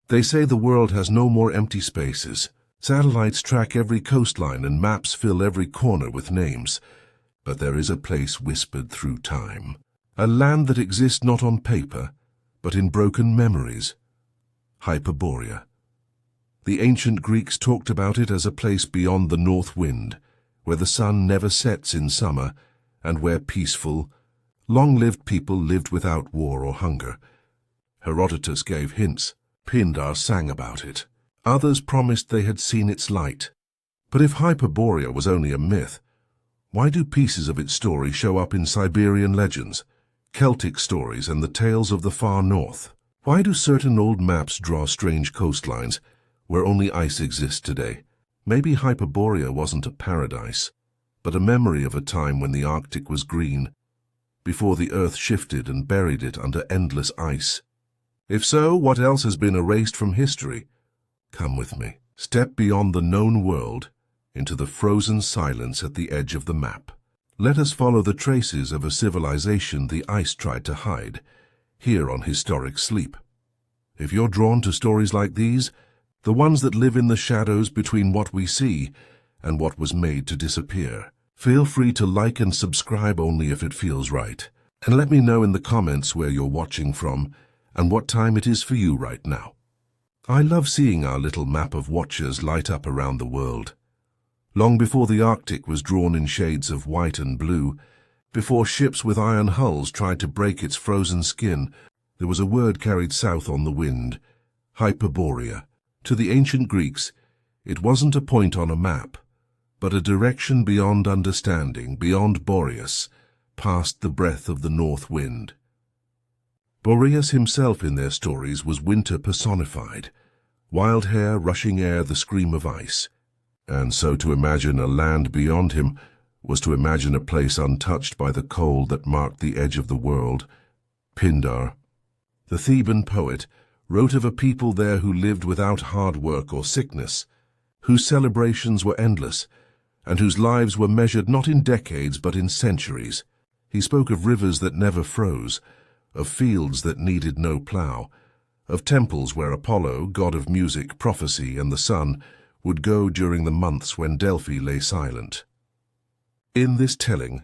They say the world has no more empty spaces. Satellites track every coastline and maps fill every corner with names. But there is a place whispered through time. A land that exists not on paper, but in broken memories. Hyperborea. The ancient Greeks talked about it as a place beyond the north wind, where the sun never sets in summer, and where peaceful, long-lived people lived without war or hunger. Herodotus gave hints. Pindar sang about it. Others promised they had seen its light. But if Hyperborea was only a myth, why do pieces of its story show up in Siberian legends, Celtic stories, and the tales of the far north? Why do certain old maps draw strange coastlines where only ice exists today? Maybe Hyperborea wasn't a paradise, but a memory of a time when the Arctic was green, before the Earth shifted and buried it under endless ice. If so, what else has been erased from history? Come with me. Step beyond the known world into the frozen silence at the edge of the map. Let us follow the traces of a civilization the ice tried to hide, here on Historic Sleep. If you're drawn to stories like these, the ones that live in the shadows between what we see and what was made to disappear, feel free to like and subscribe only if it feels right. And let me know in the comments where you're watching from and what time it is for you right now. I love seeing our little map of watchers light up around the world. Long before the Arctic was drawn in shades of white and blue, before ships with iron hulls tried to break its frozen skin, there was a word carried south on the wind, Hyperborea. To the ancient Greeks, it wasn't a point on a map, but a direction beyond understanding, beyond Boreas, past the breath of the north wind. Boreas himself in their stories was winter personified, wild hair, rushing air, the scream of ice. And so to imagine a land beyond him was to imagine a place untouched by the cold that marked the edge of the world. Pindar, the Theban poet, wrote of a people there who lived without hard work or sickness, whose celebrations were endless, and whose lives were measured not in decades but in centuries. He spoke of rivers that never froze, of fields that needed no plough, of temples where Apollo, god of music, prophecy, and the sun, would go during the months when Delphi lay silent. In this telling,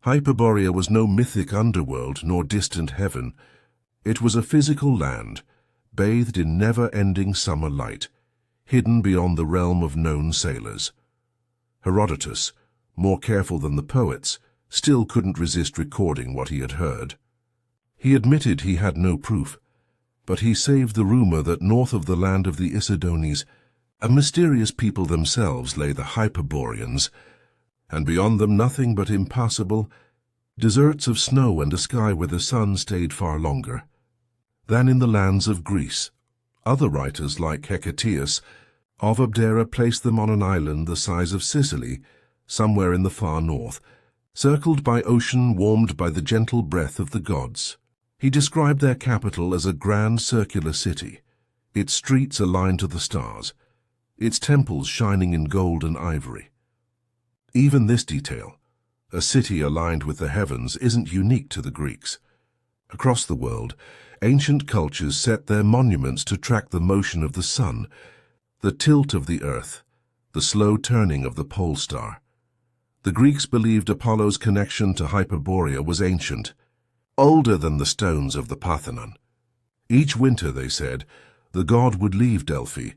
Hyperborea was no mythic underworld nor distant heaven. It was a physical land, bathed in never-ending summer light, hidden beyond the realm of known sailors. Herodotus, more careful than the poets, still couldn't resist recording what he had heard. He admitted he had no proof, but he saved the rumor that north of the land of the Isidones, a mysterious people themselves, lay the Hyperboreans, and beyond them nothing but impassable deserts of snow and a sky where the sun stayed far longer than in the lands of Greece. Other writers, like Hecataeus of Abdera, placed them on an island the size of Sicily, somewhere in the far north, circled by ocean, warmed by the gentle breath of the gods. He described their capital as a grand circular city, its streets aligned to the stars, its temples shining in gold and ivory. Even this detail, a city aligned with the heavens, isn't unique to the Greeks. Across the world, ancient cultures set their monuments to track the motion of the sun, the tilt of the earth, the slow turning of the pole star. The Greeks believed Apollo's connection to Hyperborea was ancient, older than the stones of the Parthenon. Each winter, they said, the god would leave Delphi,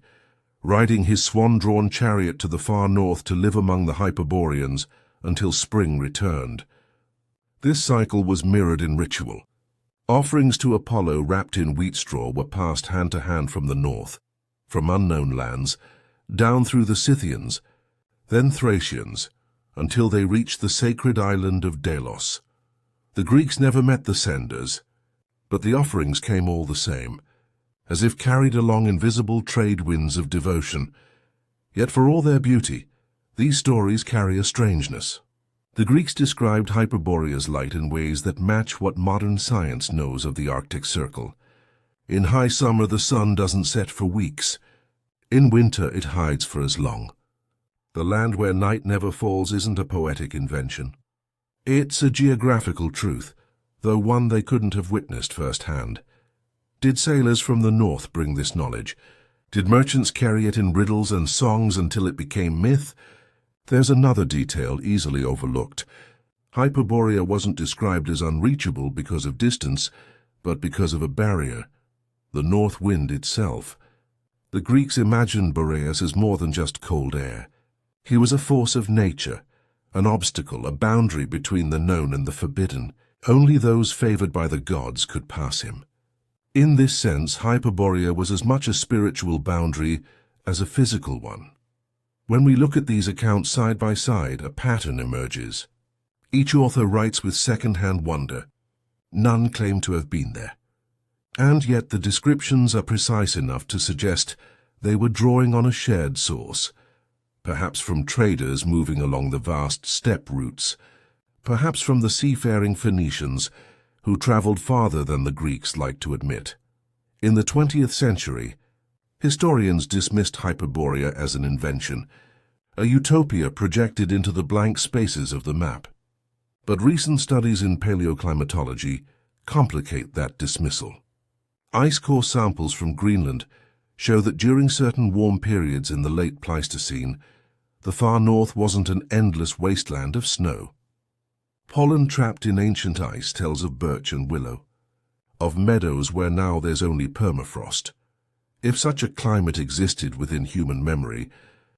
riding his swan-drawn chariot to the far north to live among the Hyperboreans until spring returned. This cycle was mirrored in ritual. Offerings to Apollo wrapped in wheat straw were passed hand to hand from the north, from unknown lands, down through the Scythians, then Thracians, until they reached the sacred island of Delos. The Greeks never met the senders, but the offerings came all the same, as if carried along invisible trade winds of devotion. Yet for all their beauty, these stories carry a strangeness. The Greeks described Hyperborea's light in ways that match what modern science knows of the Arctic Circle. In high summer, the sun doesn't set for weeks. In winter, it hides for as long. The land where night never falls isn't a poetic invention. It's a geographical truth, though one they couldn't have witnessed firsthand. Did sailors from the north bring this knowledge? Did merchants carry it in riddles and songs until it became myth? There's another detail easily overlooked. Hyperborea wasn't described as unreachable because of distance, but because of a barrier, the north wind itself. The Greeks imagined Boreas as more than just cold air. He was a force of nature, an obstacle, a boundary between the known and the forbidden. Only those favored by the gods could pass him. In this sense, Hyperborea was as much a spiritual boundary as a physical one. When we look at these accounts side by side, a pattern emerges. Each author writes with second-hand wonder. None claim to have been there. And yet the descriptions are precise enough to suggest they were drawing on a shared source, perhaps from traders moving along the vast steppe routes, perhaps from the seafaring Phoenicians who traveled farther than the Greeks liked to admit. In the 20th century, historians dismissed Hyperborea as an invention, a utopia projected into the blank spaces of the map. But recent studies in paleoclimatology complicate that dismissal. Ice core samples from Greenland show that during certain warm periods in the late Pleistocene, the far north wasn't an endless wasteland of snow. Pollen trapped in ancient ice tells of birch and willow, of meadows where now there's only permafrost. If such a climate existed within human memory,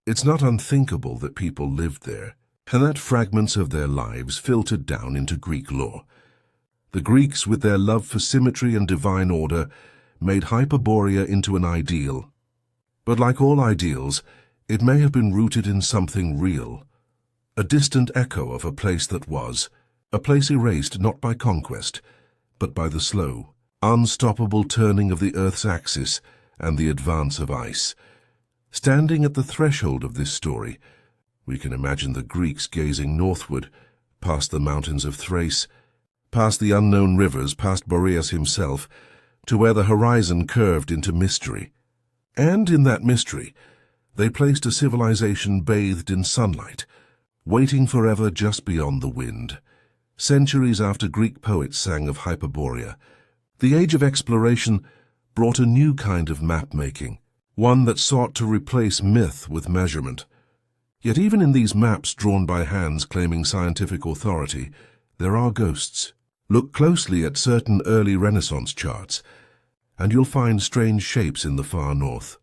it's not unthinkable that people lived there, and that fragments of their lives filtered down into Greek lore. The Greeks, with their love for symmetry and divine order, made Hyperborea into an ideal. But like all ideals, it may have been rooted in something real, a distant echo of a place that was, a place erased not by conquest, but by the slow, unstoppable turning of the Earth's axis and the advance of ice. Standing at the threshold of this story, we can imagine the Greeks gazing northward, past the mountains of Thrace, past the unknown rivers, past Boreas himself, to where the horizon curved into mystery. And in that mystery, they placed a civilization bathed in sunlight, waiting forever just beyond the wind. Centuries after Greek poets sang of Hyperborea, the age of exploration brought a new kind of map-making, one that sought to replace myth with measurement. Yet even in these maps drawn by hands claiming scientific authority, there are ghosts. Look closely at certain early Renaissance charts, and you'll find strange shapes in the far north.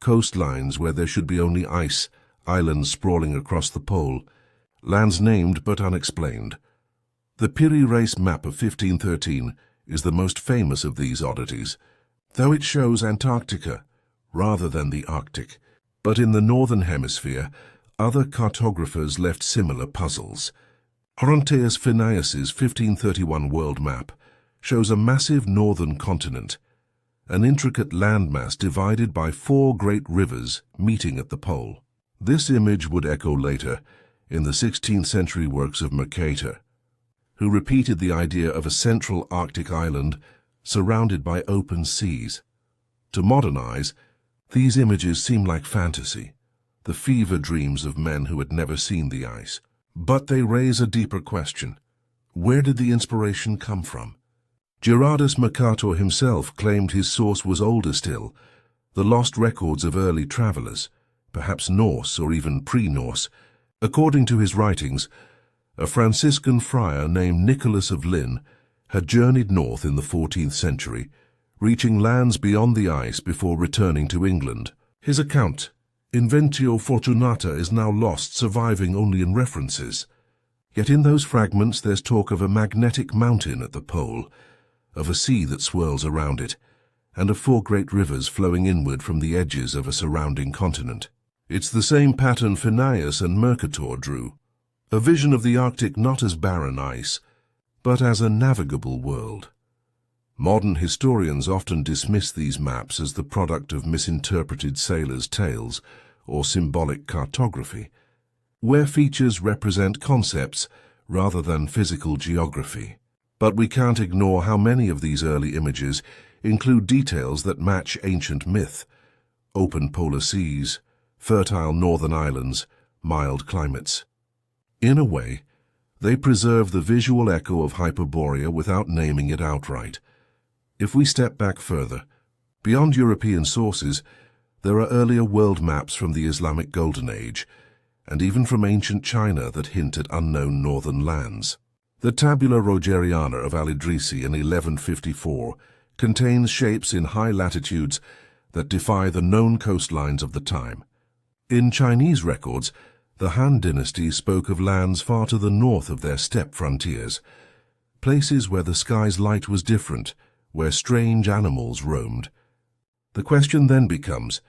Coastlines where there should be only ice, islands sprawling across the pole, lands named but unexplained. The Piri Reis map of 1513 is the most famous of these oddities, though it shows Antarctica rather than the Arctic. But in the northern hemisphere, other cartographers left similar puzzles. Oronteus Phineas's 1531 world map shows a massive northern continent, an intricate landmass divided by 4 great rivers meeting at the pole. This image would echo later in the 16th century works of Mercator, who repeated the idea of a central Arctic island surrounded by open seas. To modernize, these images seem like fantasy, the fever dreams of men who had never seen the ice. But they raise a deeper question. Where did the inspiration come from? Gerardus Mercator himself claimed his source was older still, the lost records of early travelers, perhaps Norse or even pre-Norse. According to his writings, a Franciscan friar named Nicholas of Lynn had journeyed north in the 14th century, reaching lands beyond the ice before returning to England. His account, Inventio Fortunata, is now lost, surviving only in references. Yet in those fragments there's talk of a magnetic mountain at the pole, of a sea that swirls around it, and of 4 great rivers flowing inward from the edges of a surrounding continent. It's the same pattern Phineas and Mercator drew, a vision of the Arctic not as barren ice, but as a navigable world. Modern historians often dismiss these maps as the product of misinterpreted sailors' tales or symbolic cartography, where features represent concepts rather than physical geography. But we can't ignore how many of these early images include details that match ancient myth: open polar seas, fertile northern islands, mild climates. In a way, they preserve the visual echo of Hyperborea without naming it outright. If we step back further, beyond European sources, there are earlier world maps from the Islamic Golden Age, and even from ancient China that hint at unknown northern lands. The Tabula Rogeriana of Al-Idrisi in 1154 contains shapes in high latitudes that defy the known coastlines of the time. In Chinese records, the Han dynasty spoke of lands far to the north of their steppe frontiers, places where the sky's light was different, where strange animals roamed. The question then becomes,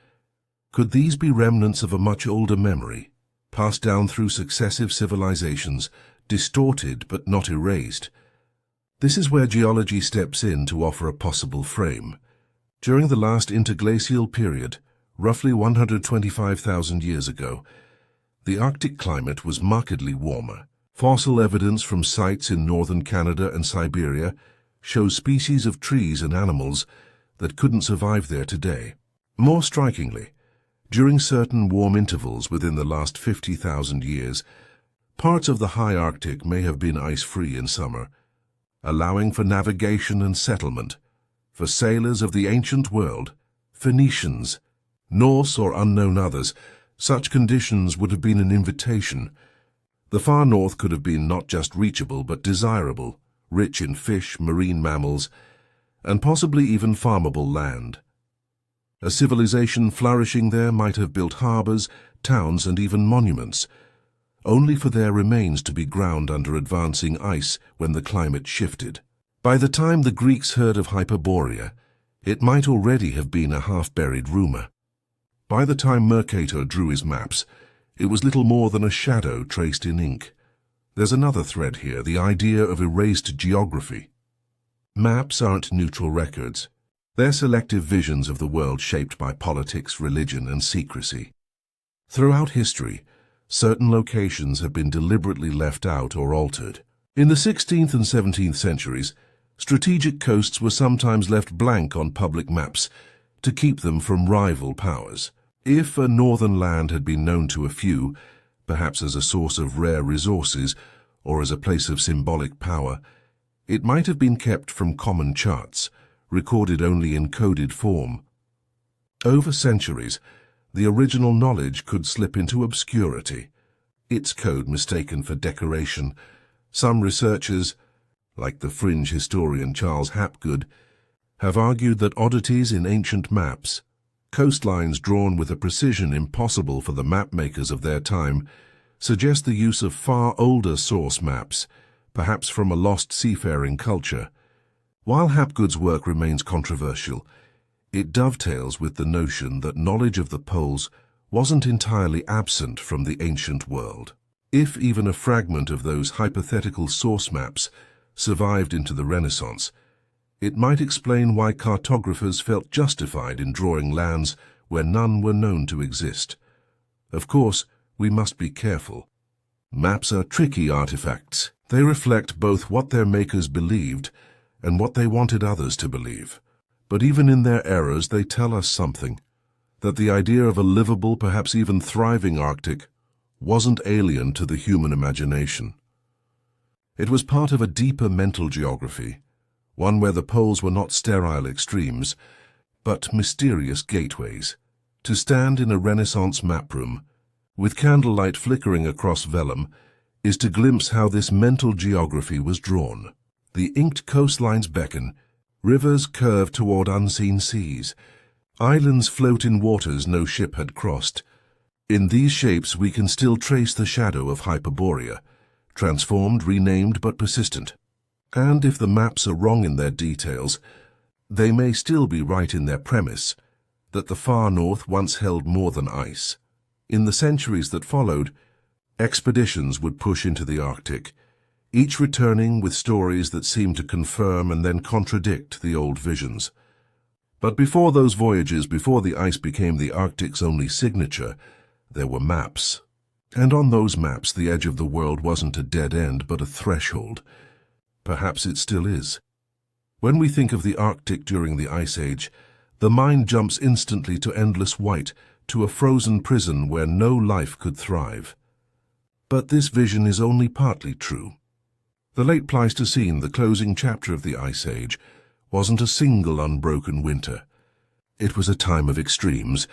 could these be remnants of a much older memory, passed down through successive civilizations, distorted but not erased? This is where geology steps in to offer a possible frame. During the last interglacial period, roughly 125,000 years ago, the Arctic climate was markedly warmer. Fossil evidence from sites in northern Canada and Siberia shows species of trees and animals that couldn't survive there today. More strikingly, during certain warm intervals within the last 50,000 years, parts of the high Arctic may have been ice-free in summer, allowing for navigation and settlement. For sailors of the ancient world, Phoenicians, Norse or unknown others, such conditions would have been an invitation. The far north could have been not just reachable but desirable, rich in fish, marine mammals, and possibly even farmable land. A civilization flourishing there might have built harbors, towns, and even monuments, only for their remains to be ground under advancing ice when the climate shifted. By the time the Greeks heard of Hyperborea, it might already have been a half-buried rumor. By the time Mercator drew his maps, it was little more than a shadow traced in ink. There's another thread here, the idea of erased geography. Maps aren't neutral records. They're selective visions of the world shaped by politics, religion, and secrecy. Throughout history, certain locations have been deliberately left out or altered. In the 16th and 17th centuries, strategic coasts were sometimes left blank on public maps to keep them from rival powers. If a northern land had been known to a few, perhaps as a source of rare resources or as a place of symbolic power, it might have been kept from common charts, recorded only in coded form. Over centuries, the original knowledge could slip into obscurity, its code mistaken for decoration. Some researchers, like the fringe historian Charles Hapgood, have argued that oddities in ancient maps, coastlines drawn with a precision impossible for the mapmakers of their time, suggest the use of far older source maps, perhaps from a lost seafaring culture. While Hapgood's work remains controversial, it dovetails with the notion that knowledge of the poles wasn't entirely absent from the ancient world. If even a fragment of those hypothetical source maps survived into the Renaissance, it might explain why cartographers felt justified in drawing lands where none were known to exist. Of course, we must be careful. Maps are tricky artifacts. They reflect both what their makers believed and what they wanted others to believe. But even in their errors, they tell us something, that the idea of a livable, perhaps even thriving Arctic wasn't alien to the human imagination. It was part of a deeper mental geography, one where the poles were not sterile extremes, but mysterious gateways. To stand in a Renaissance map room, with candlelight flickering across vellum, is to glimpse how this mental geography was drawn. The inked coastlines beckon, rivers curve toward unseen seas, islands float in waters no ship had crossed. In these shapes we can still trace the shadow of Hyperborea, transformed, renamed, but persistent. And if the maps are wrong in their details, they may still be right in their premise, that the far north once held more than ice. In the centuries that followed, expeditions would push into the Arctic, each returning with stories that seemed to confirm and then contradict the old visions. But before those voyages, before the ice became the Arctic's only signature, there were maps. And on those maps, the edge of the world wasn't a dead end, but a threshold. Perhaps it still is. When we think of the Arctic during the Ice Age, the mind jumps instantly to endless white, to a frozen prison where no life could thrive. But this vision is only partly true. The late Pleistocene, the closing chapter of the Ice Age, wasn't a single unbroken winter. It was a time of extremes,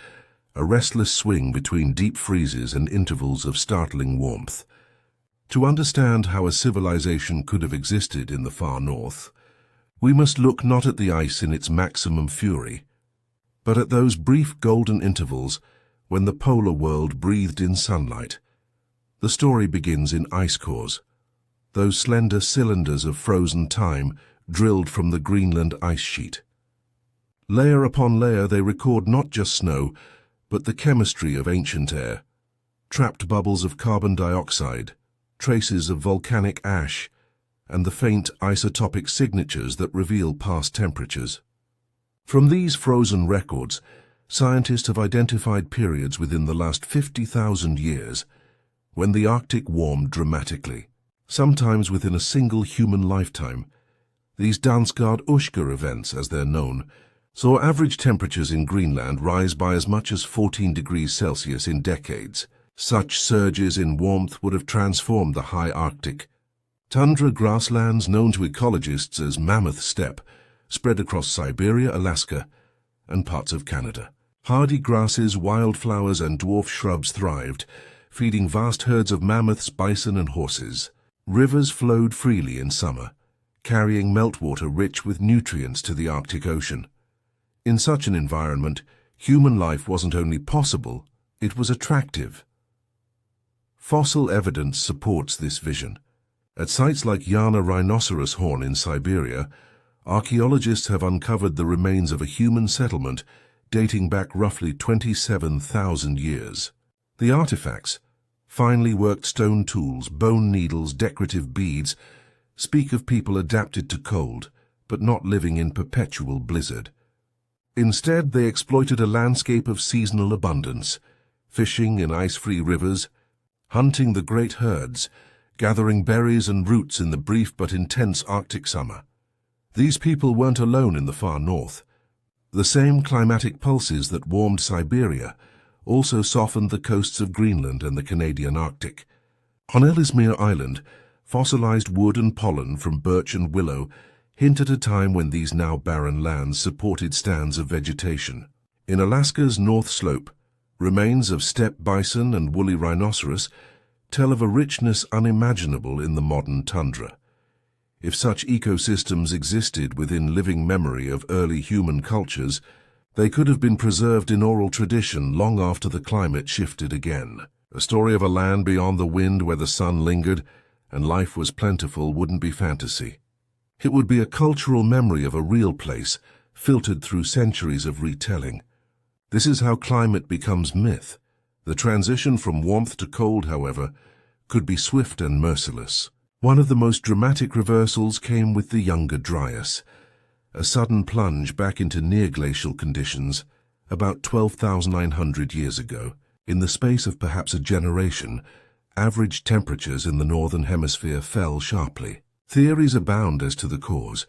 a restless swing between deep freezes and intervals of startling warmth. To understand how a civilization could have existed in the far north, we must look not at the ice in its maximum fury, but at those brief golden intervals when the polar world breathed in sunlight. The story begins in ice cores, those slender cylinders of frozen time drilled from the Greenland ice sheet. Layer upon layer they record not just snow, but the chemistry of ancient air, trapped bubbles of carbon dioxide, traces of volcanic ash, and the faint isotopic signatures that reveal past temperatures. From these frozen records, scientists have identified periods within the last 50,000 years when the Arctic warmed dramatically, sometimes within a single human lifetime. These Dansgaard-Ushka events, as they're known, saw average temperatures in Greenland rise by as much as 14 degrees Celsius in decades. Such surges in warmth would have transformed the high Arctic. Tundra grasslands, known to ecologists as Mammoth Steppe, spread across Siberia, Alaska, and parts of Canada. Hardy grasses, wildflowers, and dwarf shrubs thrived, feeding vast herds of mammoths, bison, and horses. Rivers flowed freely in summer, carrying meltwater rich with nutrients to the Arctic Ocean. In such an environment, human life wasn't only possible, it was attractive. Fossil evidence supports this vision. At sites like Yana rhinoceros horn in Siberia, archaeologists have uncovered the remains of a human settlement dating back roughly 27,000 years. The artifacts, finely worked stone tools, bone needles, decorative beads, speak of people adapted to cold, but not living in perpetual blizzard. Instead, they exploited a landscape of seasonal abundance, fishing in ice-free rivers, hunting the great herds, gathering berries and roots in the brief but intense Arctic summer. These people weren't alone in the far north. The same climatic pulses that warmed Siberia also softened the coasts of Greenland and the Canadian Arctic. On Ellesmere Island, fossilized wood and pollen from birch and willow hint at a time when these now barren lands supported stands of vegetation. In Alaska's North Slope, remains of steppe bison and woolly rhinoceros tell of a richness unimaginable in the modern tundra. If such ecosystems existed within living memory of early human cultures, they could have been preserved in oral tradition long after the climate shifted again. A story of a land beyond the wind where the sun lingered and life was plentiful wouldn't be fantasy. It would be a cultural memory of a real place, filtered through centuries of retelling. This is how climate becomes myth. The transition from warmth to cold, however, could be swift and merciless. One of the most dramatic reversals came with the Younger Dryas, a sudden plunge back into near-glacial conditions about 12,900 years ago. In the space of perhaps a generation, average temperatures in the northern hemisphere fell sharply. Theories abound as to the cause.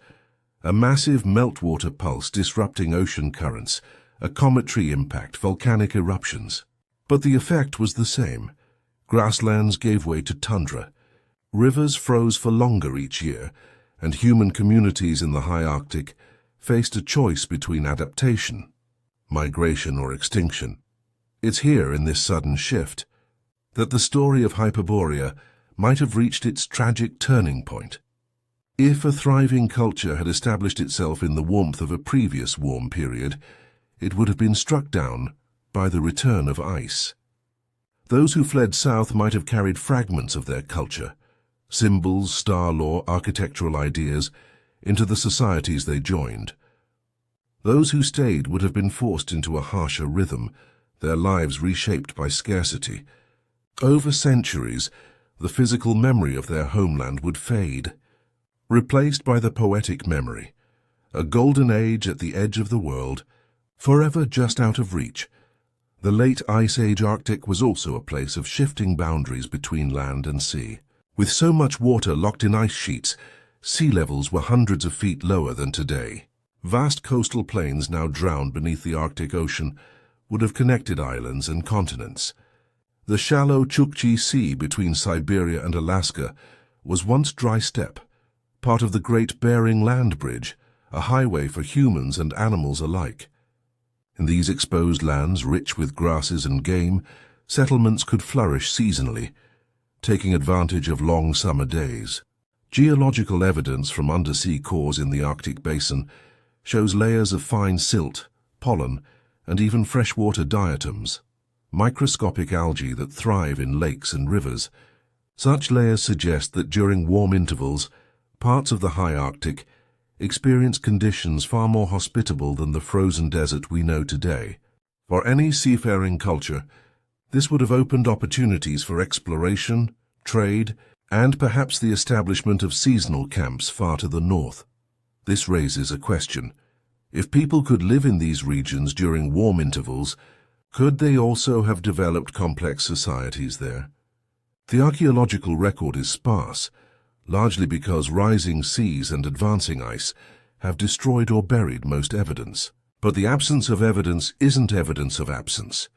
A massive meltwater pulse disrupting ocean currents, a cometary impact, volcanic eruptions. But the effect was the same. Grasslands gave way to tundra. Rivers froze for longer each year, and human communities in the high Arctic faced a choice between adaptation, migration, or extinction. It's here, in this sudden shift, that the story of Hyperborea might have reached its tragic turning point. If a thriving culture had established itself in the warmth of a previous warm period, it would have been struck down by the return of ice. Those who fled south might have carried fragments of their culture, symbols, star lore, architectural ideas, into the societies they joined. Those who stayed would have been forced into a harsher rhythm, their lives reshaped by scarcity. Over centuries, the physical memory of their homeland would fade, replaced by the poetic memory, a golden age at the edge of the world, forever just out of reach. The late Ice Age Arctic was also a place of shifting boundaries between land and sea. With so much water locked in ice sheets, sea levels were hundreds of feet lower than today. Vast coastal plains now drowned beneath the Arctic Ocean would have connected islands and continents. The shallow Chukchi Sea between Siberia and Alaska was once dry steppe, part of the Great Bering Land Bridge, a highway for humans and animals alike. In these exposed lands, rich with grasses and game, settlements could flourish seasonally, taking advantage of long summer days. Geological evidence from undersea cores in the Arctic basin shows layers of fine silt, pollen, and even freshwater diatoms, microscopic algae that thrive in lakes and rivers. Such layers suggest that during warm intervals, parts of the high Arctic experience conditions far more hospitable than the frozen desert we know today. For any seafaring culture, this would have opened opportunities for exploration, trade, and perhaps the establishment of seasonal camps far to the north. This raises a question. If people could live in these regions during warm intervals, could they also have developed complex societies there? The archaeological record is sparse, largely because rising seas and advancing ice have destroyed or buried most evidence. But the absence of evidence isn't evidence of absence.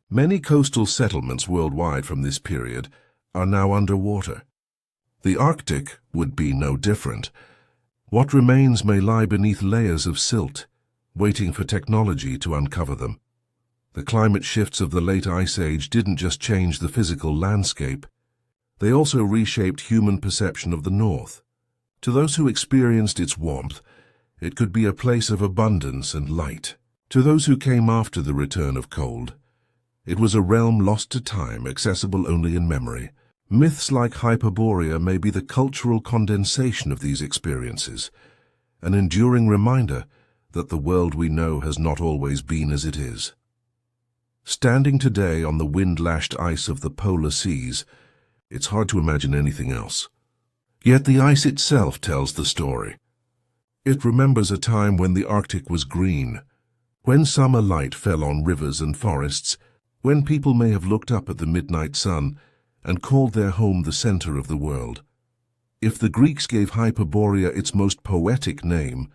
Many coastal settlements worldwide from this period are now underwater. The Arctic would be no different. What remains may lie beneath layers of silt, waiting for technology to uncover them. The climate shifts of the late Ice Age didn't just change the physical landscape. They also reshaped human perception of the North. To those who experienced its warmth, it could be a place of abundance and light. To those who came after the return of cold, it was a realm lost to time, accessible only in memory. Myths like Hyperborea may be the cultural condensation of these experiences, an enduring reminder that the world we know has not always been as it is. Standing today on the wind-lashed ice of the polar seas, it's hard to imagine anything else. Yet the ice itself tells the story. It remembers a time when the Arctic was green, when summer light fell on rivers and forests, when people may have looked up at the midnight sun and called their home the center of the world. If the Greeks gave Hyperborea its most poetic name,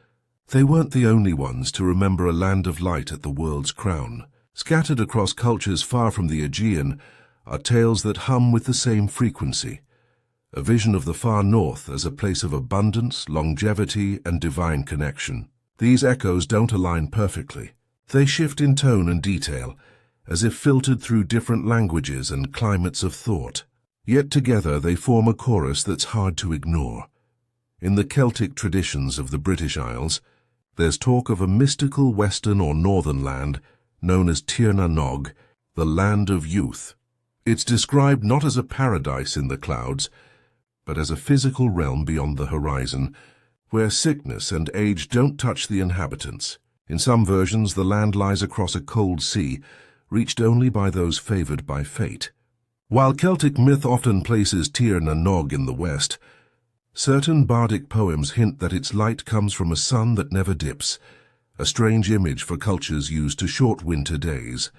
they weren't the only ones to remember a land of light at the world's crown. Scattered across cultures far from the Aegean are tales that hum with the same frequency, a vision of the far north as a place of abundance, longevity, and divine connection. These echoes don't align perfectly. They shift in tone and detail, as if filtered through different languages and climates of thought. Yet together they form a chorus that's hard to ignore. In the Celtic traditions of the British Isles, there's talk of a mystical western or northern land known as Tir na Nog, the land of youth. It's described not as a paradise in the clouds, but as a physical realm beyond the horizon, where sickness and age don't touch the inhabitants. In some versions, the land lies across a cold sea, reached only by those favored by fate. While Celtic myth often places Tir na Nog in the west, certain bardic poems hint that its light comes from a sun that never dips, a strange image for cultures used to short winter days.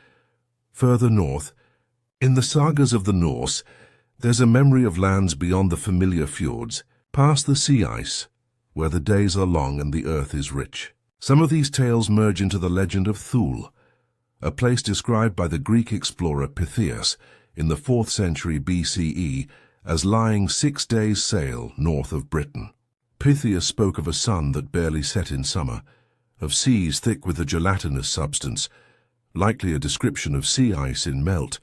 Further north, in the sagas of the Norse, there's a memory of lands beyond the familiar fjords, past the sea ice, where the days are long and the earth is rich. Some of these tales merge into the legend of Thule, a place described by the Greek explorer Pytheas in the 4th century BCE as lying 6 days' sail north of Britain. Pytheas spoke of a sun that barely set in summer, of seas thick with a gelatinous substance, likely a description of sea ice in melt,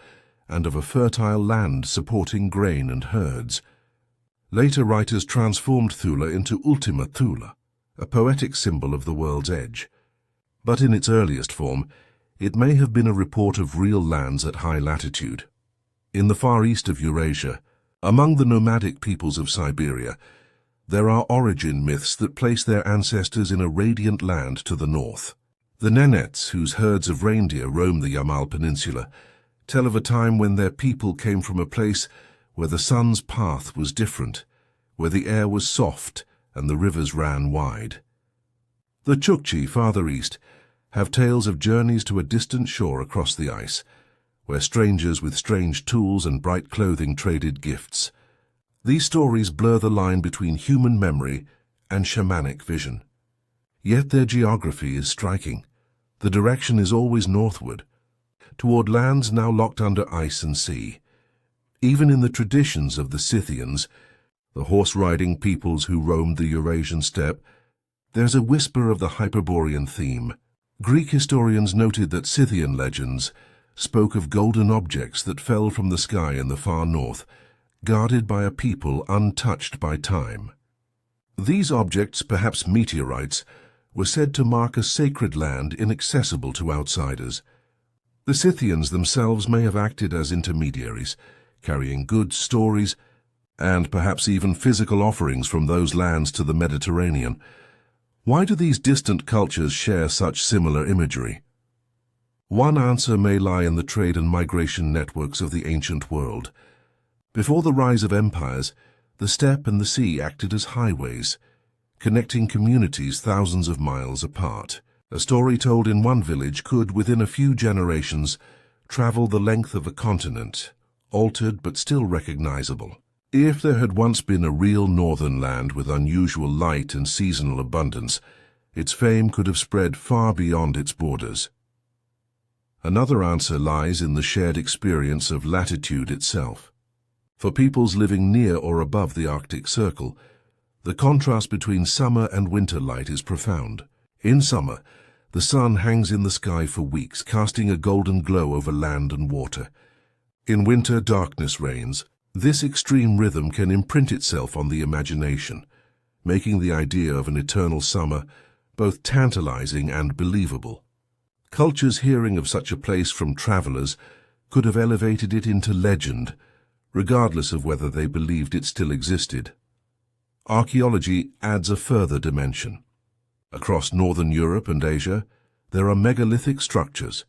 and of a fertile land supporting grain and herds. Later writers transformed Thule into Ultima Thule, a poetic symbol of the world's edge. But in its earliest form, it may have been a report of real lands at high latitude. In the far east of Eurasia, among the nomadic peoples of Siberia, there are origin myths that place their ancestors in a radiant land to the north. The Nenets, whose herds of reindeer roam the Yamal Peninsula, tell of a time when their people came from a place where the sun's path was different, where the air was soft and the rivers ran wide. The Chukchi, farther east, have tales of journeys to a distant shore across the ice, where strangers with strange tools and bright clothing traded gifts. These stories blur the line between human memory and shamanic vision. Yet their geography is striking. The direction is always northward, toward lands now locked under ice and sea. Even in the traditions of the Scythians, the horse-riding peoples who roamed the Eurasian steppe, There's a whisper of the Hyperborean theme. Greek historians noted that Scythian legends spoke of golden objects that fell from the sky in the far north, guarded by a people untouched by time. These objects, perhaps meteorites, were said to mark a sacred land inaccessible to outsiders. The Scythians themselves may have acted as intermediaries, carrying goods, stories, and perhaps even physical offerings from those lands to the Mediterranean. Why do these distant cultures share such similar imagery? One answer may lie in the trade and migration networks of the ancient world. Before the rise of empires, the steppe and the sea acted as highways, connecting communities thousands of miles apart. A story told in one village could, within a few generations, travel the length of a continent, altered but still recognizable. If there had once been a real northern land with unusual light and seasonal abundance, its fame could have spread far beyond its borders. Another answer lies in the shared experience of latitude itself. For peoples living near or above the Arctic Circle, the contrast between summer and winter light is profound. In summer, the sun hangs in the sky for weeks, casting a golden glow over land and water. In winter, darkness reigns. This extreme rhythm can imprint itself on the imagination, making the idea of an eternal summer both tantalizing and believable. Cultures hearing of such a place from travelers could have elevated it into legend, regardless of whether they believed it still existed. Archaeology adds a further dimension. Across northern Europe and Asia, there are megalithic structures,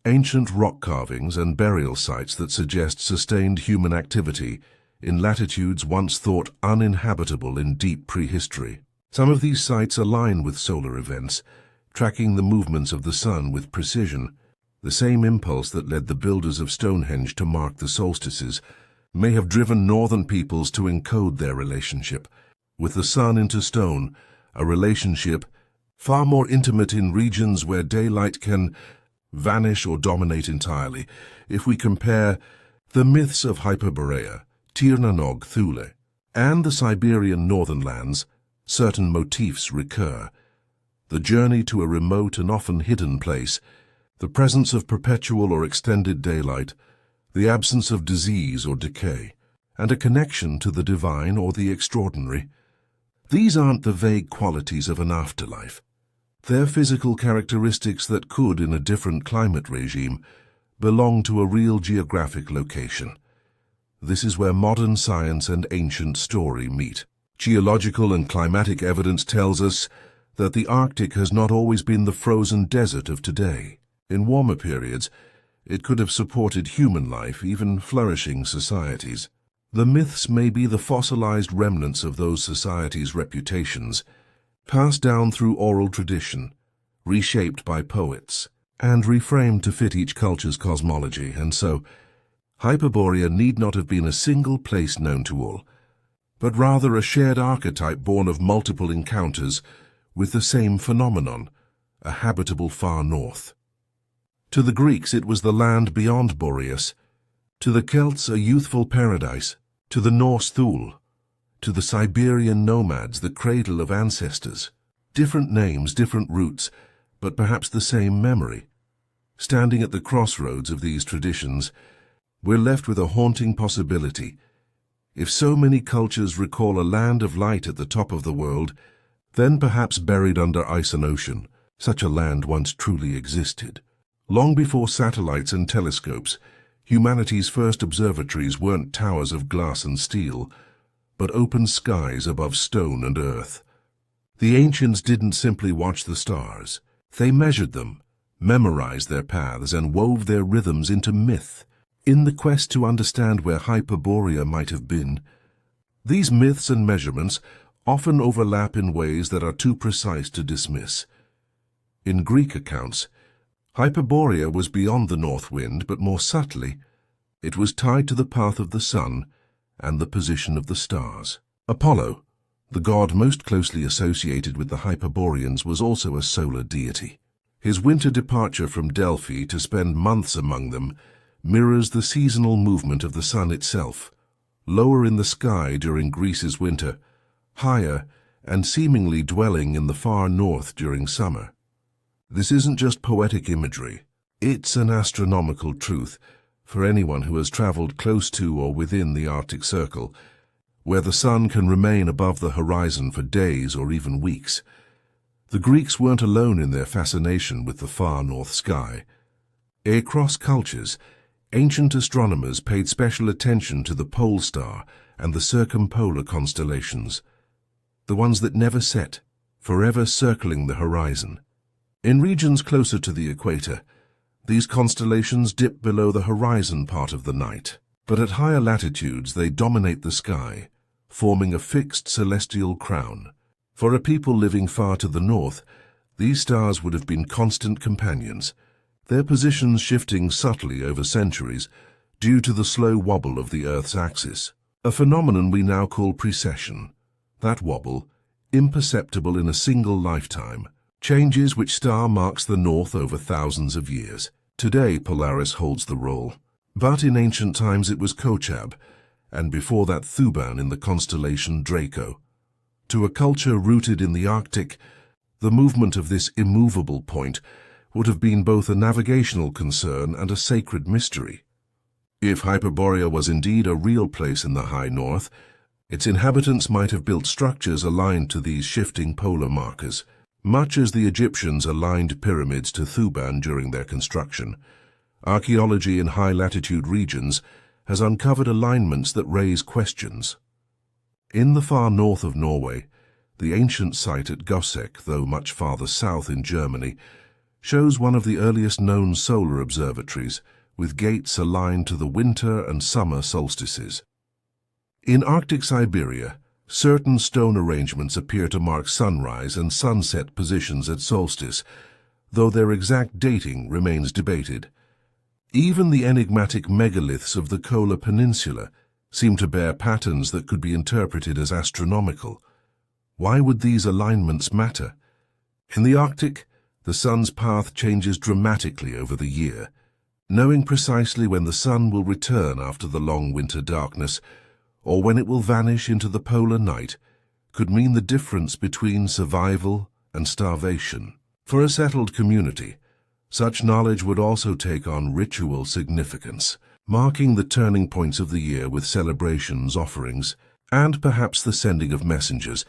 ancient rock carvings and burial sites that suggest sustained human activity in latitudes once thought uninhabitable in deep prehistory. Some of these sites align with solar events, tracking the movements of the sun with precision. The same impulse that led the builders of Stonehenge to mark the solstices may have driven northern peoples to encode their relationship with the sun into stone, a relationship far more intimate in regions where daylight can vanish or dominate entirely. If we compare the myths of Hyperborea, Tir na Nog Thule, and the Siberian northern lands, certain motifs recur. The journey to a remote and often hidden place, the presence of perpetual or extended daylight, the absence of disease or decay, and a connection to the divine or the extraordinary. These aren't the vague qualities of an afterlife. They're physical characteristics that could, in a different climate regime, belong to a real geographic location. This is where modern science and ancient story meet. Geological and climatic evidence tells us that the Arctic has not always been the frozen desert of today. In warmer periods, it could have supported human life, even flourishing societies. The myths may be the fossilized remnants of those societies' reputations, passed down through oral tradition, reshaped by poets, and reframed to fit each culture's cosmology. And so, Hyperborea need not have been a single place known to all, but rather a shared archetype born of multiple encounters with the same phenomenon, a habitable far north. To the Greeks it was the land beyond Boreas, to the Celts a youthful paradise, to the Norse Thule, to the Siberian nomads the cradle of ancestors. Different names, different roots, but perhaps the same memory. Standing at the crossroads of these traditions, we're left with a haunting possibility. If so many cultures recall a land of light at the top of the world, then perhaps buried under ice and ocean, such a land once truly existed. Long before satellites and telescopes, humanity's first observatories weren't towers of glass and steel, but open skies above stone and earth. The ancients didn't simply watch the stars. They measured them, memorized their paths, and wove their rhythms into myth. In the quest to understand where Hyperborea might have been, these myths and measurements often overlap in ways that are too precise to dismiss. In Greek accounts, Hyperborea was beyond the north wind, but more subtly, it was tied to the path of the sun and the position of the stars. Apollo, the god most closely associated with the Hyperboreans, was also a solar deity. His winter departure from Delphi to spend months among them mirrors the seasonal movement of the sun itself, lower in the sky during Greece's winter, higher and seemingly dwelling in the far north during summer. This isn't just poetic imagery, it's an astronomical truth for anyone who has traveled close to or within the Arctic Circle, where the sun can remain above the horizon for days or even weeks. The Greeks weren't alone in their fascination with the far north sky. Across cultures, ancient astronomers paid special attention to the pole star and the circumpolar constellations, the ones that never set, forever circling the horizon. In regions closer to the equator, these constellations dip below the horizon part of the night, but at higher latitudes they dominate the sky, forming a fixed celestial crown. For a people living far to the north, these stars would have been constant companions, their positions shifting subtly over centuries due to the slow wobble of the Earth's axis, a phenomenon we now call precession. That wobble, imperceptible in a single lifetime, changes which star marks the north over thousands of years. Today Polaris holds the role, but in ancient times it was Kochab, and before that Thuban in the constellation Draco. To a culture rooted in the Arctic, the movement of this immovable point would have been both a navigational concern and a sacred mystery. If Hyperborea was indeed a real place in the high north, its inhabitants might have built structures aligned to these shifting polar markers, much as the Egyptians aligned pyramids to Thuban during their construction. Archaeology in high-latitude regions has uncovered alignments that raise questions. In the far north of Norway, the ancient site at Gossek, though much farther south in Germany, shows one of the earliest known solar observatories, with gates aligned to the winter and summer solstices. In Arctic Siberia, certain stone arrangements appear to mark sunrise and sunset positions at solstice, though their exact dating remains debated. Even the enigmatic megaliths of the Kola Peninsula seem to bear patterns that could be interpreted as astronomical. Why would these alignments matter? In the Arctic, the sun's path changes dramatically over the year. Knowing precisely when the sun will return after the long winter darkness, or when it will vanish into the polar night, could mean the difference between survival and starvation. For a settled community, such knowledge would also take on ritual significance, marking the turning points of the year with celebrations, offerings, and perhaps the sending of messengers,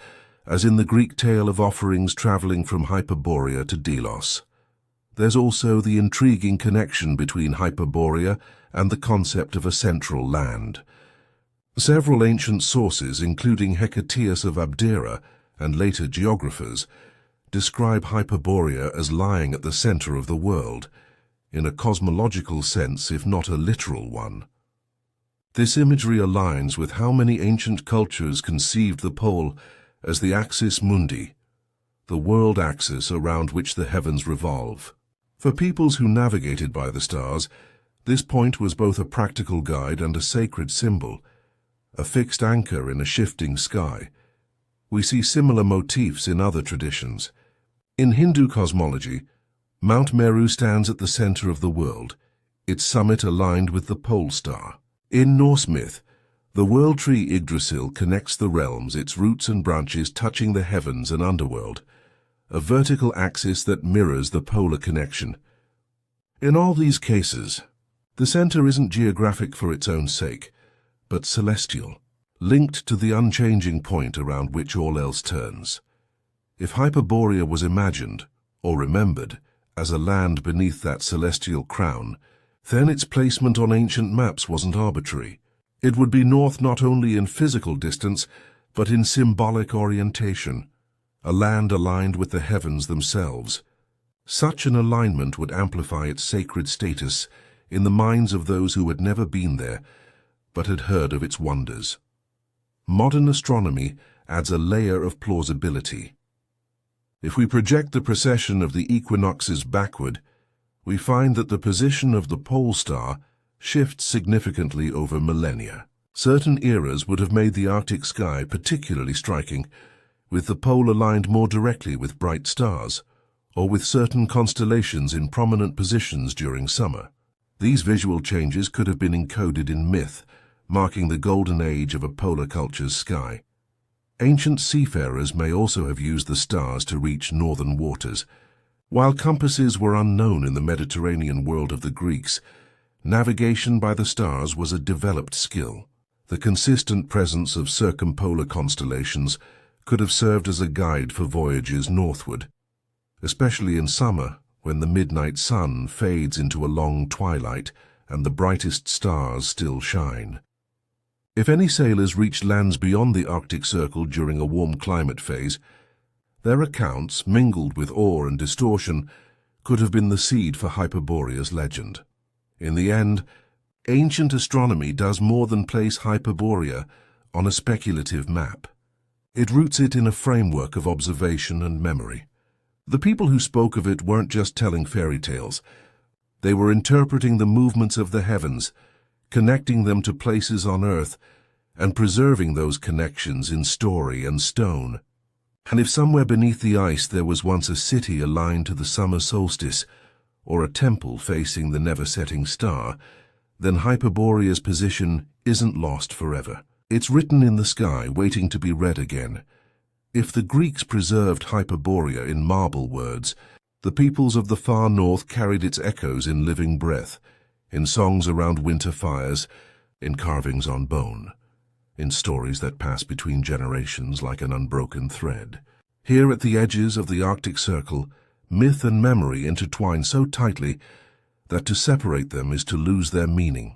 as in the Greek tale of offerings traveling from Hyperborea to Delos. There's also the intriguing connection between Hyperborea and the concept of a central land. Several ancient sources, including Hecataeus of Abdera and later geographers, describe Hyperborea as lying at the center of the world, in a cosmological sense if not a literal one. This imagery aligns with how many ancient cultures conceived the pole as the axis mundi, the world axis around which the heavens revolve. For peoples who navigated by the stars, this point was both a practical guide and a sacred symbol, a fixed anchor in a shifting sky. We see similar motifs in other traditions. In Hindu cosmology, Mount Meru stands at the center of the world, its summit aligned with the pole star. In Norse myth, the world tree Yggdrasil connects the realms, its roots and branches touching the heavens and underworld, a vertical axis that mirrors the polar connection. In all these cases, the center isn't geographic for its own sake, but celestial, linked to the unchanging point around which all else turns. If Hyperborea was imagined, or remembered, as a land beneath that celestial crown, then its placement on ancient maps wasn't arbitrary. It would be north not only in physical distance, but in symbolic orientation, a land aligned with the heavens themselves. Such an alignment would amplify its sacred status in the minds of those who had never been there, but had heard of its wonders. Modern astronomy adds a layer of plausibility. If we project the precession of the equinoxes backward, we find that the position of the pole star shifts significantly over millennia. Certain eras would have made the Arctic sky particularly striking, with the pole aligned more directly with bright stars, or with certain constellations in prominent positions during summer. These visual changes could have been encoded in myth, marking the golden age of a polar culture's sky. Ancient seafarers may also have used the stars to reach northern waters. While compasses were unknown in the Mediterranean world of the Greeks, navigation by the stars was a developed skill. The consistent presence of circumpolar constellations could have served as a guide for voyages northward, especially in summer when the midnight sun fades into a long twilight and the brightest stars still shine. If any sailors reached lands beyond the Arctic Circle during a warm climate phase, their accounts, mingled with awe and distortion, could have been the seed for Hyperborea's legend. In the end, ancient astronomy does more than place Hyperborea on a speculative map. It roots it in a framework of observation and memory. The people who spoke of it weren't just telling fairy tales. They were interpreting the movements of the heavens, connecting them to places on Earth, and preserving those connections in story and stone. And if somewhere beneath the ice there was once a city aligned to the summer solstice, or a temple facing the never-setting star, then Hyperborea's position isn't lost forever. It's written in the sky, waiting to be read again. If the Greeks preserved Hyperborea in marble words, the peoples of the far north carried its echoes in living breath, in songs around winter fires, in carvings on bone, in stories that pass between generations like an unbroken thread. Here at the edges of the Arctic Circle, myth and memory intertwine so tightly that to separate them is to lose their meaning.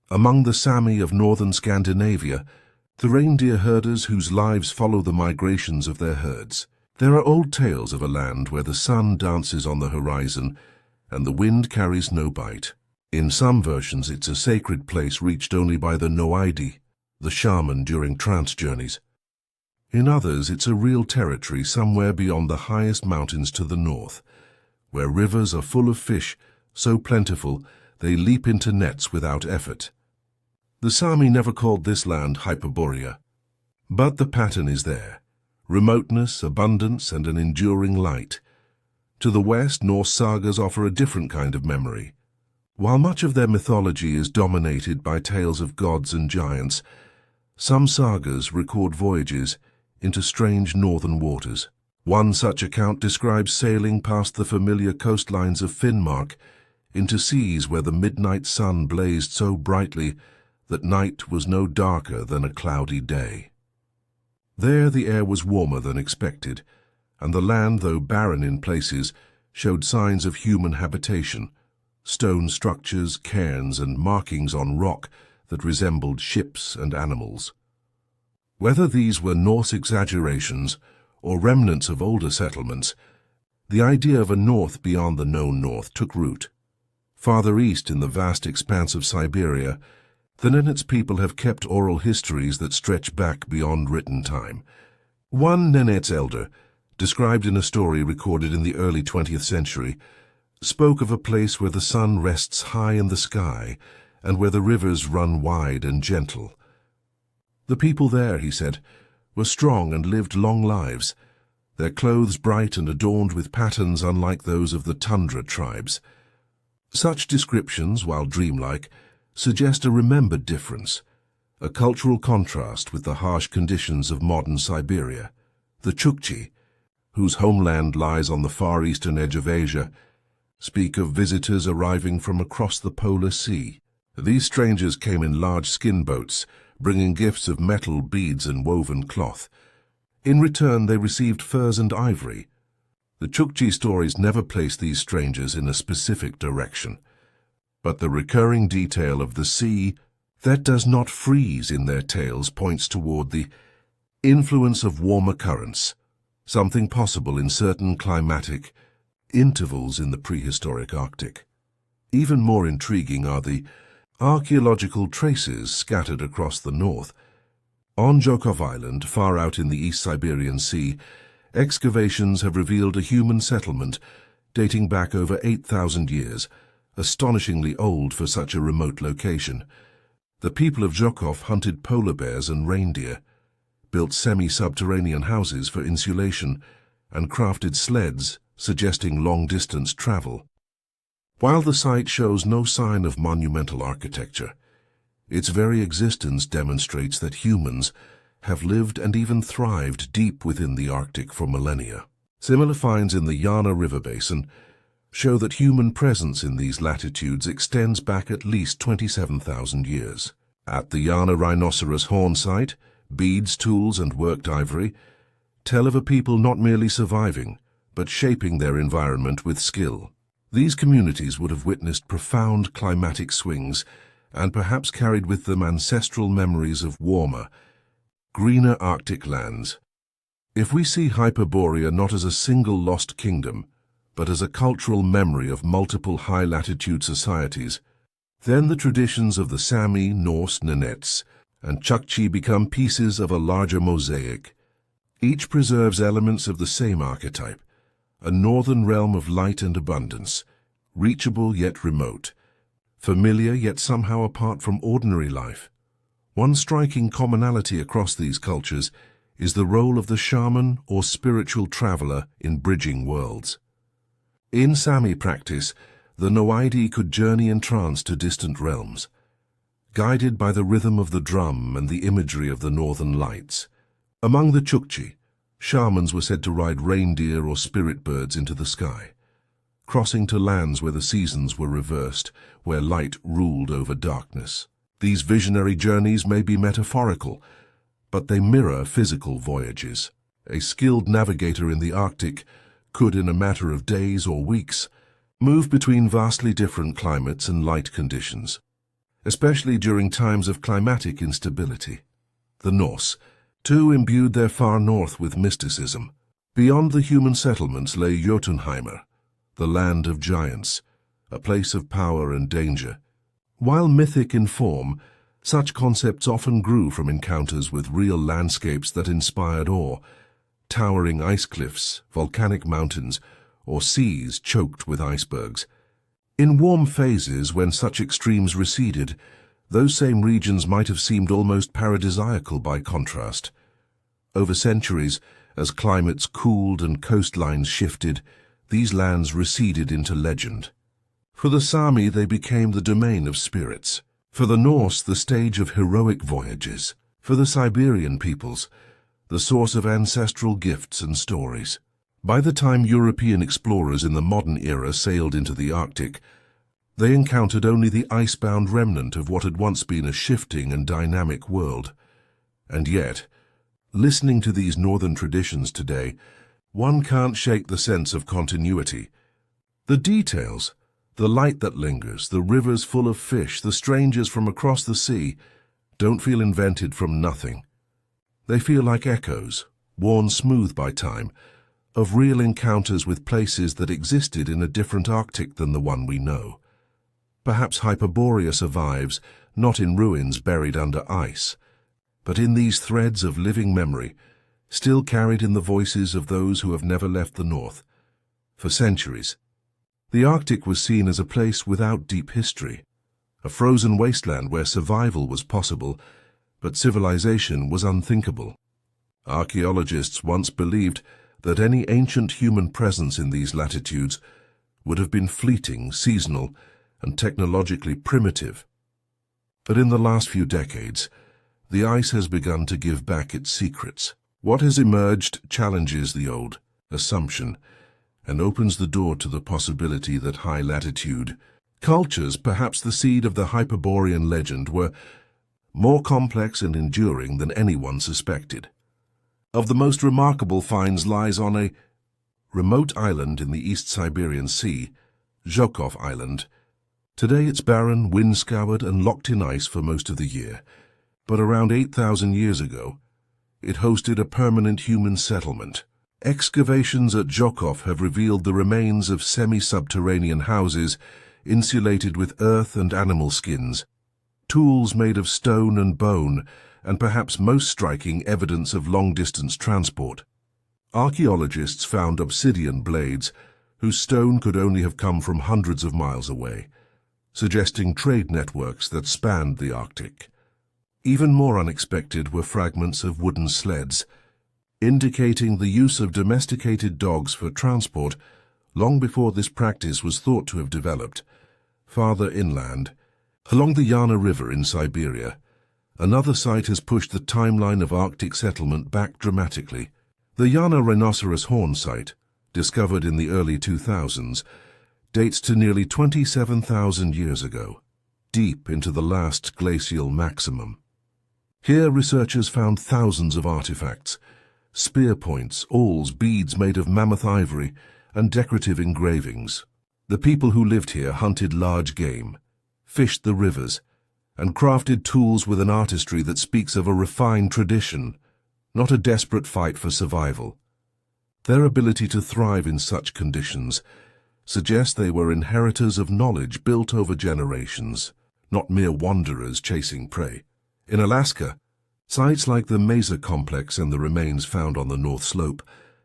Among the Sami of northern Scandinavia, the reindeer herders whose lives follow the migrations of their herds, there are old tales of a land where the sun dances on the horizon and the wind carries no bite. In some versions it's a sacred place reached only by the Noaidi, the shaman during trance journeys. In others it's a real territory somewhere beyond the highest mountains to the north, where rivers are full of fish, so plentiful they leap into nets without effort. The Sami never called this land Hyperborea, but the pattern is there: remoteness, abundance, and an enduring light. To the west, Norse sagas offer a different kind of memory. While much of their mythology is dominated by tales of gods and giants, some sagas record voyages into strange northern waters. One such account describes sailing past the familiar coastlines of Finnmark into seas where the midnight sun blazed so brightly that night was no darker than a cloudy day. There the air was warmer than expected, and the land, though barren in places, showed signs of human habitation, stone structures, cairns, and markings on rock that resembled ships and animals. Whether these were Norse exaggerations or remnants of older settlements, the idea of a north beyond the known north took root. Farther east in the vast expanse of Siberia, the Nenets people have kept oral histories that stretch back beyond written time. One Nenets elder, described in a story recorded in the early 20th century, spoke of a place where the sun rests high in the sky and where the rivers run wide and gentle. The people there, he said, were strong and lived long lives, their clothes bright and adorned with patterns unlike those of the tundra tribes. Such descriptions, while dreamlike, suggest a remembered difference, a cultural contrast with the harsh conditions of modern Siberia. The Chukchi, whose homeland lies on the far eastern edge of Asia, speak of visitors arriving from across the polar sea. These strangers came in large skin boats, bringing gifts of metal, beads, and woven cloth. In return, they received furs and ivory. The Chukchi stories never place these strangers in a specific direction, but the recurring detail of the sea that does not freeze in their tales points toward the influence of warmer currents, something possible in certain climatic intervals in the prehistoric Arctic. Even more intriguing are the archaeological traces scattered across the north. On Zhukov Island, far out in the East Siberian Sea, excavations have revealed a human settlement dating back over 8,000 years, astonishingly old for such a remote location. The people of Zhukov hunted polar bears and reindeer, built semi-subterranean houses for insulation, and crafted sleds, suggesting long-distance travel. While the site shows no sign of monumental architecture, its very existence demonstrates that humans, have lived and even thrived deep within the Arctic for millennia. Similar finds in the Yana River basin show that human presence in these latitudes extends back at least 27,000 years. At the Yana rhinoceros horn site, beads, tools, and worked ivory tell of a people not merely surviving, but shaping their environment with skill. These communities would have witnessed profound climatic swings and perhaps carried with them ancestral memories of warmer, greener Arctic lands. If we see Hyperborea not as a single lost kingdom, but as a cultural memory of multiple high-latitude societies, then the traditions of the Sami, Norse, Nenets, and Chukchi become pieces of a larger mosaic. Each preserves elements of the same archetype, a northern realm of light and abundance, reachable yet remote, familiar yet somehow apart from ordinary life. One striking commonality across these cultures is the role of the shaman or spiritual traveler in bridging worlds. In Sami practice, the Noaidi could journey in trance to distant realms, guided by the rhythm of the drum and the imagery of the northern lights. Among the Chukchi, shamans were said to ride reindeer or spirit birds into the sky, crossing to lands where the seasons were reversed, where light ruled over darkness. These visionary journeys may be metaphorical, but they mirror physical voyages. A skilled navigator in the Arctic could, in a matter of days or weeks, move between vastly different climates and light conditions, especially during times of climatic instability. The Norse, too, imbued their far north with mysticism. Beyond the human settlements lay Jotunheimer, the land of giants, a place of power and danger. While mythic in form, such concepts often grew from encounters with real landscapes that inspired awe, towering ice cliffs, volcanic mountains, or seas choked with icebergs. In warm phases, when such extremes receded, those same regions might have seemed almost paradisiacal by contrast. Over centuries, as climates cooled and coastlines shifted, these lands receded into legend. For the Sami, they became the domain of spirits. For the Norse, the stage of heroic voyages. For the Siberian peoples, the source of ancestral gifts and stories. By the time European explorers in the modern era sailed into the Arctic, they encountered only the icebound remnant of what had once been a shifting and dynamic world. And yet, listening to these northern traditions today, one can't shake the sense of continuity. The details, the light that lingers, the rivers full of fish, the strangers from across the sea, don't feel invented from nothing. They feel like echoes, worn smooth by time, of real encounters with places that existed in a different Arctic than the one we know. Perhaps Hyperborea survives, not in ruins buried under ice, but in these threads of living memory, still carried in the voices of those who have never left the North. For centuries, the Arctic was seen as a place without deep history, a frozen wasteland where survival was possible, but civilization was unthinkable. Archaeologists once believed that any ancient human presence in these latitudes would have been fleeting, seasonal, and technologically primitive. But in the last few decades, the ice has begun to give back its secrets. What has emerged challenges the old assumption and opens the door to the possibility that high-latitude cultures, perhaps the seed of the Hyperborean legend, were more complex and enduring than anyone suspected. Of the most remarkable finds lies on a remote island in the East Siberian Sea, Zhukov Island. Today it's barren, wind-scoured, and locked in ice for most of the year. But around 8,000 years ago, it hosted a permanent human settlement. Excavations at Zhukov have revealed the remains of semi-subterranean houses insulated with earth and animal skins, tools made of stone and bone, and perhaps most striking, evidence of long-distance transport. Archaeologists found obsidian blades, whose stone could only have come from hundreds of miles away, suggesting trade networks that spanned the Arctic. Even more unexpected were fragments of wooden sleds, indicating the use of domesticated dogs for transport long before this practice was thought to have developed. Farther inland, along the Yana River in Siberia, Another site has pushed the timeline of Arctic settlement back dramatically. The Yana rhinoceros horn site, discovered in the early 2000s, dates to nearly 27,000 years ago, deep into the last glacial maximum. Here researchers found thousands of artifacts, spear points, awls, beads made of mammoth ivory, and decorative engravings. The people who lived here hunted large game, fished the rivers, and crafted tools with an artistry that speaks of a refined tradition, not a desperate fight for survival. Their ability to thrive in such conditions suggests they were inheritors of knowledge built over generations, not mere wanderers chasing prey. In Alaska, sites like the Mesa Complex and the remains found on the North Slope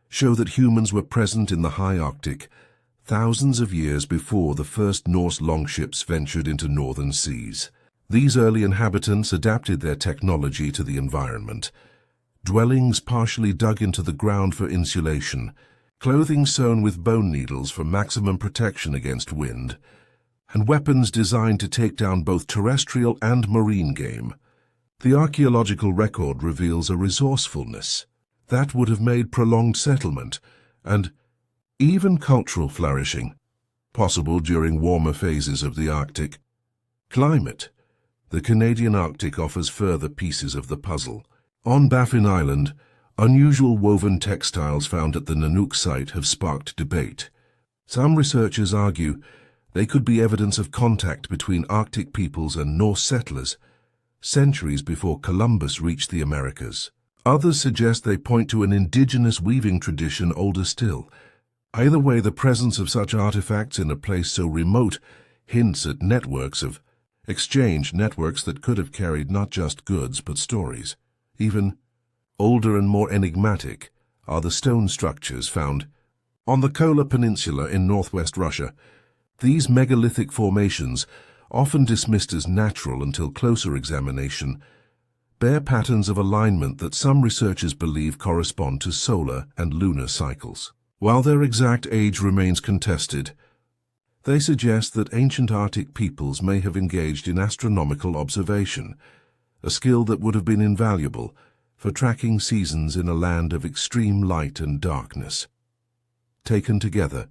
show that humans were present in the high Arctic thousands of years before the first Norse longships ventured into northern seas. These early inhabitants adapted their technology to the environment. Dwellings partially dug into the ground for insulation, clothing sewn with bone needles for maximum protection against wind, and weapons designed to take down both terrestrial and marine game. The archaeological record reveals a resourcefulness that would have made prolonged settlement and even cultural flourishing possible during warmer phases of the Arctic. Climate. The Canadian Arctic offers further pieces of the puzzle. On Baffin Island, unusual woven textiles found at the Nanook site have sparked debate. Some researchers argue they could be evidence of contact between Arctic peoples and Norse settlers, centuries before Columbus reached the Americas. Others suggest they point to an indigenous weaving tradition older still. Either way, the presence of such artifacts in a place so remote hints at networks of exchange, networks that could have carried not just goods but stories. Even older and more enigmatic are the stone structures found on the Kola Peninsula in northwest Russia. These megalithic formations, often dismissed as natural until closer examination, bear patterns of alignment that some researchers believe correspond to solar and lunar cycles. While their exact age remains contested, they suggest that ancient Arctic peoples may have engaged in astronomical observation, a skill that would have been invaluable for tracking seasons in a land of extreme light and darkness. Taken together,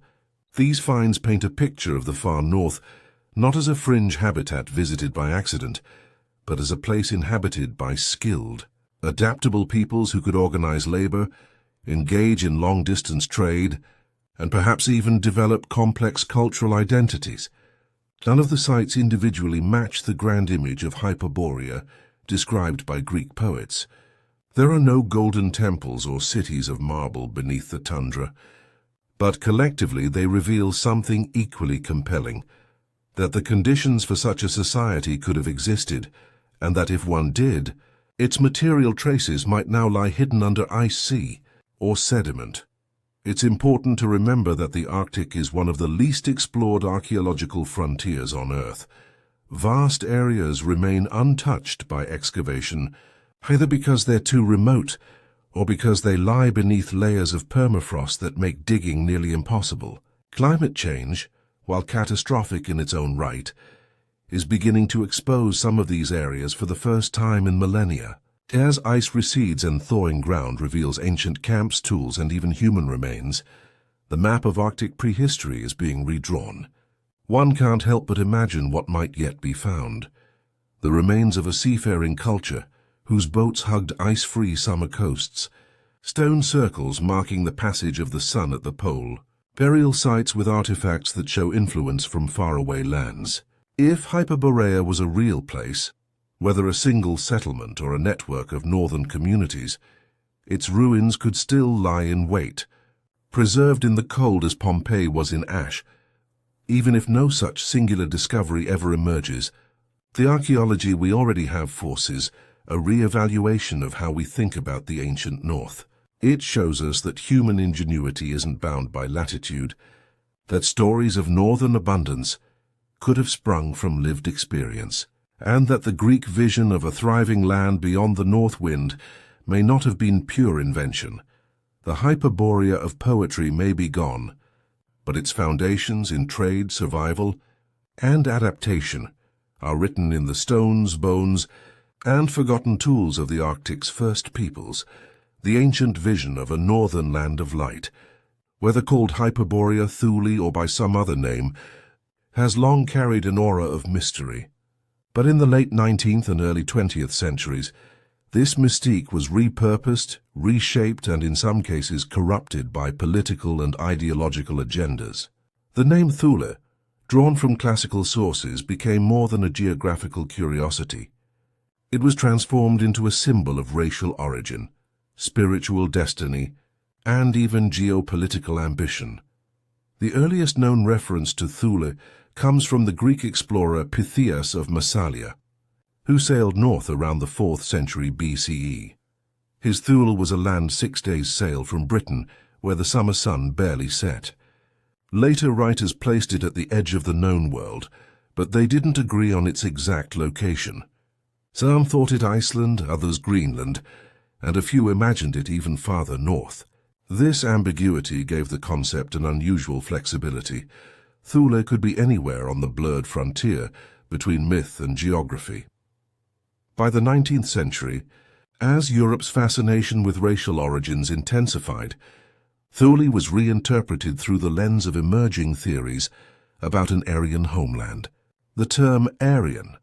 these finds paint a picture of the far north not as a fringe habitat visited by accident, but as a place inhabited by skilled, adaptable peoples who could organize labor, engage in long-distance trade, and perhaps even develop complex cultural identities. None of the sites individually match the grand image of Hyperborea described by Greek poets. There are no golden temples or cities of marble beneath the tundra, but collectively they reveal something equally compelling, that the conditions for such a society could have existed, and that if one did, its material traces might now lie hidden under ice sea or sediment. It's important to remember that the Arctic is one of the least explored archaeological frontiers on Earth. Vast areas remain untouched by excavation, either because they're too remote or because they lie beneath layers of permafrost that make digging nearly impossible. Climate change, while catastrophic in its own right, is beginning to expose some of these areas for the first time in millennia. As ice recedes and thawing ground reveals ancient camps, tools, and even human remains, the map of Arctic prehistory is being redrawn. One can't help but imagine what might yet be found. The remains of a seafaring culture whose boats hugged ice-free summer coasts, stone circles marking the passage of the sun at the pole, burial sites with artifacts that show influence from faraway lands. If Hyperborea was a real place, whether a single settlement or a network of northern communities, its ruins could still lie in wait, preserved in the cold as Pompeii was in ash. Even if no such singular discovery ever emerges, the archaeology we already have forces a re-evaluation of how we think about the ancient North. It shows us that human ingenuity isn't bound by latitude, that stories of northern abundance could have sprung from lived experience, and that the Greek vision of a thriving land beyond the north wind may not have been pure invention. The Hyperborea of poetry may be gone, but its foundations in trade, survival, and adaptation are written in the stones, bones, and forgotten tools of the Arctic's first peoples, the ancient vision of a northern land of light, whether called Hyperborea, Thule, or by some other name, has long carried an aura of mystery. But in the late 19th and early 20th centuries, this mystique was repurposed, reshaped, and in some cases corrupted by political and ideological agendas. The name Thule, drawn from classical sources, became more than a geographical curiosity. It was transformed into a symbol of racial origin, spiritual destiny, and even geopolitical ambition. The earliest known reference to Thule comes from the Greek explorer Pytheas of Massalia, who sailed north around the 4th century BCE. His Thule was a land 6 days' sail from Britain, where the summer sun barely set. Later writers placed it at the edge of the known world, but they didn't agree on its exact location. Some thought it Iceland, others Greenland, and a few imagined it even farther north. This ambiguity gave the concept an unusual flexibility. Thule could be anywhere on the blurred frontier between myth and geography. By the 19th century, as Europe's fascination with racial origins intensified, Thule was reinterpreted through the lens of emerging theories about an Aryan homeland. The term Aryan,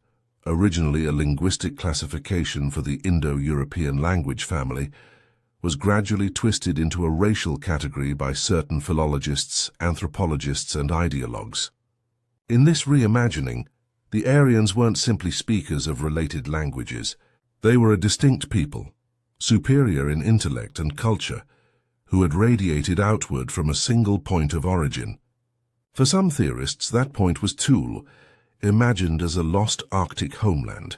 originally a linguistic classification for the Indo-European language family, was gradually twisted into a racial category by certain philologists, anthropologists, and ideologues. In this reimagining, the Aryans weren't simply speakers of related languages. They were a distinct people, superior in intellect and culture, who had radiated outward from a single point of origin. For some theorists, that point was Thule, imagined as a lost Arctic homeland.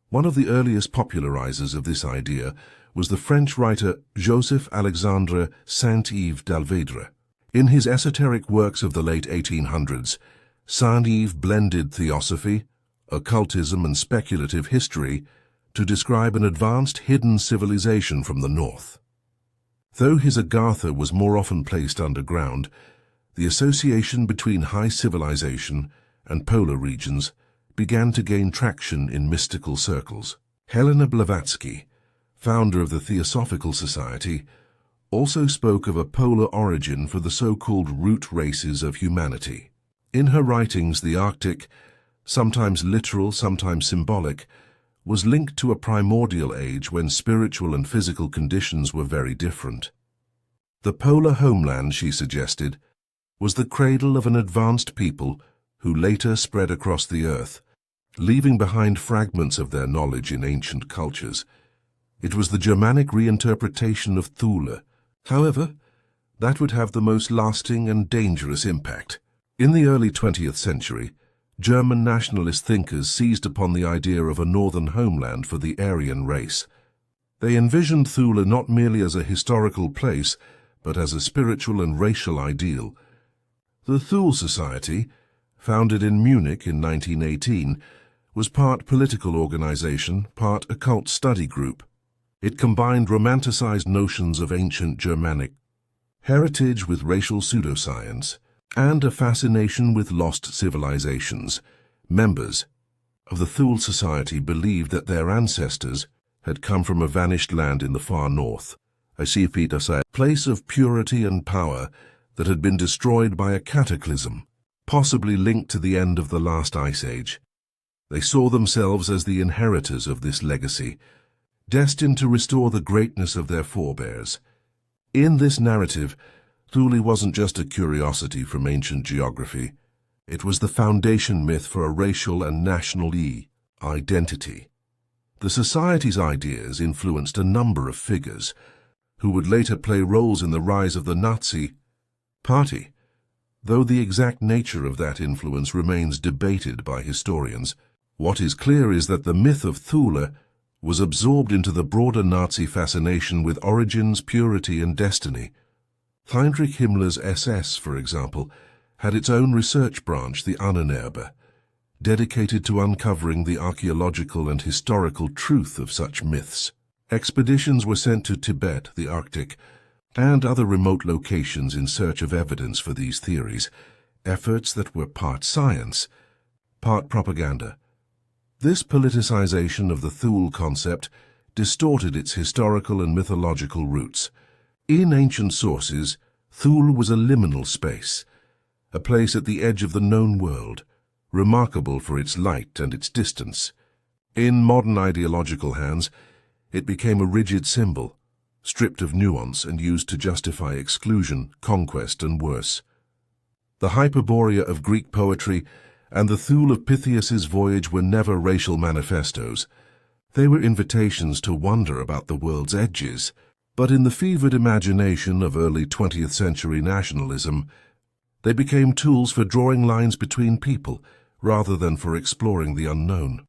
One of the earliest popularizers of this idea was the French writer Joseph-Alexandre Saint-Yves d'Alvedre. In his esoteric works of the late 1800s, Saint-Yves blended theosophy, occultism, and speculative history to describe an advanced hidden civilization from the north. Though his Agartha was more often placed underground, the association between high civilization and polar regions began to gain traction in mystical circles. Helena Blavatsky, founder of the Theosophical Society, also spoke of a polar origin for the so-called root races of humanity. In her writings, the Arctic, sometimes literal, sometimes symbolic, was linked to a primordial age when spiritual and physical conditions were very different. The polar homeland, she suggested, was the cradle of an advanced people who later spread across the earth, leaving behind fragments of their knowledge in ancient cultures. It was the Germanic reinterpretation of Thule. However, that would have the most lasting and dangerous impact. In the early 20th century, German nationalist thinkers seized upon the idea of a northern homeland for the Aryan race. They envisioned Thule not merely as a historical place, but as a spiritual and racial ideal. The Thule Society, founded in Munich in 1918, was part political organization, part occult study group. It combined romanticized notions of ancient Germanic heritage with racial pseudoscience, and a fascination with lost civilizations. Members of the Thule Society believed that their ancestors had come from a vanished land in the far north, a place of purity and power that had been destroyed by a cataclysm, possibly linked to the end of the last ice age. They saw themselves as the inheritors of this legacy, destined to restore the greatness of their forebears. In this narrative, Thule wasn't just a curiosity from ancient geography. It was the foundation myth for a racial and national identity. The Society's ideas influenced a number of figures who would later play roles in the rise of the Nazi Party, though the exact nature of that influence remains debated by historians. What is clear is that the myth of Thule was absorbed into the broader Nazi fascination with origins, purity, and destiny. Heinrich Himmler's SS, for example, had its own research branch, the Ahnenerbe, dedicated to uncovering the archaeological and historical truth of such myths. Expeditions were sent to Tibet, the Arctic, and other remote locations in search of evidence for these theories, efforts that were part science, part propaganda. This politicization of the Thule concept distorted its historical and mythological roots. In ancient sources, Thule was a liminal space, a place at the edge of the known world, remarkable for its light and its distance. In modern ideological hands, it became a rigid symbol, stripped of nuance and used to justify exclusion, conquest, and worse. The Hyperborea of Greek poetry and the Thule of Pythias's voyage were never racial manifestos. They were invitations to wonder about the world's edges. But in the fevered imagination of early 20th century nationalism, they became tools for drawing lines between people rather than for exploring the unknown.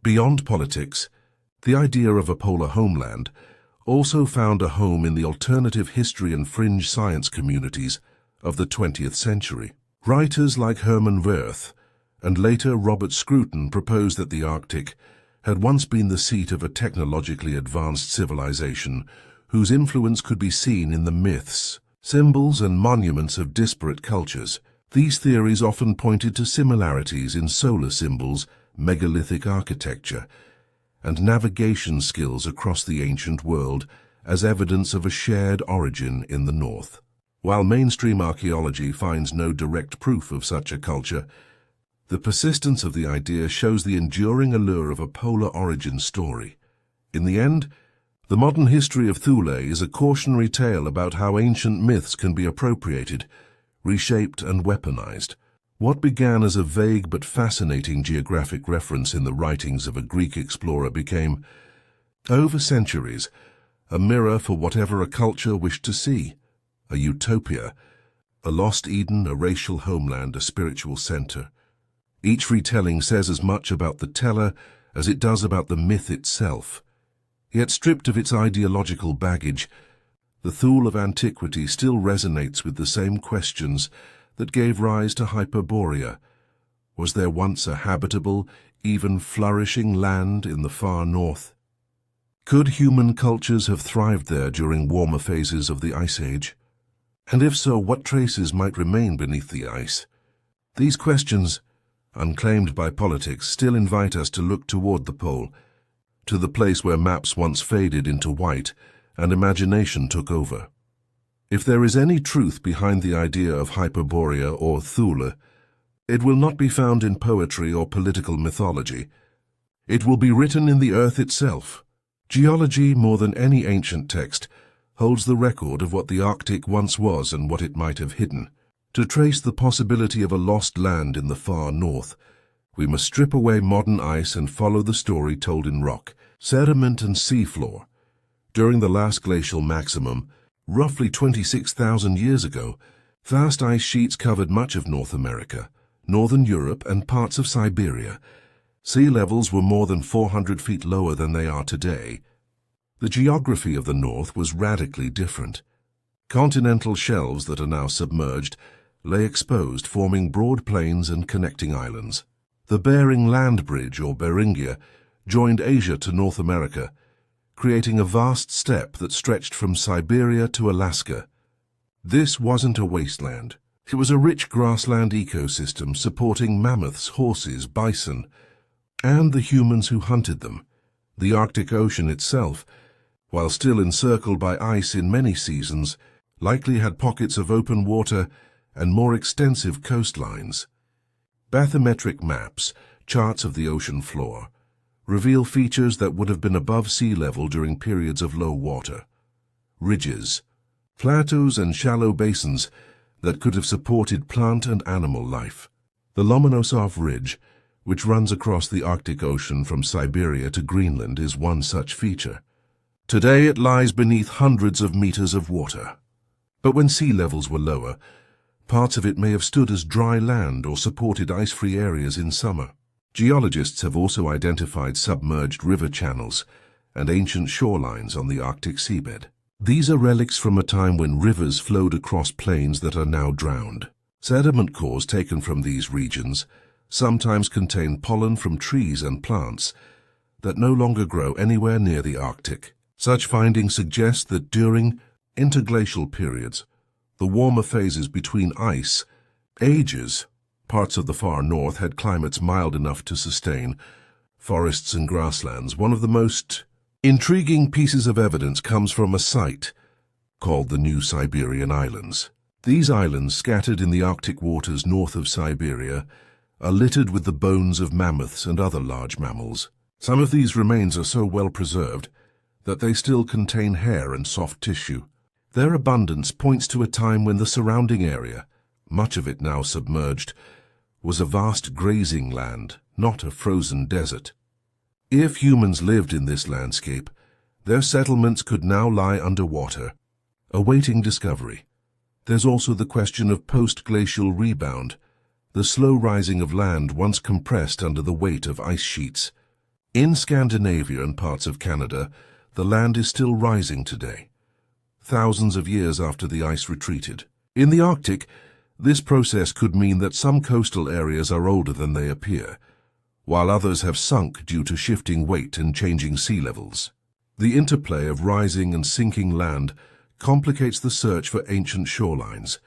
Beyond politics, the idea of a polar homeland also found a home in the alternative history and fringe science communities of the 20th century. Writers like Hermann Wirth and later Robert Scruton proposed that the Arctic had once been the seat of a technologically advanced civilization whose influence could be seen in the myths, symbols, and monuments of disparate cultures. These theories often pointed to similarities in solar symbols, megalithic architecture, and navigation skills across the ancient world as evidence of a shared origin in the north. While mainstream archaeology finds no direct proof of such a culture, the persistence of the idea shows the enduring allure of a polar origin story. In the end, the modern history of Thule is a cautionary tale about how ancient myths can be appropriated, reshaped, and weaponized. What began as a vague but fascinating geographic reference in the writings of a Greek explorer became, over centuries, a mirror for whatever a culture wished to see, a utopia, a lost Eden, a racial homeland, a spiritual center. Each retelling says as much about the teller as it does about the myth itself. Yet stripped of its ideological baggage, the Thule of antiquity still resonates with the same questions that gave rise to Hyperborea. Was there once a habitable, even flourishing land in the far north? Could human cultures have thrived there during warmer phases of the Ice Age? And if so, what traces might remain beneath the ice? These questions, unclaimed by politics, still invite us to look toward the pole, to the place where maps once faded into white and imagination took over. If there is any truth behind the idea of Hyperborea or Thule, it will not be found in poetry or political mythology. It will be written in the earth itself. Geology, more than any ancient text, holds the record of what the Arctic once was and what it might have hidden. To trace the possibility of a lost land in the far north, we must strip away modern ice and follow the story told in rock, sediment, and seafloor. During the last glacial maximum, roughly 26,000 years ago, vast ice sheets covered much of North America, northern Europe, and parts of Siberia. Sea levels were more than 400 feet lower than they are today. The geography of the North was radically different. Continental shelves that are now submerged lay exposed, forming broad plains and connecting islands. The Bering Land Bridge, or Beringia, joined Asia to North America, creating a vast steppe that stretched from Siberia to Alaska. This wasn't a wasteland. It was a rich grassland ecosystem supporting mammoths, horses, bison, and the humans who hunted them. The Arctic Ocean itself, while still encircled by ice in many seasons, likely had pockets of open water and more extensive coastlines. Bathymetric maps, charts of the ocean floor, reveal features that would have been above sea level during periods of low water. Ridges, plateaus, and shallow basins that could have supported plant and animal life. The Lomonosov Ridge, which runs across the Arctic Ocean from Siberia to Greenland, is one such feature. Today it lies beneath hundreds of meters of water. But when sea levels were lower, parts of it may have stood as dry land or supported ice-free areas in summer. Geologists have also identified submerged river channels and ancient shorelines on the Arctic seabed. These are relics from a time when rivers flowed across plains that are now drowned. Sediment cores taken from these regions sometimes contain pollen from trees and plants that no longer grow anywhere near the Arctic. Such findings suggest that during interglacial periods, the warmer phases between ice ages, parts of the far north had climates mild enough to sustain forests and grasslands, one of the most intriguing pieces of evidence comes from a site called the New Siberian Islands. These islands, scattered in the Arctic waters north of Siberia, are littered with the bones of mammoths and other large mammals. Some of these remains are so well preserved that they still contain hair and soft tissue. Their abundance points to a time when the surrounding area, much of it now submerged, was a vast grazing land, not a frozen desert. If humans lived in this landscape, their settlements could now lie underwater, awaiting discovery. There's also the question of post-glacial rebound, the slow rising of land once compressed under the weight of ice sheets. In Scandinavia and parts of Canada, the land is still rising today, thousands of years after the ice retreated. In the Arctic, this process could mean that some coastal areas are older than they appear, while others have sunk due to shifting weight and changing sea levels. The interplay of rising and sinking land complicates the search for ancient shorelines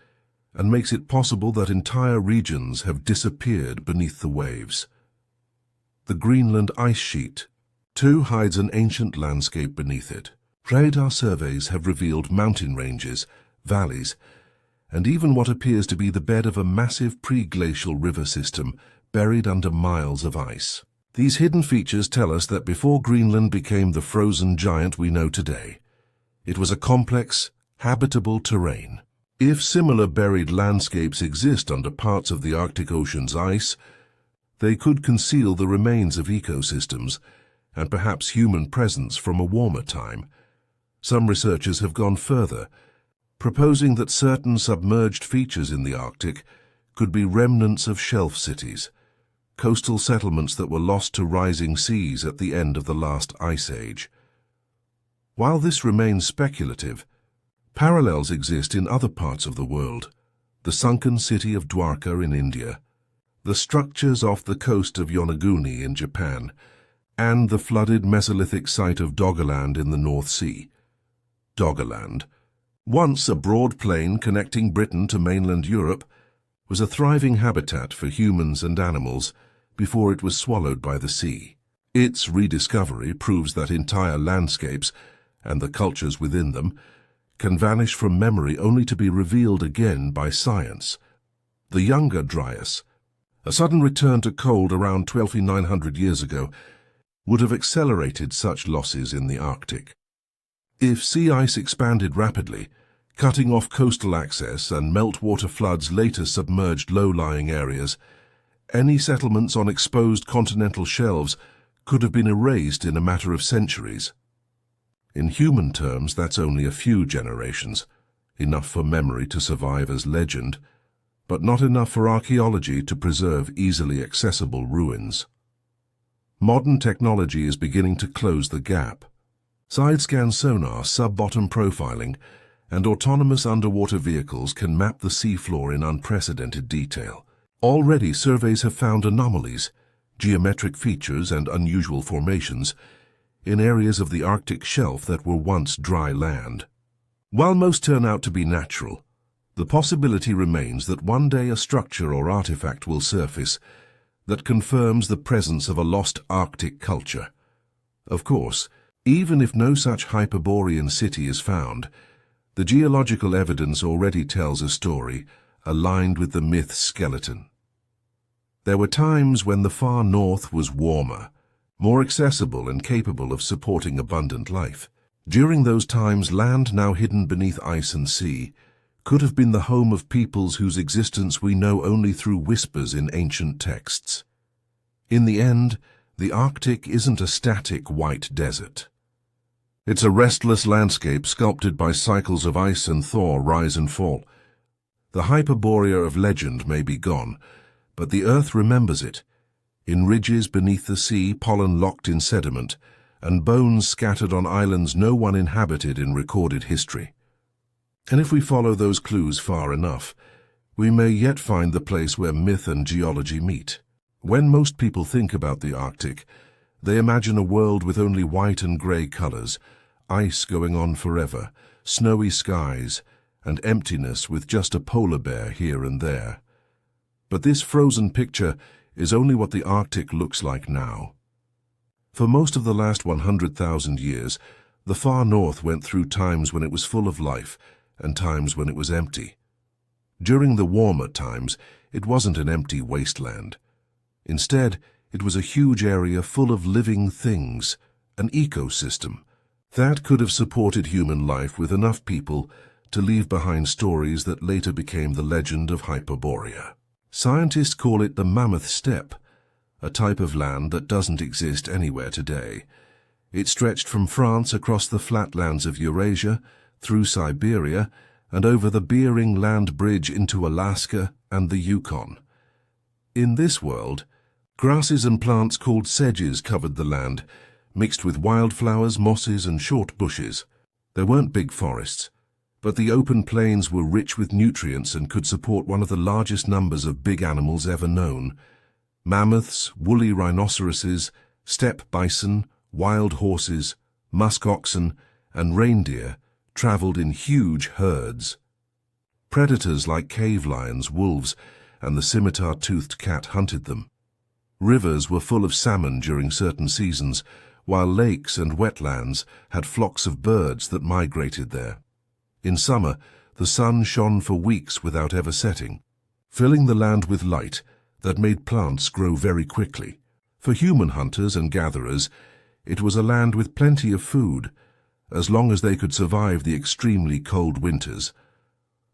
and makes it possible that entire regions have disappeared beneath the waves. The Greenland ice sheet, too, hides an ancient landscape beneath it. Radar surveys have revealed mountain ranges, valleys, and even what appears to be the bed of a massive pre-glacial river system buried under miles of ice. These hidden features tell us that before Greenland became the frozen giant we know today, it was a complex, habitable terrain. If similar buried landscapes exist under parts of the Arctic Ocean's ice, they could conceal the remains of ecosystems and perhaps human presence from a warmer time. Some researchers have gone further, proposing that certain submerged features in the Arctic could be remnants of shelf cities, coastal settlements that were lost to rising seas at the end of the last ice age. While this remains speculative, parallels exist in other parts of the world. The sunken city of Dwarka in India, the structures off the coast of Yonaguni in Japan, and the flooded Mesolithic site of Doggerland in the North Sea. Doggerland, once a broad plain connecting Britain to mainland Europe, was a thriving habitat for humans and animals before it was swallowed by the sea. Its rediscovery proves that entire landscapes, and the cultures within them, can vanish from memory only to be revealed again by science. The Younger Dryas, a sudden return to cold around 12,900 years ago, would have accelerated such losses in the Arctic. If sea ice expanded rapidly, cutting off coastal access, and meltwater floods later submerged low-lying areas, any settlements on exposed continental shelves could have been erased in a matter of centuries. In human terms, that's only a few generations, enough for memory to survive as legend, but not enough for archaeology to preserve easily accessible ruins. Modern technology is beginning to close the gap. Side-scan sonar, sub-bottom profiling, and autonomous underwater vehicles can map the seafloor in unprecedented detail. Already, surveys have found anomalies, geometric features, and unusual formations in areas of the Arctic shelf that were once dry land. While most turn out to be natural, the possibility remains that one day a structure or artifact will surface that confirms the presence of a lost Arctic culture. Of course, even if no such Hyperborean city is found, the geological evidence already tells a story aligned with the myth's skeleton. There were times when the far north was warmer, more accessible and capable of supporting abundant life. During those times, land now hidden beneath ice and sea could have been the home of peoples whose existence we know only through whispers in ancient texts. In the end, the Arctic isn't a static white desert. It's a restless landscape sculpted by cycles of ice and thaw, rise and fall. The Hyperborea of legend may be gone, but the Earth remembers it, in ridges beneath the sea, pollen locked in sediment, and bones scattered on islands no one inhabited in recorded history. And if we follow those clues far enough, we may yet find the place where myth and geology meet. When most people think about the Arctic, they imagine a world with only white and grey colors, ice going on forever, snowy skies, and emptiness with just a polar bear here and there. But this frozen picture is only what the Arctic looks like now. For most of the last 100,000 years, the far north went through times when it was full of life and times when it was empty. During the warmer times, it wasn't an empty wasteland. Instead, it was a huge area full of living things, an ecosystem, that could have supported human life with enough people to leave behind stories that later became the legend of Hyperborea. Scientists call it the Mammoth Steppe, a type of land that doesn't exist anywhere today. It stretched from France across the flatlands of Eurasia, through Siberia, and over the Bering Land Bridge into Alaska and the Yukon. In this world, grasses and plants called sedges covered the land, mixed with wildflowers, mosses, and short bushes. There weren't big forests, but the open plains were rich with nutrients and could support one of the largest numbers of big animals ever known. Mammoths, woolly rhinoceroses, steppe bison, wild horses, musk oxen, and reindeer traveled in huge herds. Predators like cave lions, wolves, and the scimitar-toothed cat hunted them. Rivers were full of salmon during certain seasons, while lakes and wetlands had flocks of birds that migrated there. In summer, the sun shone for weeks without ever setting, filling the land with light that made plants grow very quickly. For human hunters and gatherers, it was a land with plenty of food, as long as they could survive the extremely cold winters.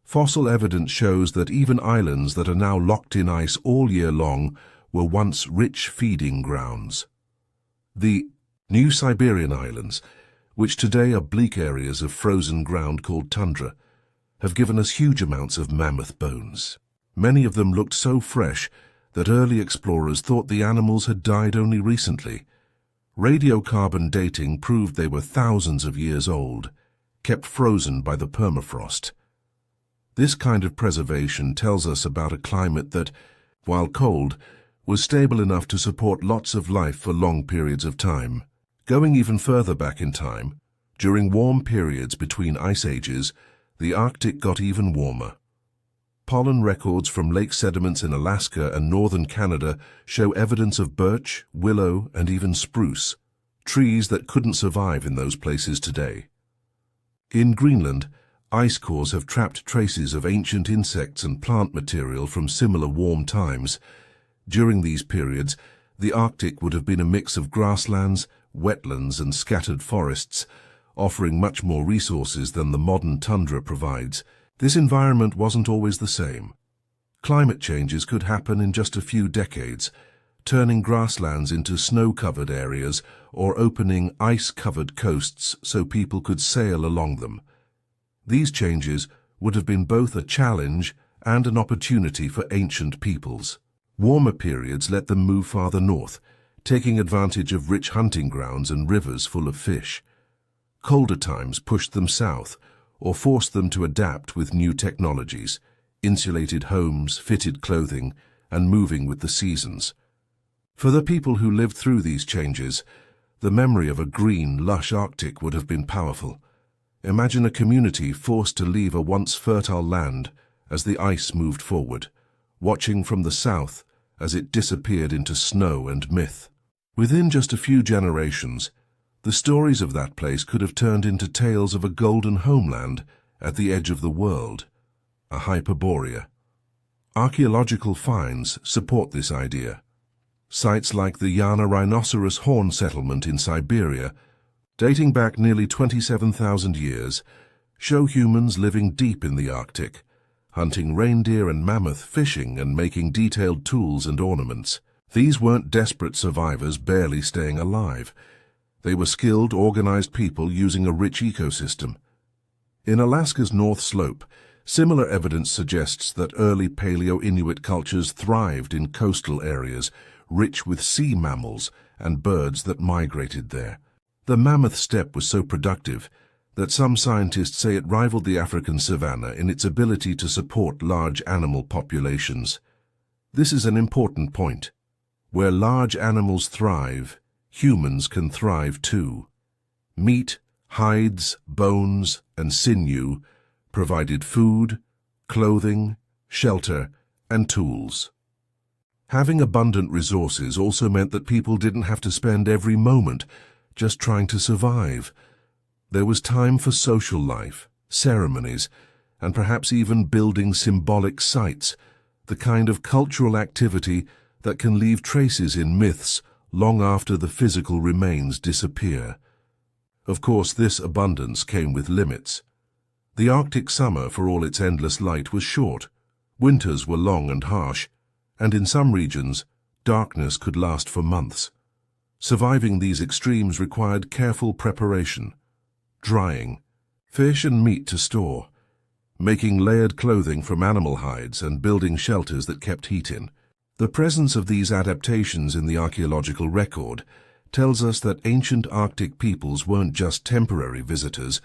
Fossil evidence shows that even islands that are now locked in ice all year long were once rich feeding grounds. The New Siberian Islands, which today are bleak areas of frozen ground called tundra, have given us huge amounts of mammoth bones. Many of them looked so fresh that early explorers thought the animals had died only recently. Radiocarbon dating proved they were thousands of years old, kept frozen by the permafrost. This kind of preservation tells us about a climate that, while cold, was stable enough to support lots of life for long periods of time. Going even further back in time, during warm periods between ice ages, the Arctic got even warmer. Pollen records from lake sediments in Alaska and northern Canada show evidence of birch, willow, and even spruce, trees that couldn't survive in those places today. In Greenland, ice cores have trapped traces of ancient insects and plant material from similar warm times. During these periods, the Arctic would have been a mix of grasslands, wetlands, and scattered forests, offering much more resources than the modern tundra provides. This environment wasn't always the same. Climate changes could happen in just a few decades, turning grasslands into snow-covered areas or opening ice-covered coasts so people could sail along them. These changes would have been both a challenge and an opportunity for ancient peoples. Warmer periods let them move farther north, taking advantage of rich hunting grounds and rivers full of fish. Colder times pushed them south or forced them to adapt with new technologies, insulated homes, fitted clothing, and moving with the seasons. For the people who lived through these changes, the memory of a green, lush Arctic would have been powerful. Imagine a community forced to leave a once fertile land as the ice moved forward, watching from the south as it disappeared into snow and myth. Within just a few generations, the stories of that place could have turned into tales of a golden homeland at the edge of the world, a Hyperborea. Archaeological finds support this idea. Sites like the Yana rhinoceros horn settlement in Siberia, dating back nearly 27,000 years, show humans living deep in the Arctic, hunting reindeer and mammoth, fishing and making detailed tools and ornaments. These weren't desperate survivors barely staying alive. They were skilled, organized people using a rich ecosystem. In Alaska's North Slope, similar evidence suggests that early Paleo-Inuit cultures thrived in coastal areas, rich with sea mammals and birds that migrated there. The Mammoth Steppe was so productive that some scientists say it rivaled the African savanna in its ability to support large animal populations. This is an important point. Where large animals thrive, humans can thrive too. Meat, hides, bones, and sinew provided food, clothing, shelter, and tools. Having abundant resources also meant that people didn't have to spend every moment just trying to survive. There was time for social life, ceremonies, and perhaps even building symbolic sites, the kind of cultural activity that can leave traces in myths long after the physical remains disappear. Of course, this abundance came with limits. The Arctic summer, for all its endless light, was short. Winters were long and harsh, and in some regions, darkness could last for months. Surviving these extremes required careful preparation, drying, fish and meat to store, making layered clothing from animal hides and building shelters that kept heat in. The presence of these adaptations in the archaeological record tells us that ancient Arctic peoples weren't just temporary visitors,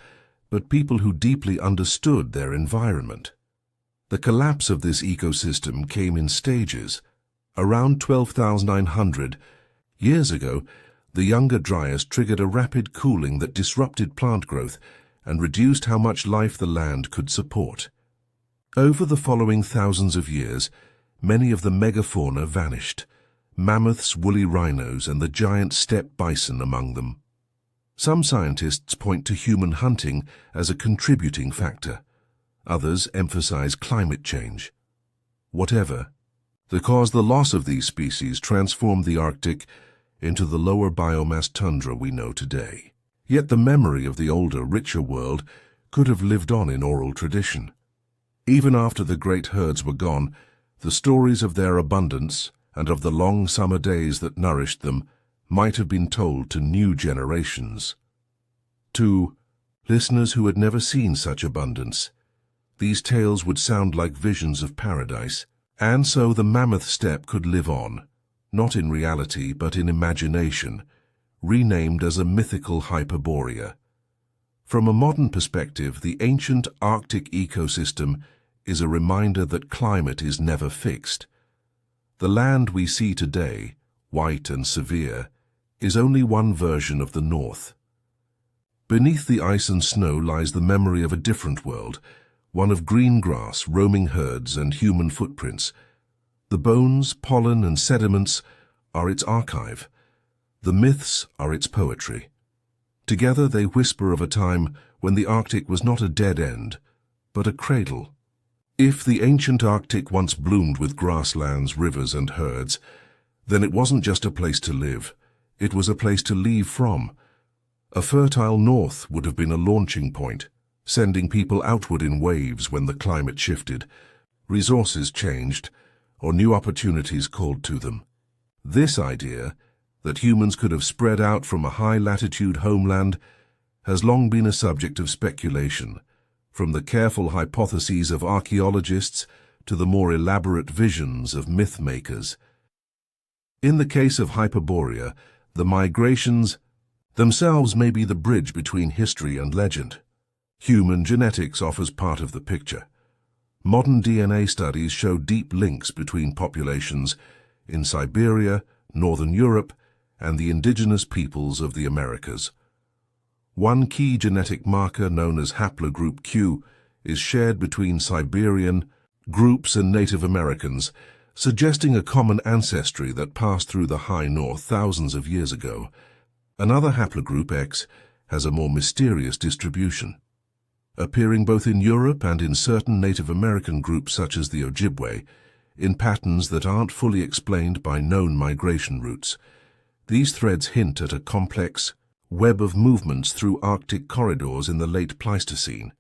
but people who deeply understood their environment. The collapse of this ecosystem came in stages. Around 12,900 years ago, the Younger Dryas triggered a rapid cooling that disrupted plant growth and reduced how much life the land could support. Over the following thousands of years, many of the megafauna vanished, mammoths, woolly rhinos, and the giant steppe bison among them. Some scientists point to human hunting as a contributing factor. Others emphasize climate change. Whatever, the loss of these species transformed the Arctic into the lower biomass tundra we know today. Yet the memory of the older, richer world could have lived on in oral tradition. Even after the great herds were gone, the stories of their abundance and of the long summer days that nourished them might have been told to new generations. To listeners who had never seen such abundance, these tales would sound like visions of paradise, and so the mammoth steppe could live on, not in reality but in imagination, renamed as a mythical Hyperborea. From a modern perspective, the ancient Arctic ecosystem is a reminder that climate is never fixed. The land we see today, white and severe, is only one version of the North. Beneath the ice and snow lies the memory of a different world, one of green grass, roaming herds, and human footprints. The bones, pollen, and sediments are its archive. The myths are its poetry. Together they whisper of a time when the Arctic was not a dead end, but a cradle. If the ancient Arctic once bloomed with grasslands, rivers, and herds, then it wasn't just a place to live, it was a place to leave from. A fertile north would have been a launching point, sending people outward in waves when the climate shifted, resources changed, or new opportunities called to them. This idea, that humans could have spread out from a high-latitude homeland, has long been a subject of speculation, from the careful hypotheses of archaeologists to the more elaborate visions of myth-makers. In the case of Hyperborea, the migrations themselves may be the bridge between history and legend. Human genetics offers part of the picture. Modern DNA studies show deep links between populations in Siberia, Northern Europe, and the indigenous peoples of the Americas. One key genetic marker known as haplogroup Q is shared between Siberian groups and Native Americans, suggesting a common ancestry that passed through the high north thousands of years ago. Another haplogroup, X, has a more mysterious distribution, appearing both in Europe and in certain Native American groups such as the Ojibwe, in patterns that aren't fully explained by known migration routes. These threads hint at a complex web of movements through Arctic corridors in the late Pleistocene.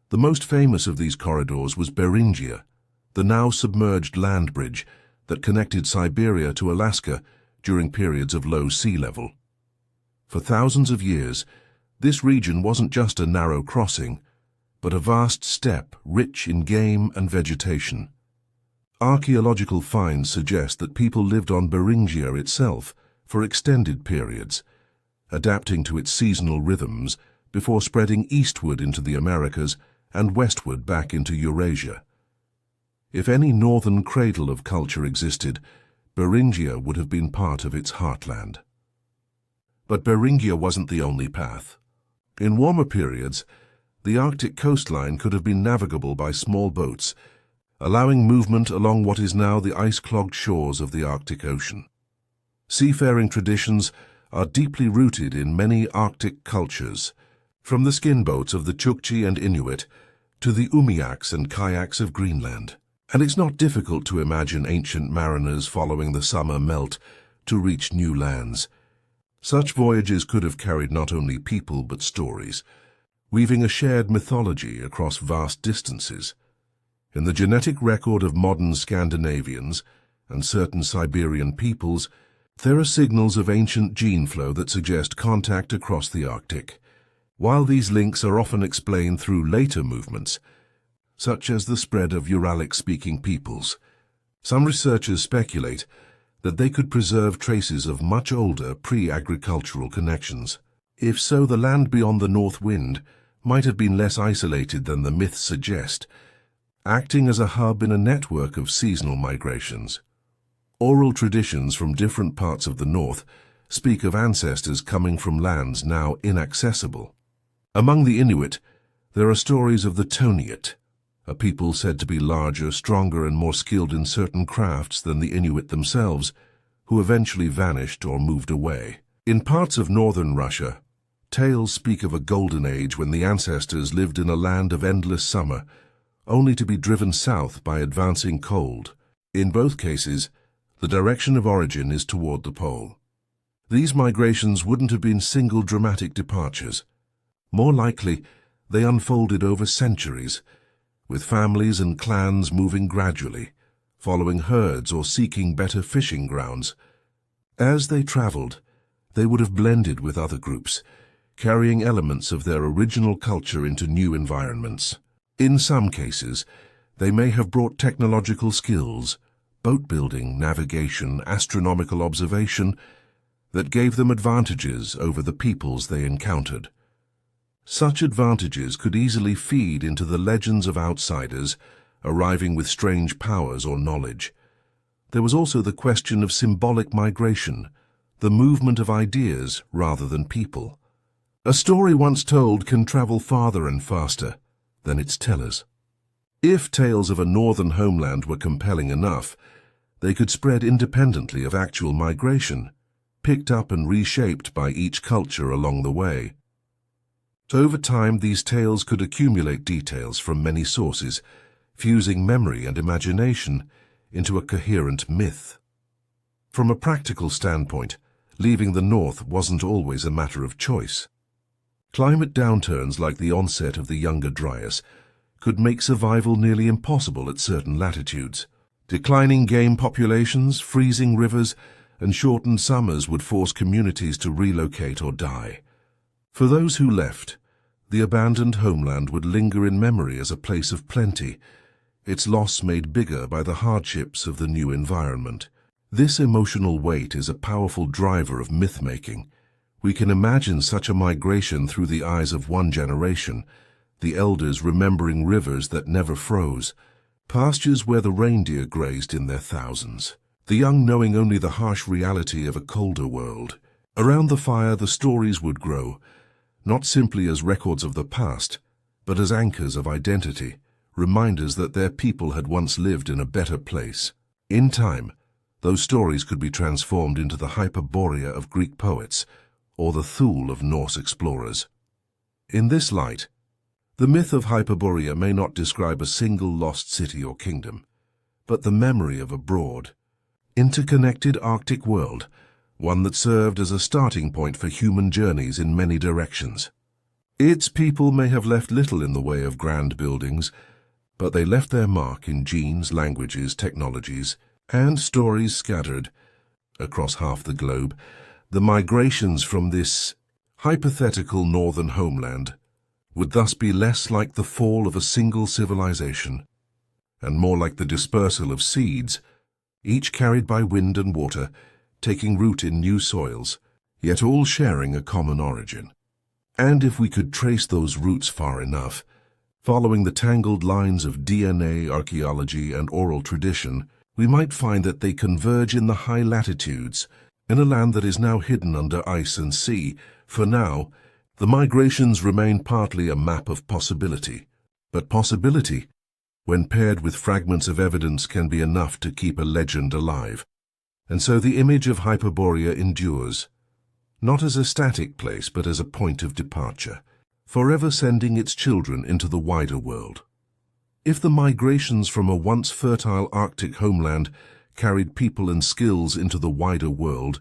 The most famous of these corridors was Beringia, the now submerged land bridge that connected Siberia to Alaska during periods of low sea level. For thousands of years, this region wasn't just a narrow crossing, but a vast steppe rich in game and vegetation. Archaeological finds suggest that people lived on Beringia itself for extended periods, adapting to its seasonal rhythms before spreading eastward into the Americas and westward back into Eurasia. If any northern cradle of culture existed, Beringia would have been part of its heartland. But Beringia wasn't the only path. In warmer periods, the Arctic coastline could have been navigable by small boats, allowing movement along what is now the ice-clogged shores of the Arctic Ocean. Seafaring traditions are deeply rooted in many Arctic cultures, from the skin boats of the Chukchi and Inuit to the umiaks and kayaks of Greenland. And it's not difficult to imagine ancient mariners following the summer melt to reach new lands. Such voyages could have carried not only people but stories, weaving a shared mythology across vast distances. In the genetic record of modern Scandinavians and certain Siberian peoples, there are signals of ancient gene flow that suggest contact across the Arctic. While these links are often explained through later movements, such as the spread of Uralic-speaking peoples, some researchers speculate that they could preserve traces of much older pre-agricultural connections. If so, the land beyond the North Wind might have been less isolated than the myths suggest, acting as a hub in a network of seasonal migrations. Oral traditions from different parts of the North speak of ancestors coming from lands now inaccessible. Among the Inuit, there are stories of the Toniat, a people said to be larger, stronger, and more skilled in certain crafts than the Inuit themselves, who eventually vanished or moved away. In parts of northern Russia, tales speak of a golden age when the ancestors lived in a land of endless summer, only to be driven south by advancing cold. In both cases, the direction of origin is toward the pole. These migrations wouldn't have been single dramatic departures. More likely, they unfolded over centuries, with families and clans moving gradually, following herds or seeking better fishing grounds. As they traveled, they would have blended with other groups, carrying elements of their original culture into new environments. In some cases, they may have brought technological skills, boat building, navigation, astronomical observation, that gave them advantages over the peoples they encountered. Such advantages could easily feed into the legends of outsiders arriving with strange powers or knowledge. There was also the question of symbolic migration, the movement of ideas rather than people. A story once told can travel farther and faster than its tellers. If tales of a northern homeland were compelling enough, they could spread independently of actual migration, picked up and reshaped by each culture along the way. So over time, these tales could accumulate details from many sources, fusing memory and imagination into a coherent myth. From a practical standpoint, leaving the North wasn't always a matter of choice. Climate downturns like the onset of the Younger Dryas could make survival nearly impossible at certain latitudes. Declining game populations, freezing rivers, and shortened summers would force communities to relocate or die. For those who left, the abandoned homeland would linger in memory as a place of plenty, its loss made bigger by the hardships of the new environment. This emotional weight is a powerful driver of myth-making. We can imagine such a migration through the eyes of one generation, the elders remembering rivers that never froze, pastures where the reindeer grazed in their thousands, the young knowing only the harsh reality of a colder world. Around the fire, the stories would grow, not simply as records of the past, but as anchors of identity, reminders that their people had once lived in a better place. In time, those stories could be transformed into the Hyperborea of Greek poets, or the Thule of Norse explorers. In this light, the myth of Hyperborea may not describe a single lost city or kingdom, but the memory of a broad, interconnected Arctic world, one that served as a starting point for human journeys in many directions. Its people may have left little in the way of grand buildings, but they left their mark in genes, languages, technologies, and stories scattered across half the globe. The migrations from this hypothetical northern homeland would thus be less like the fall of a single civilization, and more like the dispersal of seeds, each carried by wind and water, taking root in new soils, yet all sharing a common origin. And if we could trace those roots far enough, following the tangled lines of DNA, archaeology, and oral tradition, we might find that they converge in the high latitudes, in a land that is now hidden under ice and sea. For now, the migrations remain partly a map of possibility. But possibility when paired with fragments of evidence, can be enough to keep a legend alive. And so the image of Hyperborea endures, not as a static place but as a point of departure, forever sending its children into the wider world. If the migrations from a once fertile Arctic homeland carried people and skills into the wider world,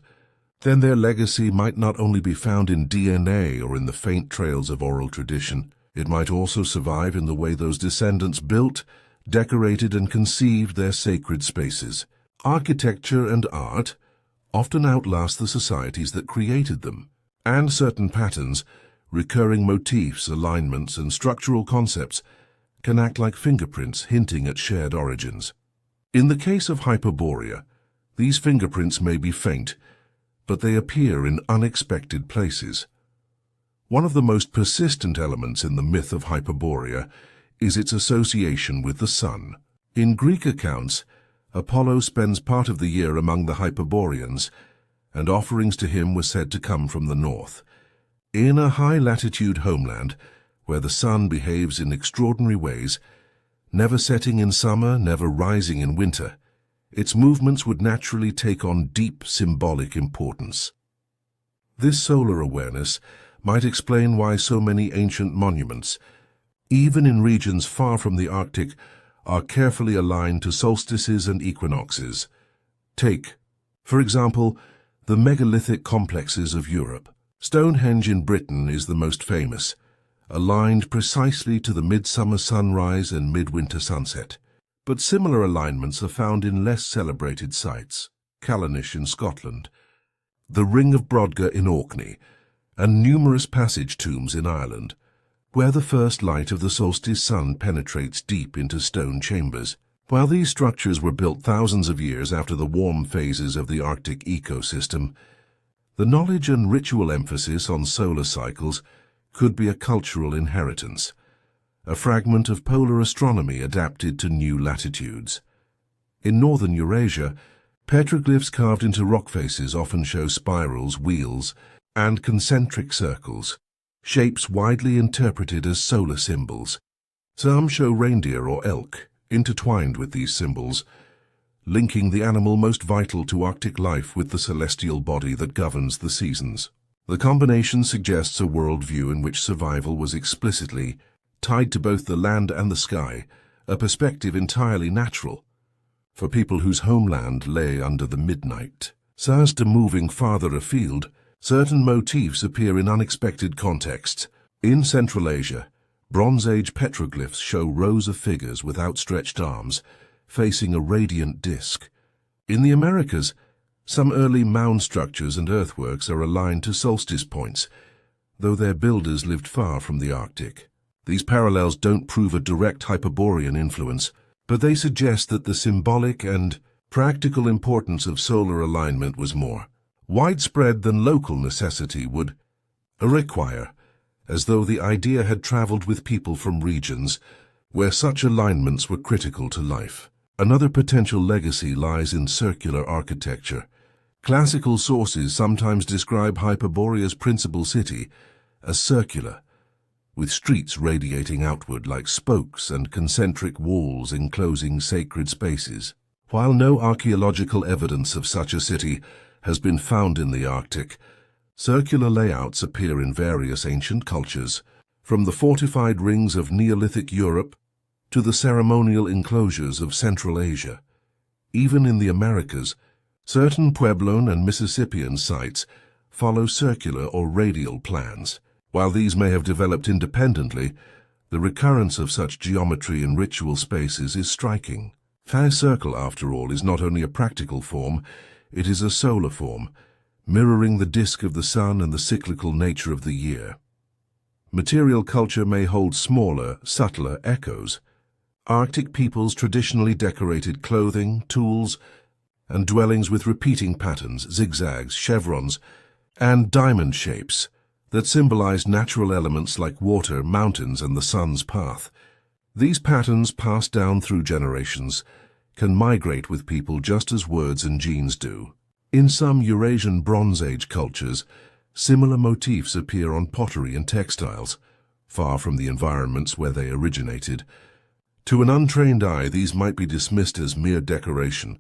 then their legacy might not only be found in DNA or in the faint trails of oral tradition, it might also survive in the way those descendants built, decorated and conceived their sacred spaces. Architecture and art often outlast the societies that created them, and certain patterns, recurring motifs, alignments and structural concepts can act like fingerprints hinting at shared origins. In the case of Hyperborea, these fingerprints may be faint, but they appear in unexpected places. One of the most persistent elements in the myth of Hyperborea is its association with the sun. In Greek accounts, Apollo spends part of the year among the Hyperboreans, and offerings to him were said to come from the north. In a high-latitude homeland, where the sun behaves in extraordinary ways, never setting in summer, never rising in winter, its movements would naturally take on deep symbolic importance. This solar awareness might explain why so many ancient monuments, even in regions far from the Arctic, are carefully aligned to solstices and equinoxes. Take, for example, the megalithic complexes of Europe. Stonehenge in Britain is the most famous, aligned precisely to the midsummer sunrise and midwinter sunset. But similar alignments are found in less celebrated sites, Callanish in Scotland, the Ring of Brodgar in Orkney, and numerous passage tombs in Ireland, where the first light of the solstice sun penetrates deep into stone chambers. While these structures were built thousands of years after the warm phases of the Arctic ecosystem, the knowledge and ritual emphasis on solar cycles could be a cultural inheritance, a fragment of polar astronomy adapted to new latitudes. In northern Eurasia, petroglyphs carved into rock faces often show spirals, wheels, and concentric circles, shapes widely interpreted as solar symbols. Some show reindeer or elk intertwined with these symbols, linking the animal most vital to Arctic life with the celestial body that governs the seasons. The combination suggests a worldview in which survival was explicitly tied to both the land and the sky, a perspective entirely natural for people whose homeland lay under the midnight. So as to moving farther afield, certain motifs appear in unexpected contexts. In Central Asia, Bronze Age petroglyphs show rows of figures with outstretched arms, facing a radiant disk. In the Americas, some early mound structures and earthworks are aligned to solstice points, though their builders lived far from the Arctic. These parallels don't prove a direct Hyperborean influence, but they suggest that the symbolic and practical importance of solar alignment was more widespread than local necessity would require, as though the idea had traveled with people from regions where such alignments were critical to life. Another potential legacy lies in circular architecture. Classical sources sometimes describe Hyperborea's principal city as circular, with streets radiating outward like spokes and concentric walls enclosing sacred spaces. While no archaeological evidence of such a city has been found in the Arctic, circular layouts appear in various ancient cultures, from the fortified rings of Neolithic Europe to the ceremonial enclosures of Central Asia. Even in the Americas, certain Puebloan and Mississippian sites follow circular or radial plans. While these may have developed independently, the recurrence of such geometry in ritual spaces is striking. Fair circle, after all, is not only a practical form, it is a solar form, mirroring the disk of the sun and the cyclical nature of the year. Material culture may hold smaller, subtler echoes. Arctic peoples traditionally decorated clothing, tools, and dwellings with repeating patterns, zigzags, chevrons, and diamond shapes that symbolized natural elements like water, mountains, and the sun's path. These patterns, passed down through generations, can migrate with people just as words and genes do. In some Eurasian Bronze Age cultures, similar motifs appear on pottery and textiles, far from the environments where they originated. To an untrained eye, these might be dismissed as mere decoration.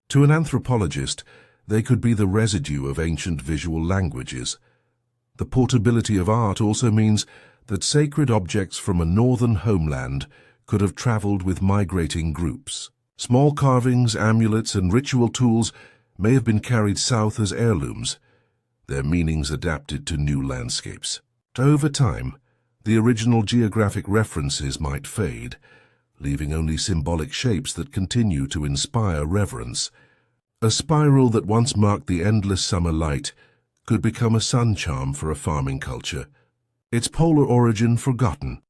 To an anthropologist, they could be the residue of ancient visual languages. The portability of art also means that sacred objects from a northern homeland could have traveled with migrating groups. Small carvings, amulets, and ritual tools may have been carried south as heirlooms, their meanings adapted to new landscapes. Over time, the original geographic references might fade, leaving only symbolic shapes that continue to inspire reverence. A spiral that once marked the endless summer light could become a sun charm for a farming culture, its polar origin forgotten.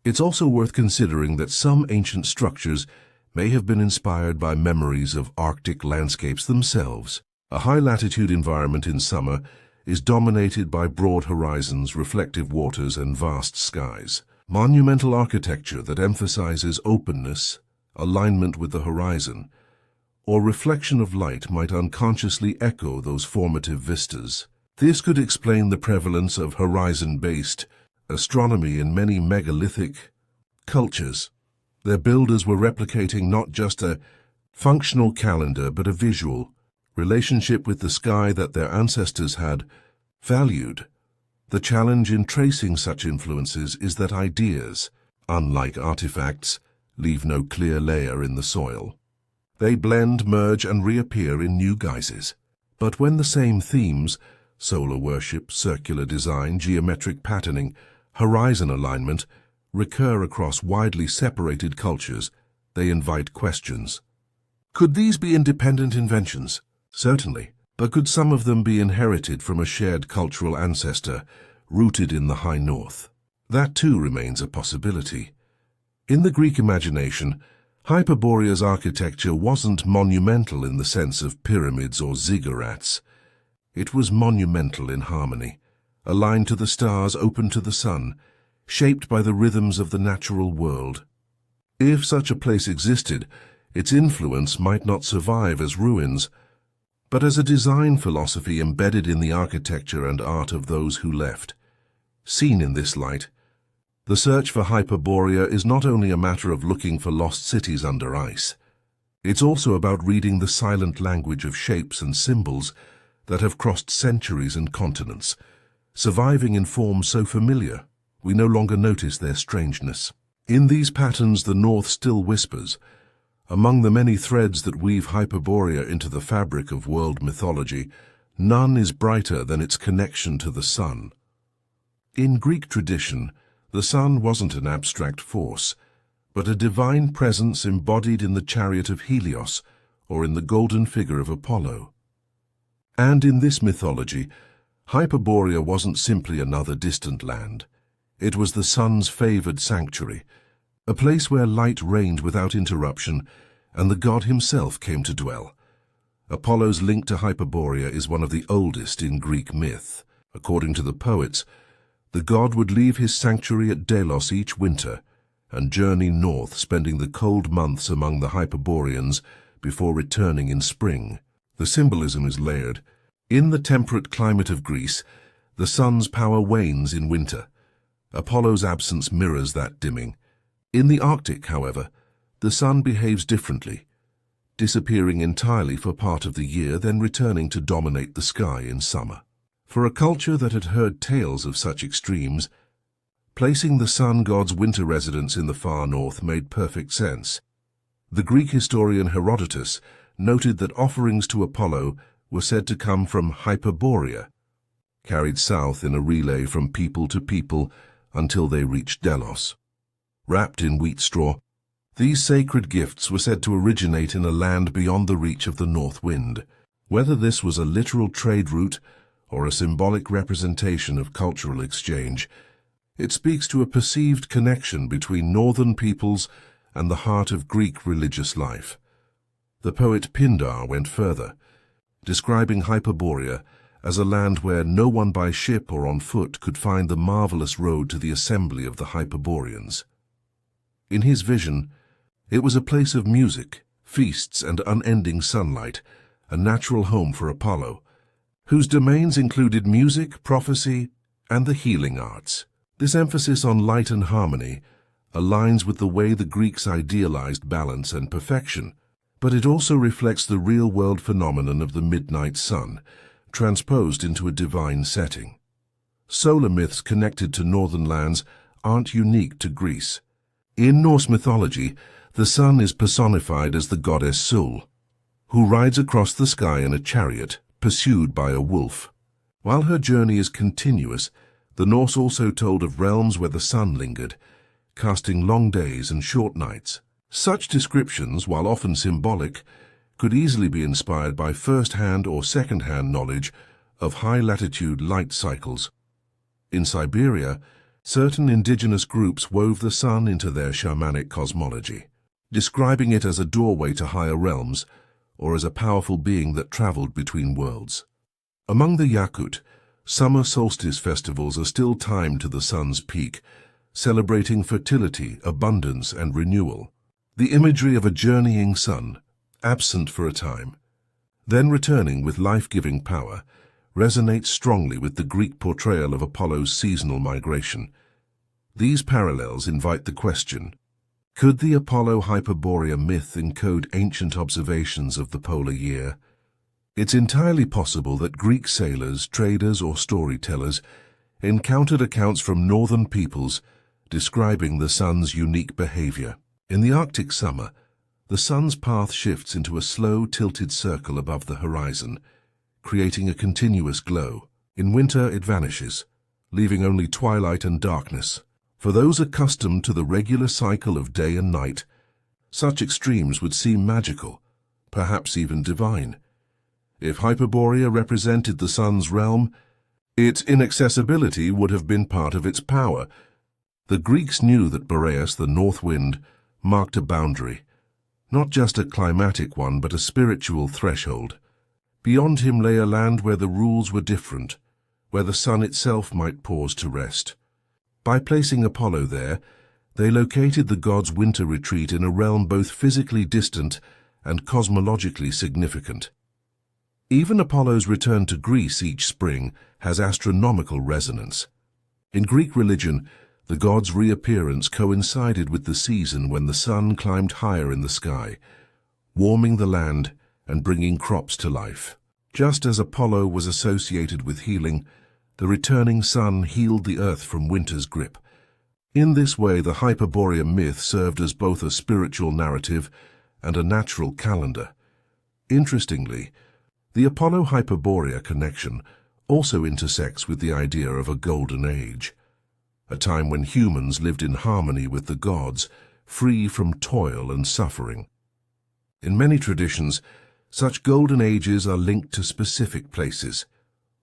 It's also worth considering that some ancient structures may have been inspired by memories of Arctic landscapes themselves. A high-latitude environment in summer is dominated by broad horizons, reflective waters, and vast skies. Monumental architecture that emphasizes openness, alignment with the horizon, or reflection of light might unconsciously echo those formative vistas. This could explain the prevalence of horizon-based astronomy in many megalithic cultures. Their builders were replicating not just a functional calendar but a visual relationship with the sky that their ancestors had valued. The challenge in tracing such influences is that ideas, unlike artifacts, leave no clear layer in the soil. They blend, merge, and reappear in new guises. But when the same themes, solar worship, circular design, geometric patterning, horizon alignment, recur across widely separated cultures, they invite questions. Could these be independent inventions? Certainly. But could some of them be inherited from a shared cultural ancestor rooted in the high north? That too remains a possibility. In the Greek imagination, Hyperborea's architecture wasn't monumental in the sense of pyramids or ziggurats. It was monumental in harmony, aligned to the stars, open to the sun, shaped by the rhythms of the natural world. If such a place existed, its influence might not survive as ruins, but as a design philosophy embedded in the architecture and art of those who left. Seen in this light, the search for Hyperborea is not only a matter of looking for lost cities under ice. It's also about reading the silent language of shapes and symbols that have crossed centuries and continents, surviving in forms so familiar we no longer notice their strangeness. In these patterns the North still whispers. Among the many threads that weave Hyperborea into the fabric of world mythology, none is brighter than its connection to the sun. In Greek tradition, the sun wasn't an abstract force, but a divine presence embodied in the chariot of Helios or in the golden figure of Apollo. And in this mythology, Hyperborea wasn't simply another distant land. It was the sun's favored sanctuary, a place where light reigned without interruption, and the god himself came to dwell. Apollo's link to Hyperborea is one of the oldest in Greek myth. According to the poets, the god would leave his sanctuary at Delos each winter and journey north, spending the cold months among the Hyperboreans before returning in spring. The symbolism is layered. In the temperate climate of Greece, the sun's power wanes in winter. Apollo's absence mirrors that dimming. In the Arctic, however, the sun behaves differently, disappearing entirely for part of the year, then returning to dominate the sky in summer. For a culture that had heard tales of such extremes, placing the sun god's winter residence in the far north made perfect sense. The Greek historian Herodotus noted that offerings to Apollo were said to come from Hyperborea, carried south in a relay from people to people until they reached Delos. Wrapped in wheat straw, these sacred gifts were said to originate in a land beyond the reach of the north wind. Whether this was a literal trade route or a symbolic representation of cultural exchange, it speaks to a perceived connection between northern peoples and the heart of Greek religious life. The poet Pindar went further, describing Hyperborea as a land where no one by ship or on foot could find the marvelous road to the assembly of the Hyperboreans. In his vision, it was a place of music, feasts, and unending sunlight, a natural home for Apollo, whose domains included music, prophecy, and the healing arts. This emphasis on light and harmony aligns with the way the Greeks idealized balance and perfection, but it also reflects the real-world phenomenon of the midnight sun, transposed into a divine setting. Solar myths connected to northern lands aren't unique to Greece. In Norse mythology, the sun is personified as the goddess Sul, who rides across the sky in a chariot, pursued by a wolf. While her journey is continuous, the Norse also told of realms where the sun lingered, casting long days and short nights. Such descriptions, while often symbolic, could easily be inspired by first-hand or second-hand knowledge of high-latitude light cycles. In Siberia, certain indigenous groups wove the sun into their shamanic cosmology, describing it as a doorway to higher realms or as a powerful being that traveled between worlds. Among the Yakut, summer solstice festivals are still timed to the sun's peak, celebrating fertility, abundance, and renewal. The imagery of a journeying sun, absent for a time, then returning with life-giving power, resonates strongly with the Greek portrayal of Apollo's seasonal migration. These parallels invite the question, could the Apollo Hyperborea myth encode ancient observations of the polar year? It's entirely possible that Greek sailors, traders, or storytellers encountered accounts from northern peoples describing the sun's unique behavior. In the Arctic summer, the sun's path shifts into a slow, tilted circle above the horizon, creating a continuous glow. In winter, it vanishes, leaving only twilight and darkness. For those accustomed to the regular cycle of day and night, such extremes would seem magical, perhaps even divine. If Hyperborea represented the sun's realm, its inaccessibility would have been part of its power. The Greeks knew that Boreas, the north wind, marked a boundary, not just a climatic one, but a spiritual threshold. Beyond him lay a land where the rules were different, where the sun itself might pause to rest. By placing Apollo there, they located the god's winter retreat in a realm both physically distant and cosmologically significant. Even Apollo's return to Greece each spring has astronomical resonance. In Greek religion, the god's reappearance coincided with the season when the sun climbed higher in the sky, warming the land and bringing crops to life. Just as Apollo was associated with healing, the returning sun healed the earth from winter's grip. In this way, the Hyperborea myth served as both a spiritual narrative and a natural calendar. Interestingly, the Apollo Hyperborea connection also intersects with the idea of a golden age, a time when humans lived in harmony with the gods, free from toil and suffering. In many traditions, such golden ages are linked to specific places,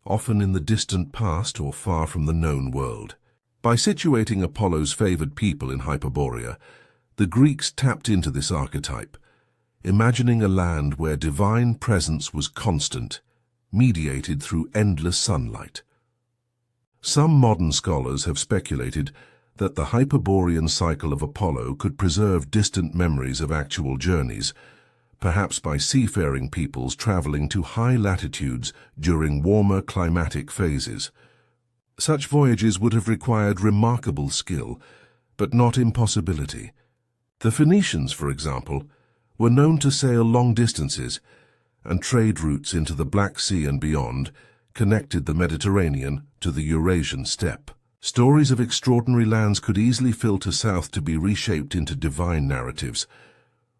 often in the distant past or far from the known world. By situating Apollo's favored people in Hyperborea, the Greeks tapped into this archetype, imagining a land where divine presence was constant, mediated through endless sunlight. Some modern scholars have speculated that the Hyperborean cycle of Apollo could preserve distant memories of actual journeys, perhaps by seafaring peoples traveling to high latitudes during warmer climatic phases. Such voyages would have required remarkable skill, but not impossibility. The Phoenicians, for example, were known to sail long distances, and trade routes into the Black Sea and beyond connected the Mediterranean to the Eurasian steppe. Stories of extraordinary lands could easily filter south to be reshaped into divine narratives.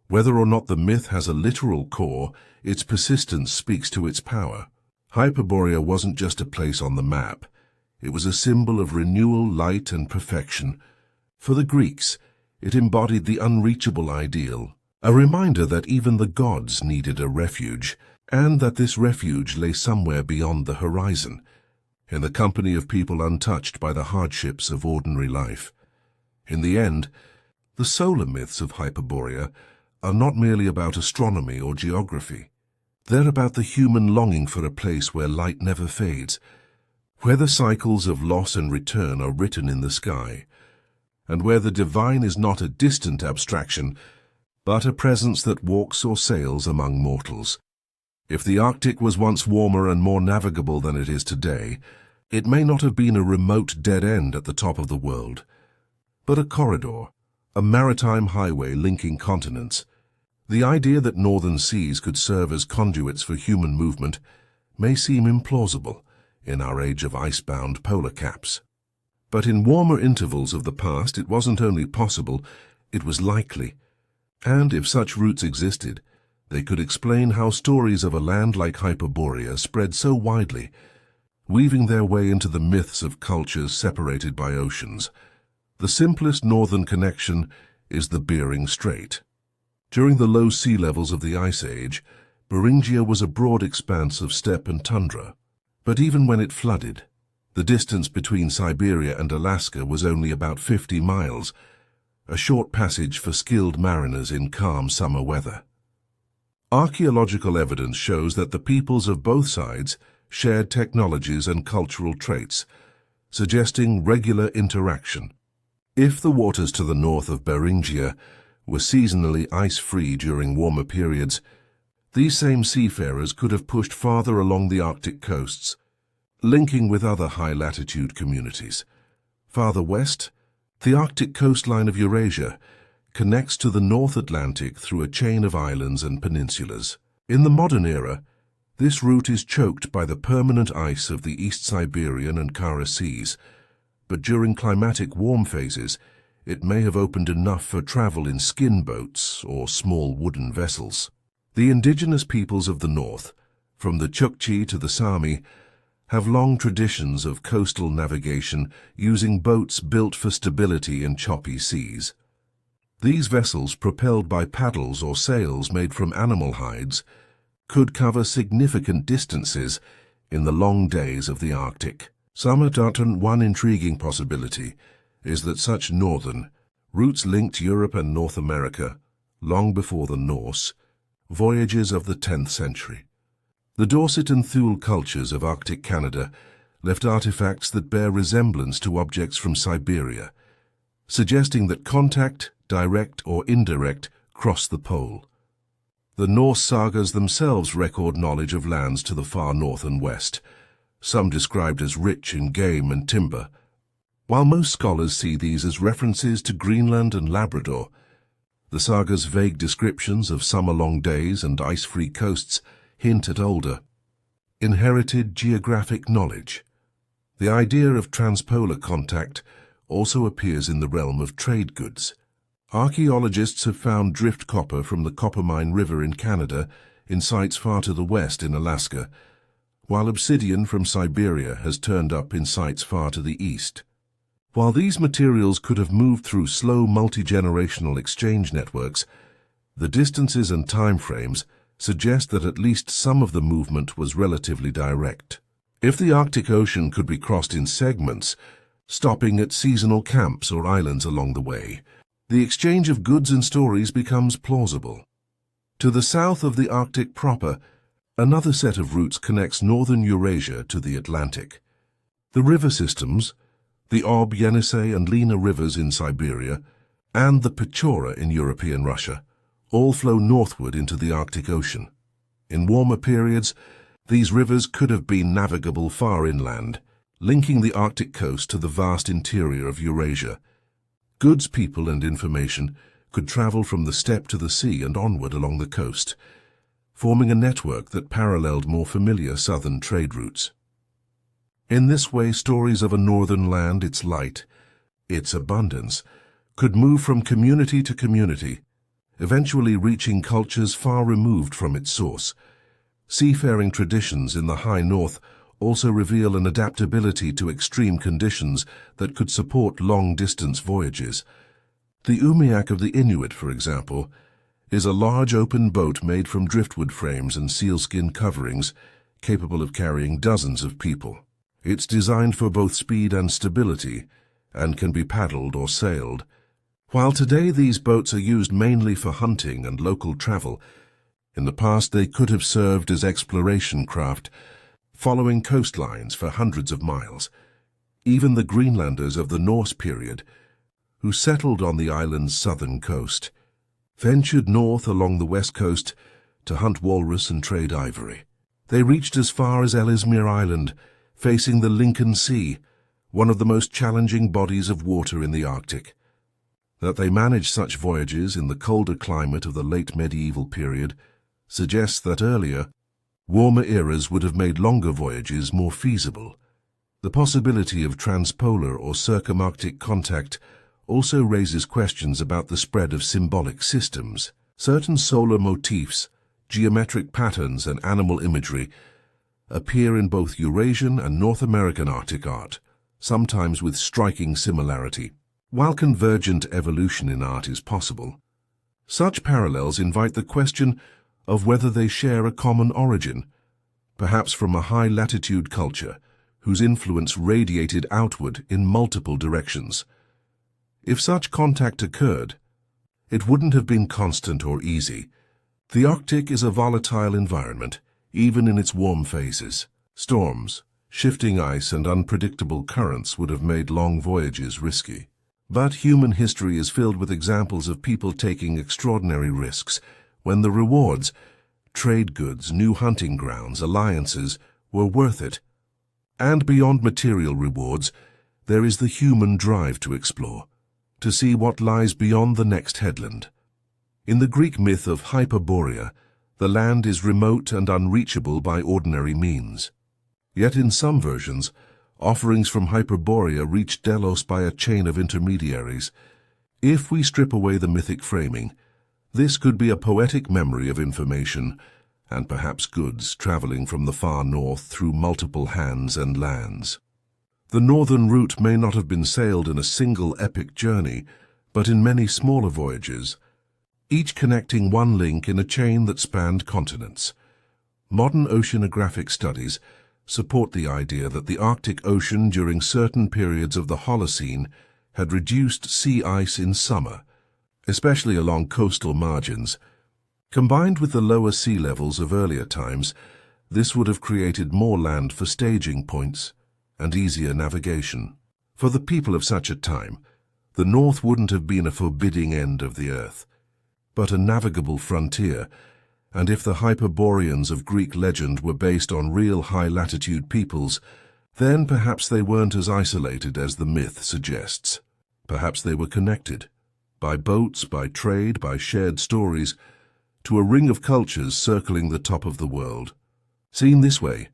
Whether or not the myth has a literal core, its persistence speaks to its power. Hyperborea wasn't just a place on the map. It was a symbol of renewal, light, and perfection. For the Greeks, it embodied the unreachable ideal, a reminder that even the gods needed a refuge, and that this refuge lay somewhere beyond the horizon, in the company of people untouched by the hardships of ordinary life. In the end, the solar myths of Hyperborea are not merely about astronomy or geography. They're about the human longing for a place where light never fades, where the cycles of loss and return are written in the sky, and where the divine is not a distant abstraction, but a presence that walks or sails among mortals. If the Arctic was once warmer and more navigable than it is today, it may not have been a remote dead end at the top of the world, but a corridor, a maritime highway linking continents. The idea that northern seas could serve as conduits for human movement may seem implausible in our age of icebound polar caps. But in warmer intervals of the past, it wasn't only possible, it was likely. And if such routes existed, they could explain how stories of a land like Hyperborea spread so widely, weaving their way into the myths of cultures separated by oceans. The simplest northern connection is the Bering Strait. During the low sea levels of the Ice Age, Beringia was a broad expanse of steppe and tundra. But even when it flooded, the distance between Siberia and Alaska was only about 50 miles, a short passage for skilled mariners in calm summer weather. Archaeological evidence shows that the peoples of both sides shared technologies and cultural traits, suggesting regular interaction. If the waters to the north of Beringia were seasonally ice-free during warmer periods, these same seafarers could have pushed farther along the Arctic coasts, linking with other high-latitude communities. Farther west, the Arctic coastline of Eurasia connects to the North Atlantic through a chain of islands and peninsulas. In the modern era, this route is choked by the permanent ice of the East Siberian and Kara Seas, but during climatic warm phases, it may have opened enough for travel in skin boats or small wooden vessels. The indigenous peoples of the north, from the Chukchi to the Sami, have long traditions of coastal navigation using boats built for stability in choppy seas. These vessels, propelled by paddles or sails made from animal hides, could cover significant distances in the long days of the Arctic. One intriguing possibility is that such northern routes linked Europe and North America, long before the Norse, voyages of the 10th century. The Dorset and Thule cultures of Arctic Canada left artifacts that bear resemblance to objects from Siberia, suggesting that contact, direct or indirect, crossed the pole. The Norse sagas themselves record knowledge of lands to the far north and west, some described as rich in game and timber. While most scholars see these as references to Greenland and Labrador, the saga's vague descriptions of summer-long days and ice-free coasts hint at older, inherited geographic knowledge. The idea of transpolar contact also appears in the realm of trade goods. Archaeologists have found drift copper from the Coppermine River in Canada in sites far to the west in Alaska, while obsidian from Siberia has turned up in sites far to the east. While these materials could have moved through slow multi-generational exchange networks, the distances and time frames suggest that at least some of the movement was relatively direct. If the Arctic Ocean could be crossed in segments, stopping at seasonal camps or islands along the way, the exchange of goods and stories becomes plausible. To the south of the Arctic proper, another set of routes connects northern Eurasia to the Atlantic. The river systems, the Ob, Yenisei and Lena rivers in Siberia, and the Pechora in European Russia, all flow northward into the Arctic Ocean. In warmer periods, these rivers could have been navigable far inland, linking the Arctic coast to the vast interior of Eurasia. Goods, people and information could travel from the steppe to the sea and onward along the coast, forming a network that paralleled more familiar southern trade routes. In this way, stories of a northern land, its light, its abundance, could move from community to community, eventually reaching cultures far removed from its source. Seafaring traditions in the high north also reveal an adaptability to extreme conditions that could support long-distance voyages. The umiak of the Inuit, for example, is a large open boat made from driftwood frames and sealskin coverings, capable of carrying dozens of people. It's designed for both speed and stability, and can be paddled or sailed. While today these boats are used mainly for hunting and local travel, in the past they could have served as exploration craft, following coastlines for hundreds of miles. Even the Greenlanders of the Norse period, who settled on the island's southern coast, ventured north along the west coast to hunt walrus and trade ivory. They reached as far as Ellesmere Island, facing the Lincoln Sea, one of the most challenging bodies of water in the Arctic. That they managed such voyages in the colder climate of the late medieval period suggests that earlier, warmer eras would have made longer voyages more feasible. The possibility of transpolar or circumarctic contact also raises questions about the spread of symbolic systems. Certain solar motifs, geometric patterns, and animal imagery appear in both Eurasian and North American Arctic art, sometimes with striking similarity. While convergent evolution in art is possible, such parallels invite the question of whether they share a common origin, perhaps from a high-latitude culture whose influence radiated outward in multiple directions. If such contact occurred, it wouldn't have been constant or easy. The Arctic is a volatile environment, even in its warm phases. Storms, shifting ice, and unpredictable currents would have made long voyages risky. But human history is filled with examples of people taking extraordinary risks when the rewards, trade goods, new hunting grounds, alliances, were worth it. And beyond material rewards, there is the human drive to explore, to see what lies beyond the next headland. In the Greek myth of Hyperborea, the land is remote and unreachable by ordinary means. Yet in some versions, offerings from Hyperborea reach Delos by a chain of intermediaries. If we strip away the mythic framing, this could be a poetic memory of information and perhaps goods traveling from the far north through multiple hands and lands. The northern route may not have been sailed in a single epic journey, but in many smaller voyages, each connecting one link in a chain that spanned continents. Modern oceanographic studies support the idea that the Arctic Ocean during certain periods of the Holocene had reduced sea ice in summer, especially along coastal margins. Combined with the lower sea levels of earlier times, this would have created more land for staging points and easier navigation. For the people of such a time, the north wouldn't have been a forbidding end of the earth, but a navigable frontier. And if the Hyperboreans of Greek legend were based on real high-latitude peoples, then perhaps they weren't as isolated as the myth suggests. Perhaps they were connected, by boats, by trade, by shared stories, to a ring of cultures circling the top of the world. Seen this way,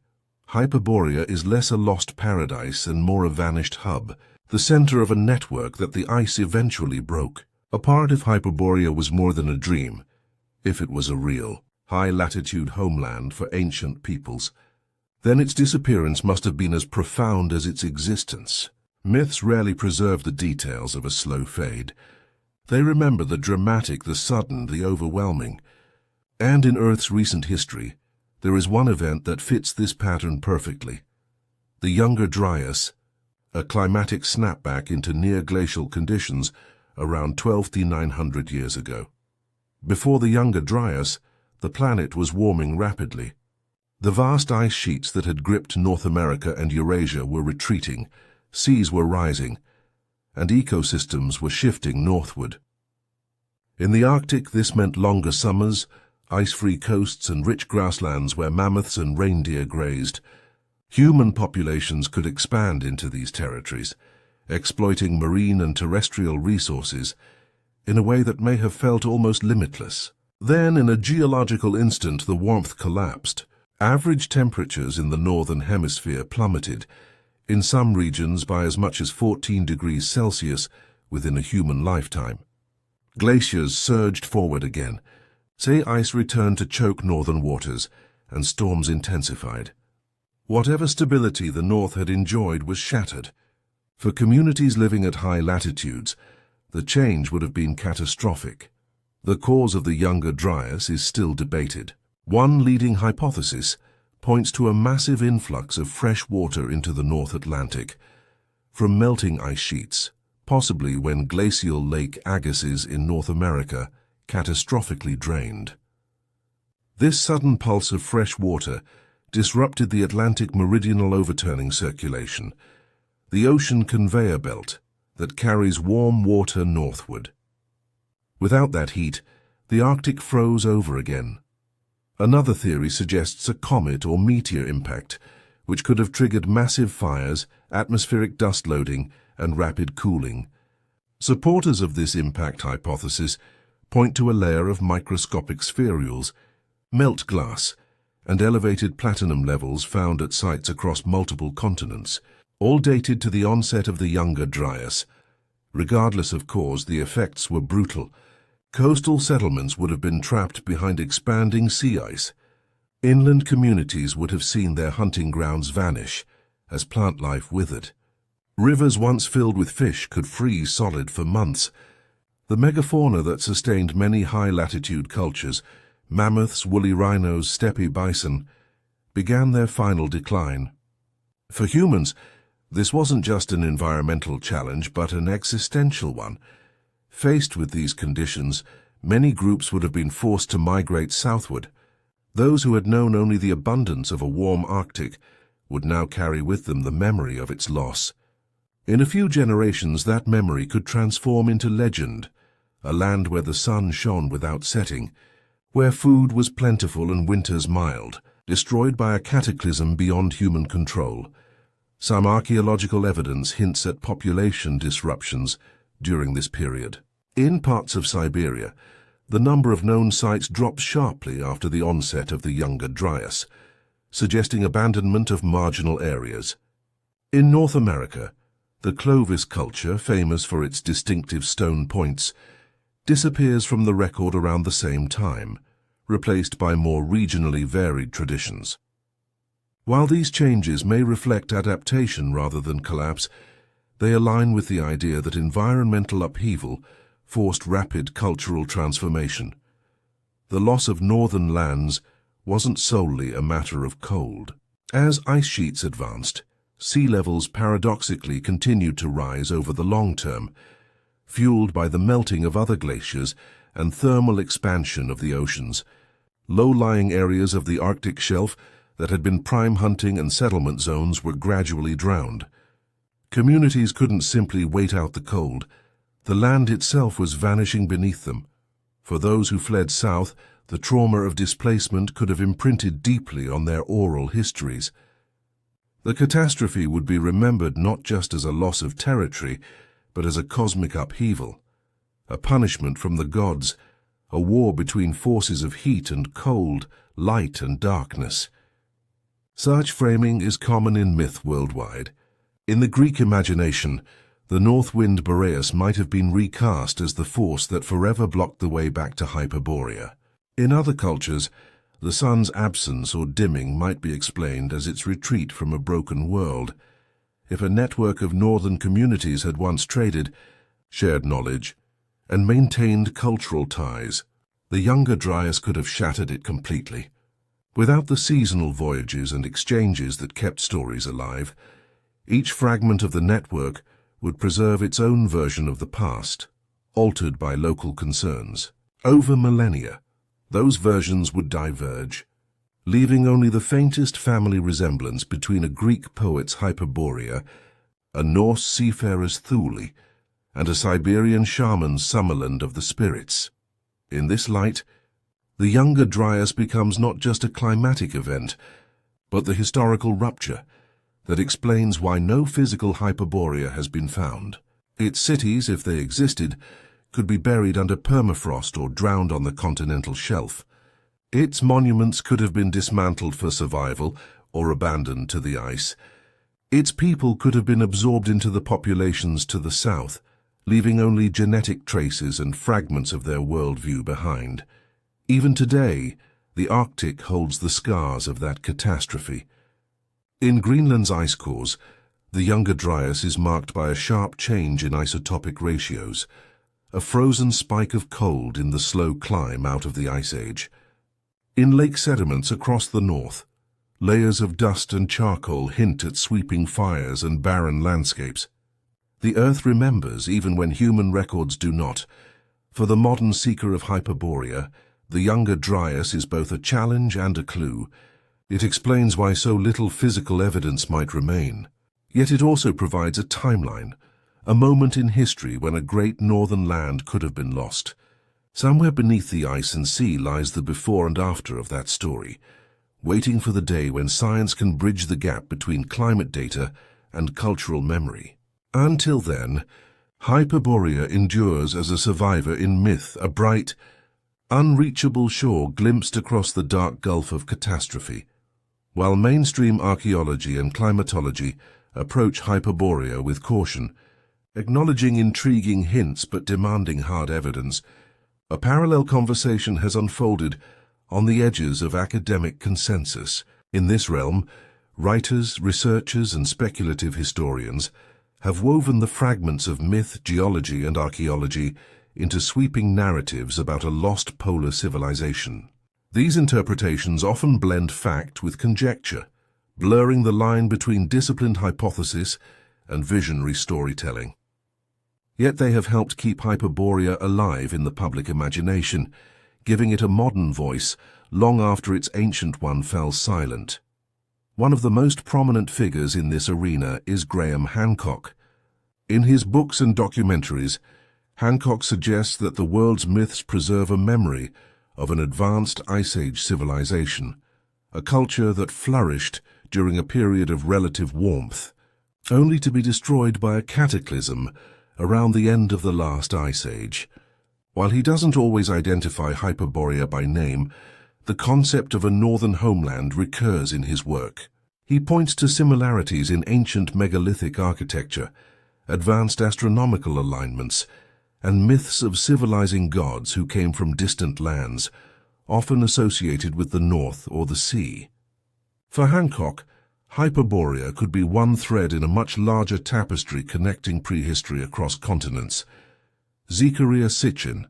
Hyperborea is less a lost paradise and more a vanished hub, the center of a network that the ice eventually broke. A part of Hyperborea was more than a dream, if it was a real, high-latitude homeland for ancient peoples. Then its disappearance must have been as profound as its existence. Myths rarely preserve the details of a slow fade. They remember the dramatic, the sudden, the overwhelming. And in Earth's recent history, there is one event that fits this pattern perfectly. The Younger Dryas, a climatic snapback into near-glacial conditions around 12,900 years ago. Before the Younger Dryas, the planet was warming rapidly. The vast ice sheets that had gripped North America and Eurasia were retreating, seas were rising, and ecosystems were shifting northward. In the Arctic, this meant longer summers, ice-free coasts, and rich grasslands where mammoths and reindeer grazed. Human populations could expand into these territories, exploiting marine and terrestrial resources in a way that may have felt almost limitless. Then, in a geological instant, the warmth collapsed. Average temperatures in the northern hemisphere plummeted, in some regions by as much as 14 degrees Celsius within a human lifetime. Glaciers surged forward again. Sea ice returned to choke northern waters, and storms intensified. Whatever stability the North had enjoyed was shattered. For communities living at high latitudes, the change would have been catastrophic. The cause of the Younger Dryas is still debated. One leading hypothesis points to a massive influx of fresh water into the North Atlantic from melting ice sheets, possibly when glacial Lake Agassiz in North America catastrophically drained. This sudden pulse of fresh water disrupted the Atlantic meridional overturning circulation, the ocean conveyor belt that carries warm water northward. Without that heat, the Arctic froze over again. Another theory suggests a comet or meteor impact, which could have triggered massive fires, atmospheric dust loading, and rapid cooling. Supporters of this impact hypothesis point to a layer of microscopic spherules, melt glass, and elevated platinum levels found at sites across multiple continents, all dated to the onset of the Younger Dryas. Regardless of cause, the effects were brutal. Coastal settlements would have been trapped behind expanding sea ice. Inland communities would have seen their hunting grounds vanish as plant life withered. Rivers once filled with fish could freeze solid for months. The megafauna that sustained many high-latitude cultures, mammoths, woolly rhinos, steppe bison, began their final decline. For humans, this wasn't just an environmental challenge, but an existential one. Faced with these conditions, many groups would have been forced to migrate southward. Those who had known only the abundance of a warm Arctic would now carry with them the memory of its loss. In a few generations, that memory could transform into legend, a land where the sun shone without setting, where food was plentiful and winters mild, destroyed by a cataclysm beyond human control. Some archaeological evidence hints at population disruptions during this period. In parts of Siberia, the number of known sites dropped sharply after the onset of the Younger Dryas, suggesting abandonment of marginal areas. In North America, the Clovis culture, famous for its distinctive stone points, disappears from the record around the same time, replaced by more regionally varied traditions. While these changes may reflect adaptation rather than collapse, they align with the idea that environmental upheaval forced rapid cultural transformation. The loss of northern lands wasn't solely a matter of cold. As ice sheets advanced, sea levels paradoxically continued to rise over the long term, fueled by the melting of other glaciers and thermal expansion of the oceans. Low-lying areas of the Arctic shelf that had been prime hunting and settlement zones were gradually drowned. Communities couldn't simply wait out the cold. The land itself was vanishing beneath them. For those who fled south, the trauma of displacement could have imprinted deeply on their oral histories. The catastrophe would be remembered not just as a loss of territory, but as a cosmic upheaval, a punishment from the gods, a war between forces of heat and cold, light and darkness. Such framing is common in myth worldwide. In the Greek imagination, the north wind Boreas might have been recast as the force that forever blocked the way back to Hyperborea. In other cultures, the sun's absence or dimming might be explained as its retreat from a broken world. If a network of northern communities had once traded, shared knowledge, and maintained cultural ties, the Younger Dryas could have shattered it completely. Without the seasonal voyages and exchanges that kept stories alive, each fragment of the network would preserve its own version of the past, altered by local concerns. Over millennia, those versions would diverge, leaving only the faintest family resemblance between a Greek poet's Hyperborea, a Norse seafarer's Thule, and a Siberian shaman's Summerland of the spirits. In this light, the Younger Dryas becomes not just a climatic event, but the historical rupture that explains why no physical Hyperborea has been found. Its cities, if they existed, could be buried under permafrost or drowned on the continental shelf. Its monuments could have been dismantled for survival or abandoned to the ice. Its people could have been absorbed into the populations to the south, leaving only genetic traces and fragments of their worldview behind. Even today, the Arctic holds the scars of that catastrophe. In Greenland's ice cores, the Younger Dryas is marked by a sharp change in isotopic ratios, a frozen spike of cold in the slow climb out of the Ice Age. In lake sediments across the north, layers of dust and charcoal hint at sweeping fires and barren landscapes. The Earth remembers even when human records do not. For the modern seeker of Hyperborea, the Younger Dryas is both a challenge and a clue. It explains why so little physical evidence might remain. Yet it also provides a timeline, a moment in history when a great northern land could have been lost. Somewhere beneath the ice and sea lies the before and after of that story, waiting for the day when science can bridge the gap between climate data and cultural memory. Until then, Hyperborea endures as a survivor in myth, a bright, unreachable shore glimpsed across the dark gulf of catastrophe. While mainstream archaeology and climatology approach Hyperborea with caution, acknowledging intriguing hints but demanding hard evidence, a parallel conversation has unfolded on the edges of academic consensus. In this realm, writers, researchers, and speculative historians have woven the fragments of myth, geology, and archaeology into sweeping narratives about a lost polar civilization. These interpretations often blend fact with conjecture, blurring the line between disciplined hypothesis and visionary storytelling. Yet they have helped keep Hyperborea alive in the public imagination, giving it a modern voice long after its ancient one fell silent. One of the most prominent figures in this arena is Graham Hancock. In his books and documentaries, Hancock suggests that the world's myths preserve a memory of an advanced Ice Age civilization, a culture that flourished during a period of relative warmth, only to be destroyed by a cataclysm around the end of the last Ice Age. While he doesn't always identify Hyperborea by name, the concept of a northern homeland recurs in his work. He points to similarities in ancient megalithic architecture, advanced astronomical alignments, and myths of civilizing gods who came from distant lands, often associated with the north or the sea. For Hancock, Hyperborea could be one thread in a much larger tapestry connecting prehistory across continents. Zecharia Sitchin,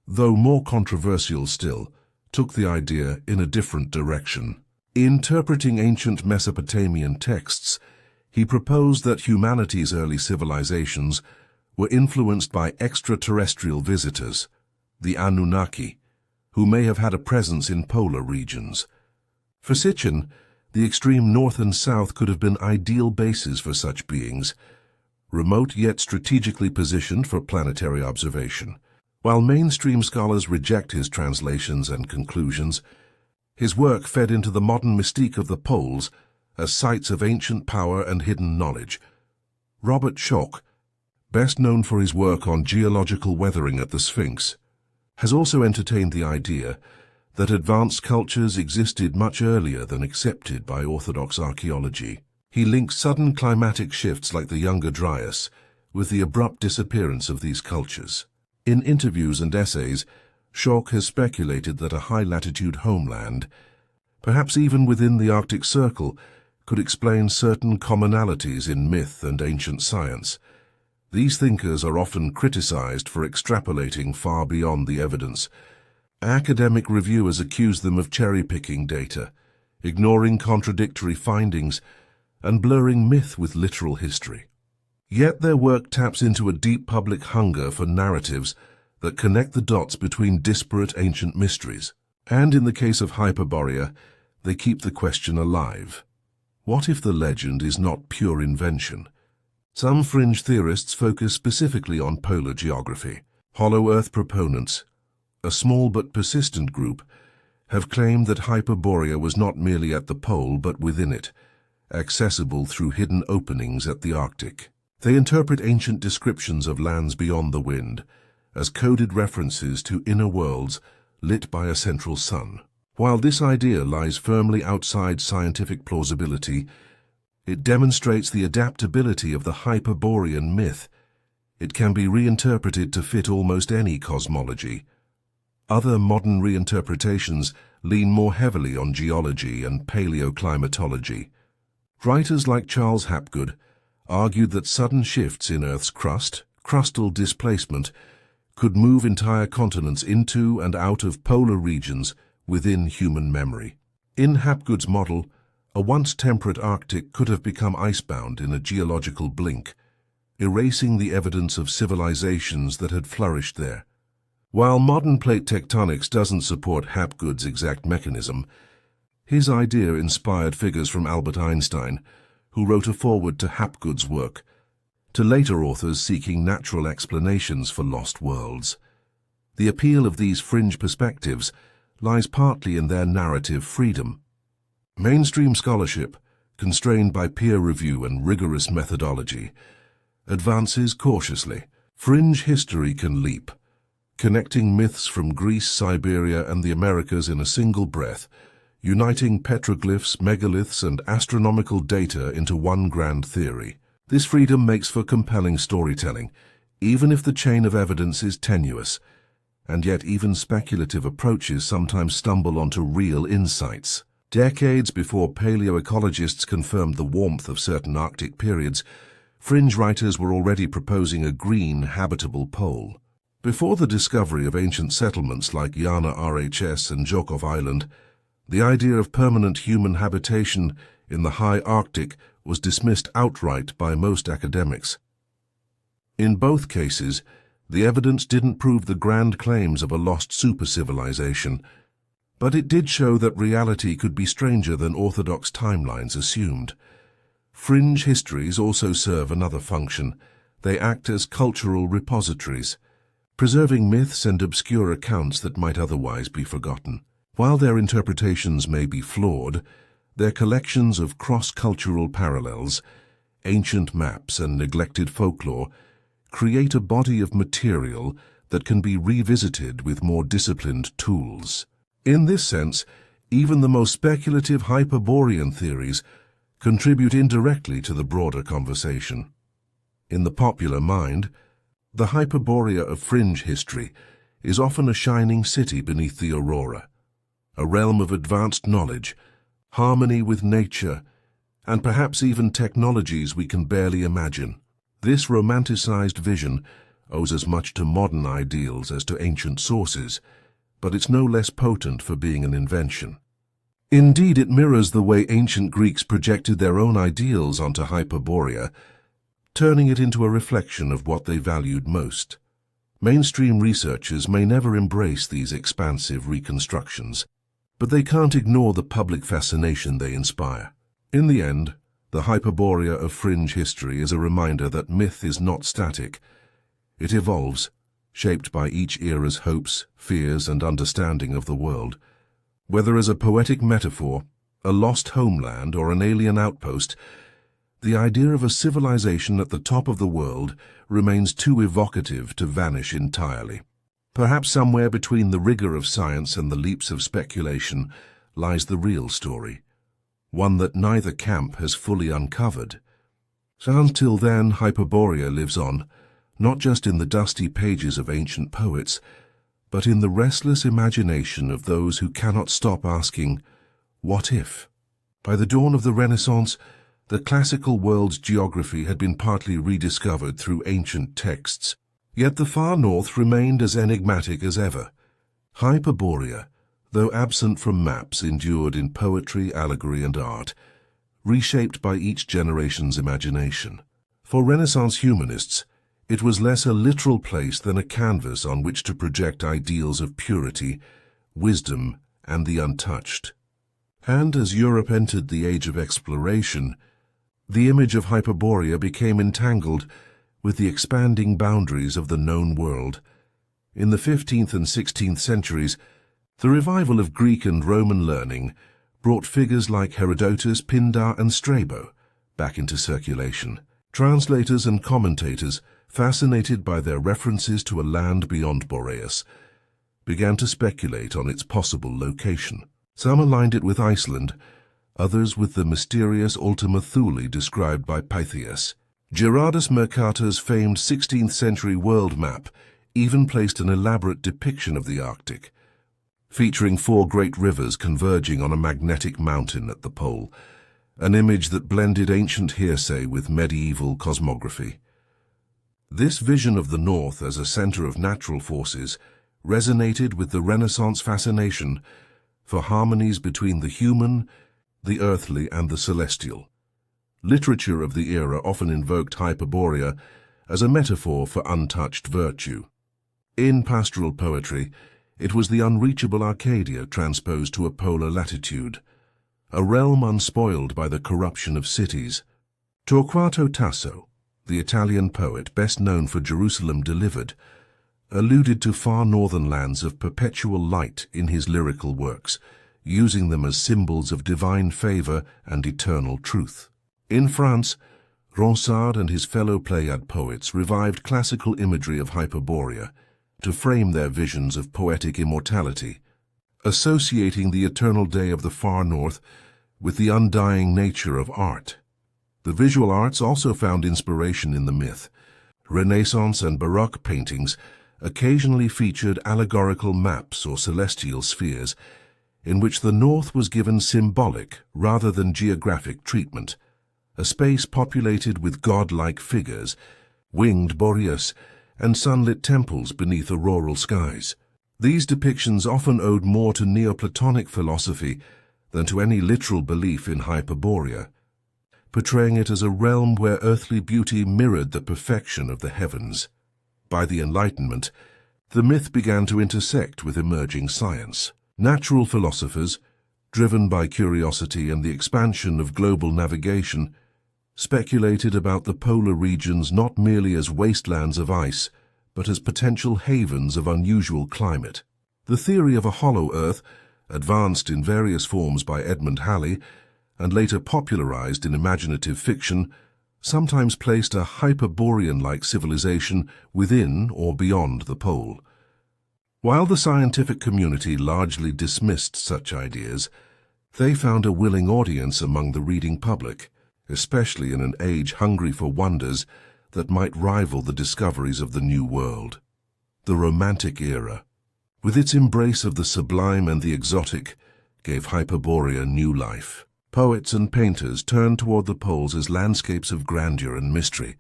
though more controversial still, took the idea in a different direction. Interpreting ancient Mesopotamian texts, he proposed that humanity's early civilizations were influenced by extraterrestrial visitors, the Anunnaki, who may have had a presence in polar regions. For Sitchin, the extreme north and south could have been ideal bases for such beings, remote yet strategically positioned for planetary observation. While mainstream scholars reject his translations and conclusions, his work fed into the modern mystique of the poles as sites of ancient power and hidden knowledge. Robert Schoch, best known for his work on geological weathering at the Sphinx, has also entertained the idea that advanced cultures existed much earlier than accepted by orthodox archaeology. He links sudden climatic shifts like the Younger Dryas with the abrupt disappearance of these cultures. In interviews and essays, Schoch has speculated that a high-latitude homeland, perhaps even within the Arctic Circle, could explain certain commonalities in myth and ancient science. These thinkers are often criticized for extrapolating far beyond the evidence. Academic reviewers accuse them of cherry-picking data, ignoring contradictory findings, and blurring myth with literal history. Yet their work taps into a deep public hunger for narratives that connect the dots between disparate ancient mysteries. And in the case of Hyperborea, they keep the question alive. What if the legend is not pure invention? Some fringe theorists focus specifically on polar geography. Hollow Earth proponents, a small but persistent group, have claimed that Hyperborea was not merely at the pole but within it, accessible through hidden openings at the Arctic. They interpret ancient descriptions of lands beyond the wind as coded references to inner worlds lit by a central sun. While this idea lies firmly outside scientific plausibility, it demonstrates the adaptability of the Hyperborean myth. It can be reinterpreted to fit almost any cosmology. Other modern reinterpretations lean more heavily on geology and paleoclimatology. Writers like Charles Hapgood argued that sudden shifts in Earth's crust, crustal displacement, could move entire continents into and out of polar regions within human memory. In Hapgood's model, a once temperate Arctic could have become icebound in a geological blink, erasing the evidence of civilizations that had flourished there. While modern plate tectonics doesn't support Hapgood's exact mechanism, his idea inspired figures from Albert Einstein, who wrote a foreword to Hapgood's work, to later authors seeking natural explanations for lost worlds. The appeal of these fringe perspectives lies partly in their narrative freedom. Mainstream scholarship, constrained by peer review and rigorous methodology, advances cautiously, Fringe history can leap, connecting myths from Greece, Siberia, and the Americas in a single breath, uniting petroglyphs, megaliths, and astronomical data into one grand theory. This freedom makes for compelling storytelling, even if the chain of evidence is tenuous, and yet even speculative approaches sometimes stumble onto real insights. Decades before paleoecologists confirmed the warmth of certain Arctic periods, fringe writers were already proposing a green, habitable pole. Before the discovery of ancient settlements like Yana RHS and Zhukov Island, the idea of permanent human habitation in the high Arctic was dismissed outright by most academics. In both cases, the evidence didn't prove the grand claims of a lost super-civilization, but it did show that reality could be stranger than orthodox timelines assumed. Fringe histories also serve another function. They act as cultural repositories, preserving myths and obscure accounts that might otherwise be forgotten. While their interpretations may be flawed, their collections of cross-cultural parallels, ancient maps, and neglected folklore create a body of material that can be revisited with more disciplined tools. In this sense, even the most speculative Hyperborean theories contribute indirectly to the broader conversation. In the popular mind, the Hyperborea of fringe history is often a shining city beneath the aurora, a realm of advanced knowledge, harmony with nature, and perhaps even technologies we can barely imagine. This romanticized vision owes as much to modern ideals as to ancient sources, but it's no less potent for being an invention. Indeed, it mirrors the way ancient Greeks projected their own ideals onto Hyperborea, turning it into a reflection of what they valued most. Mainstream researchers may never embrace these expansive reconstructions, but they can't ignore the public fascination they inspire. In the end, the Hyperborea of fringe history is a reminder that myth is not static. It evolves, shaped by each era's hopes, fears, and understanding of the world. Whether as a poetic metaphor, a lost homeland, or an alien outpost, the idea of a civilization at the top of the world remains too evocative to vanish entirely. Perhaps somewhere between the rigor of science and the leaps of speculation lies the real story, one that neither camp has fully uncovered. So until then, Hyperborea lives on, not just in the dusty pages of ancient poets, but in the restless imagination of those who cannot stop asking, what if? By the dawn of the Renaissance, the classical world's geography had been partly rediscovered through ancient texts, yet the far north remained as enigmatic as ever. Hyperborea, though absent from maps, endured in poetry, allegory, and art, reshaped by each generation's imagination. For Renaissance humanists, it was less a literal place than a canvas on which to project ideals of purity, wisdom, and the untouched. And as Europe entered the age of exploration, the image of Hyperborea became entangled with the expanding boundaries of the known world. In the 15th and 16th centuries, the revival of Greek and Roman learning brought figures like Herodotus, Pindar, and Strabo back into circulation. Translators and commentators, fascinated by their references to a land beyond Boreas, began to speculate on its possible location. Some aligned it with Iceland, others with the mysterious Ultima Thule described by Pytheas. Gerardus Mercator's famed 16th century world map even placed an elaborate depiction of the Arctic, featuring 4 great rivers converging on a magnetic mountain at the pole, an image that blended ancient hearsay with medieval cosmography. This vision of the North as a center of natural forces resonated with the Renaissance fascination for harmonies between the human, the earthly, and the celestial. Literature of the era often invoked Hyperborea as a metaphor for untouched virtue. In pastoral poetry, it was the unreachable Arcadia transposed to a polar latitude, a realm unspoiled by the corruption of cities. Torquato Tasso, the Italian poet best known for Jerusalem Delivered, alluded to far northern lands of perpetual light in his lyrical works, using them as symbols of divine favor and eternal truth. In France, Ronsard and his fellow Pléiade poets revived classical imagery of Hyperborea to frame their visions of poetic immortality, associating the eternal day of the far north with the undying nature of art. The visual arts also found inspiration in the myth. Renaissance and Baroque paintings occasionally featured allegorical maps or celestial spheres, in which the north was given symbolic rather than geographic treatment, a space populated with godlike figures, winged Boreas, and sunlit temples beneath auroral skies. These depictions often owed more to Neoplatonic philosophy than to any literal belief in Hyperborea, portraying it as a realm where earthly beauty mirrored the perfection of the heavens. By the Enlightenment, the myth began to intersect with emerging science. Natural philosophers, driven by curiosity and the expansion of global navigation, speculated about the polar regions not merely as wastelands of ice, but as potential havens of unusual climate. The theory of a hollow Earth, advanced in various forms by Edmund Halley and later popularized in imaginative fiction, sometimes placed a Hyperborean-like civilization within or beyond the pole. While the scientific community largely dismissed such ideas, they found a willing audience among the reading public, especially in an age hungry for wonders that might rival the discoveries of the New World. The Romantic era, with its embrace of the sublime and the exotic, gave Hyperborea new life. Poets and painters turned toward the poles as landscapes of grandeur and mystery,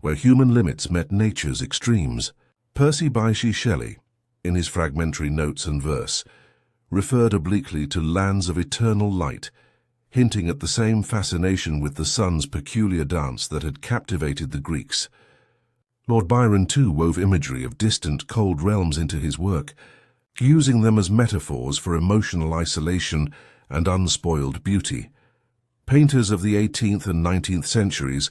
where human limits met nature's extremes. Percy Bysshe Shelley, in his fragmentary notes and verse, referred obliquely to lands of eternal light, hinting at the same fascination with the sun's peculiar dance that had captivated the Greeks. Lord Byron, too, wove imagery of distant, cold realms into his work, using them as metaphors for emotional isolation and unspoiled beauty. Painters of the 18th and 19th centuries,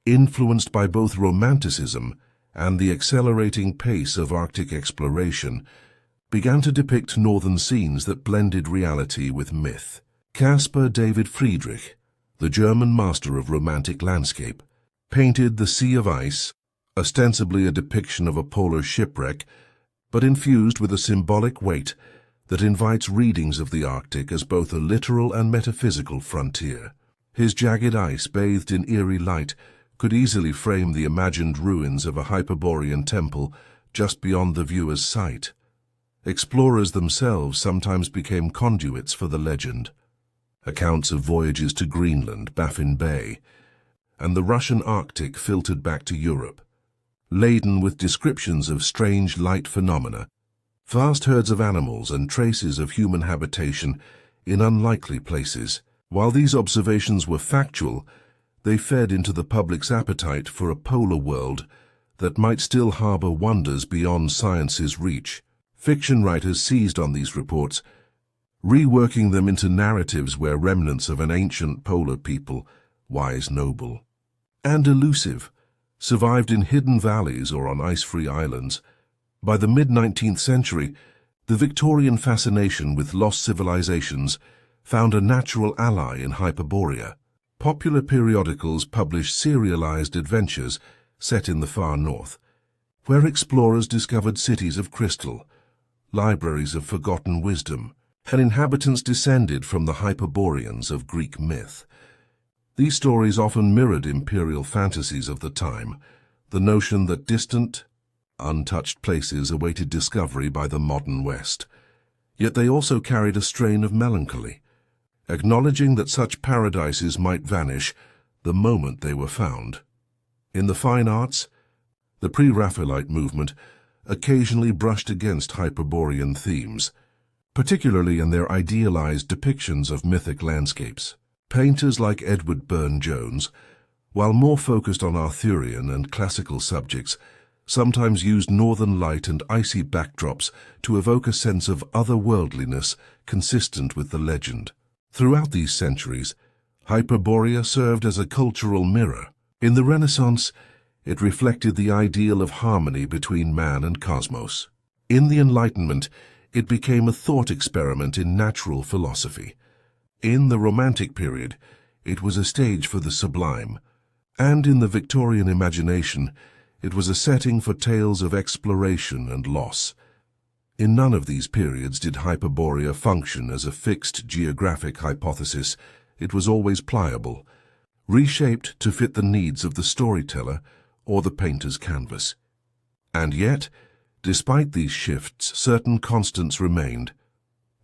influenced by both Romanticism and the accelerating pace of Arctic exploration, began to depict northern scenes that blended reality with myth. Caspar David Friedrich, the German master of Romantic landscape, painted the Sea of Ice, ostensibly a depiction of a polar shipwreck, but infused with a symbolic weight that invites readings of the Arctic as both a literal and metaphysical frontier. His jagged ice, bathed in eerie light, could easily frame the imagined ruins of a Hyperborean temple just beyond the viewer's sight. Explorers themselves sometimes became conduits for the legend. Accounts of voyages to Greenland, Baffin Bay, and the Russian Arctic filtered back to Europe, laden with descriptions of strange light phenomena, vast herds of animals and traces of human habitation in unlikely places. While these observations were factual, they fed into the public's appetite for a polar world that might still harbor wonders beyond science's reach. Fiction writers seized on these reports, reworking them into narratives where remnants of an ancient polar people, wise, noble, and elusive, survived in hidden valleys or on ice-free islands. By the mid-19th century, the Victorian fascination with lost civilizations found a natural ally in Hyperborea. Popular periodicals published serialized adventures set in the far north, where explorers discovered cities of crystal, libraries of forgotten wisdom, and inhabitants descended from the Hyperboreans of Greek myth. These stories often mirrored imperial fantasies of the time, the notion that distant, untouched places awaited discovery by the modern West. Yet they also carried a strain of melancholy, acknowledging that such paradises might vanish the moment they were found. In the fine arts, the pre-Raphaelite movement occasionally brushed against Hyperborean themes, particularly in their idealized depictions of mythic landscapes. Painters like Edward Burne-Jones, while more focused on Arthurian and classical subjects, sometimes used northern light and icy backdrops to evoke a sense of otherworldliness consistent with the legend. Throughout these centuries, Hyperborea served as a cultural mirror. In the Renaissance, it reflected the ideal of harmony between man and cosmos. In the Enlightenment, it became a thought experiment in natural philosophy. In the Romantic period, it was a stage for the sublime. And in the Victorian imagination, it was a setting for tales of exploration and loss. In none of these periods did Hyperborea function as a fixed geographic hypothesis. It was always pliable, reshaped to fit the needs of the storyteller or the painter's canvas. And yet, despite these shifts, certain constants remained.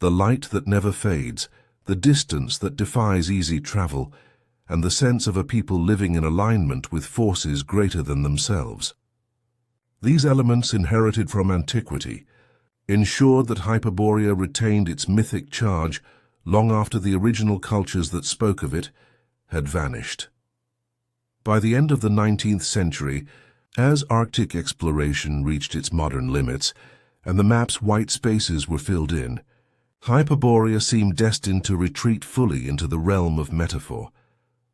The light that never fades, the distance that defies easy travel, and the sense of a people living in alignment with forces greater than themselves. These elements, inherited from antiquity, ensured that Hyperborea retained its mythic charge long after the original cultures that spoke of it had vanished. By the end of the 19th century, as Arctic exploration reached its modern limits and the map's white spaces were filled in, Hyperborea seemed destined to retreat fully into the realm of metaphor.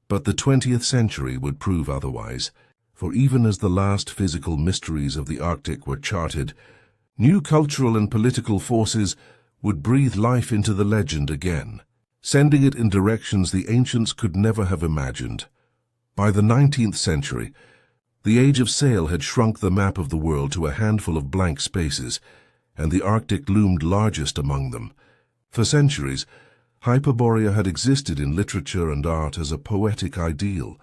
But the 20th century would prove otherwise, for even as the last physical mysteries of the Arctic were charted, new cultural and political forces would breathe life into the legend again, sending it in directions the ancients could never have imagined. By the 19th century, the age of sail had shrunk the map of the world to a handful of blank spaces, and the Arctic loomed largest among them. For centuries, Hyperborea had existed in literature and art as a poetic ideal,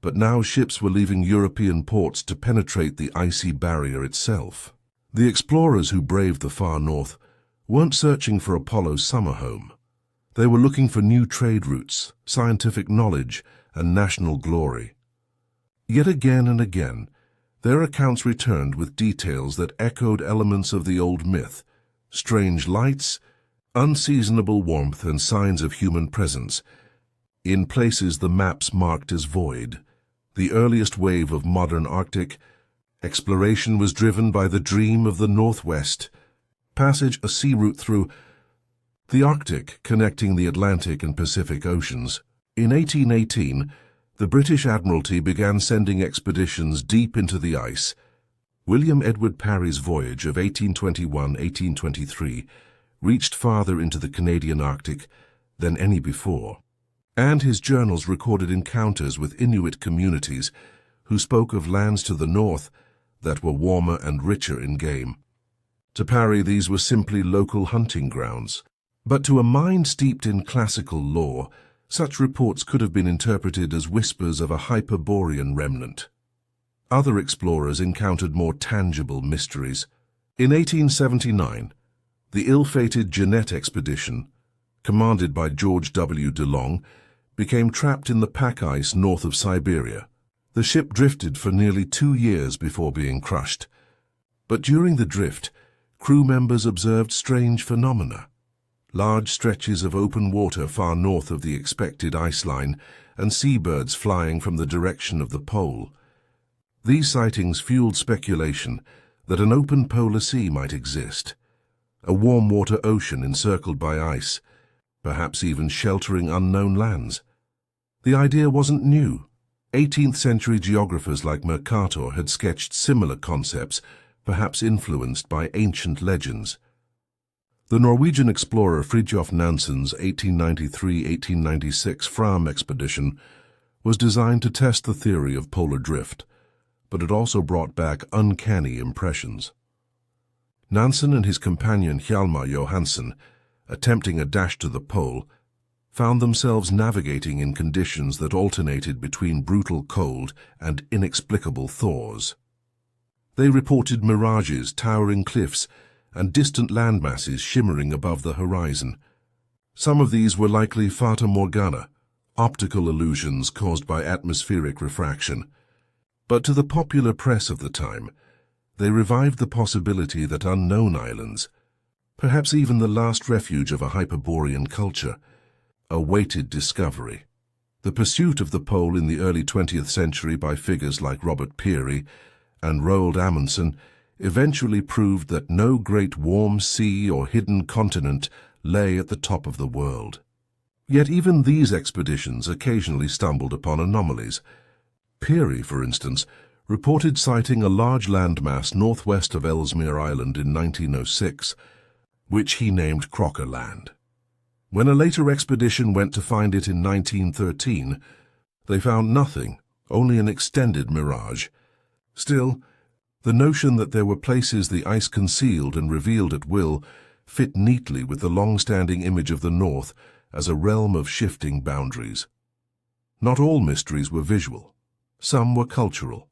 but now ships were leaving European ports to penetrate the icy barrier itself. The explorers who braved the far north weren't searching for Apollo's summer home. They were looking for new trade routes, scientific knowledge, and national glory. Yet again and again, their accounts returned with details that echoed elements of the old myth: strange lights, unseasonable warmth, and signs of human presence. In places the maps marked as void, the earliest wave of modern Arctic exploration was driven by the dream of the Northwest, passage a sea route through the Arctic connecting the Atlantic and Pacific Oceans. In 1818, the British Admiralty began sending expeditions deep into the ice. William Edward Parry's voyage of 1821-1823 reached farther into the Canadian Arctic than any before, and his journals recorded encounters with Inuit communities who spoke of lands to the north that were warmer and richer in game. To Parry, these were simply local hunting grounds. But to a mind steeped in classical lore, such reports could have been interpreted as whispers of a Hyperborean remnant. Other explorers encountered more tangible mysteries. In 1879, the ill-fated Jeannette expedition, commanded by George W. de Long, became trapped in the pack ice north of Siberia. The ship drifted for nearly 2 years before being crushed. But during the drift, crew members observed strange phenomena: large stretches of open water far north of the expected ice line, and seabirds flying from the direction of the pole. These sightings fueled speculation that an open polar sea might exist, a warm water ocean encircled by ice, perhaps even sheltering unknown lands. The idea wasn't new. 18th century geographers like Mercator had sketched similar concepts, perhaps influenced by ancient legends. The Norwegian explorer Fridtjof Nansen's 1893-1896 Fram expedition was designed to test the theory of polar drift, but it also brought back uncanny impressions. Nansen and his companion Hjalmar Johansen, attempting a dash to the pole, found themselves navigating in conditions that alternated between brutal cold and inexplicable thaws. They reported mirages, towering cliffs, and distant landmasses shimmering above the horizon. Some of these were likely fata morgana, optical illusions caused by atmospheric refraction. But to the popular press of the time, they revived the possibility that unknown islands, perhaps even the last refuge of a Hyperborean culture, awaited discovery. The pursuit of the pole in the early 20th century by figures like Robert Peary and Roald Amundsen eventually proved that no great warm sea or hidden continent lay at the top of the world. Yet even these expeditions occasionally stumbled upon anomalies. Peary, for instance, reported sighting a large landmass northwest of Ellesmere Island in 1906, which he named Crocker Land. When a later expedition went to find it in 1913, they found nothing only an extended mirage. Still, the notion that there were places the ice concealed and revealed at will fit neatly with the long-standing image of the North as a realm of shifting boundaries. Not all mysteries were visual. Some were cultural.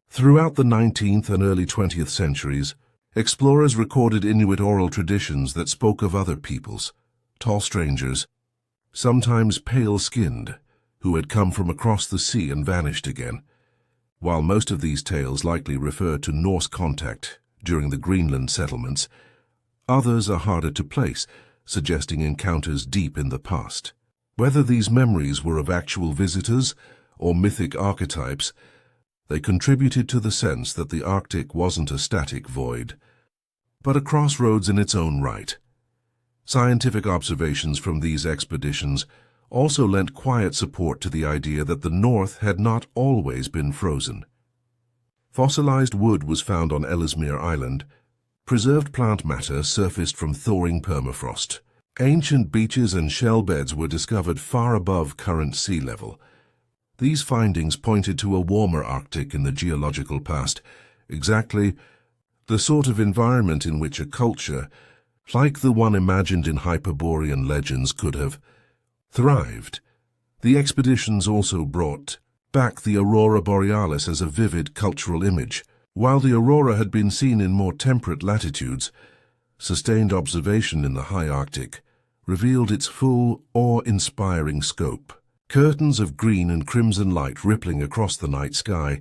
Throughout the 19th and early 20th centuries, explorers recorded Inuit oral traditions that spoke of other peoples, tall strangers, sometimes pale-skinned, who had come from across the sea and vanished again. While most of these tales likely refer to Norse contact during the Greenland settlements, others are harder to place, suggesting encounters deep in the past. Whether these memories were of actual visitors or mythic archetypes, they contributed to the sense that the Arctic wasn't a static void, but a crossroads in its own right. Scientific observations from these expeditions also lent quiet support to the idea that the North had not always been frozen. Fossilized wood was found on Ellesmere Island. Preserved plant matter surfaced from thawing permafrost. Ancient beaches and shell beds were discovered far above current sea level. These findings pointed to a warmer Arctic in the geological past, exactly the sort of environment in which a culture, like the one imagined in Hyperborean legends, could have thrived. The expeditions also brought back the aurora borealis as a vivid cultural image. While the aurora had been seen in more temperate latitudes, sustained observation in the high Arctic revealed its full, awe-inspiring scope. Curtains of green and crimson light rippling across the night sky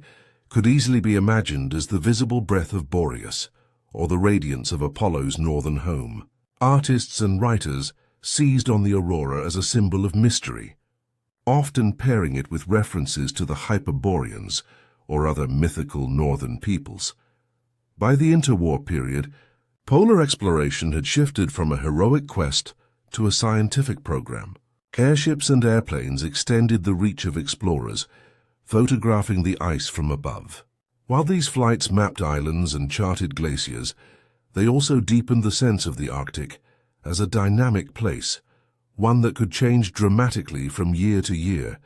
could easily be imagined as the visible breath of Boreas, or the radiance of Apollo's northern home. Artists and writers seized on the aurora as a symbol of mystery, often pairing it with references to the Hyperboreans or other mythical northern peoples. By the interwar period, polar exploration had shifted from a heroic quest to a scientific program. Airships and airplanes extended the reach of explorers, photographing the ice from above. While these flights mapped islands and charted glaciers, they also deepened the sense of the Arctic as a dynamic place, one that could change dramatically from year to year.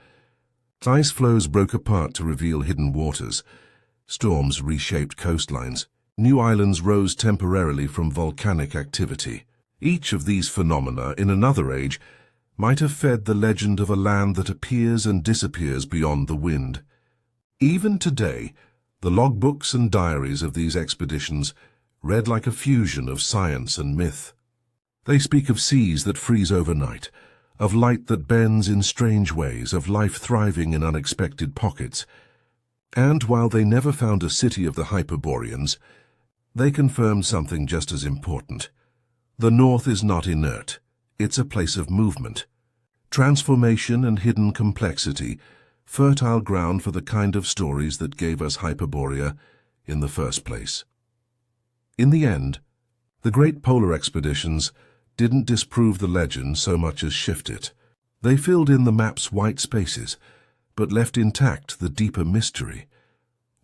Ice floes broke apart to reveal hidden waters. Storms reshaped coastlines. New islands rose temporarily from volcanic activity. Each of these phenomena, in another age, might have fed the legend of a land that appears and disappears beyond the wind. Even today, the logbooks and diaries of these expeditions read like a fusion of science and myth. They speak of seas that freeze overnight, of light that bends in strange ways, of life thriving in unexpected pockets. And while they never found a city of the Hyperboreans, they confirmed something just as important. The North is not inert. It's a place of movement, transformation and hidden complexity, fertile ground for the kind of stories that gave us Hyperborea in the first place. In the end, the great polar expeditions didn't disprove the legend so much as shift it. They filled in the map's white spaces, but left intact the deeper mystery.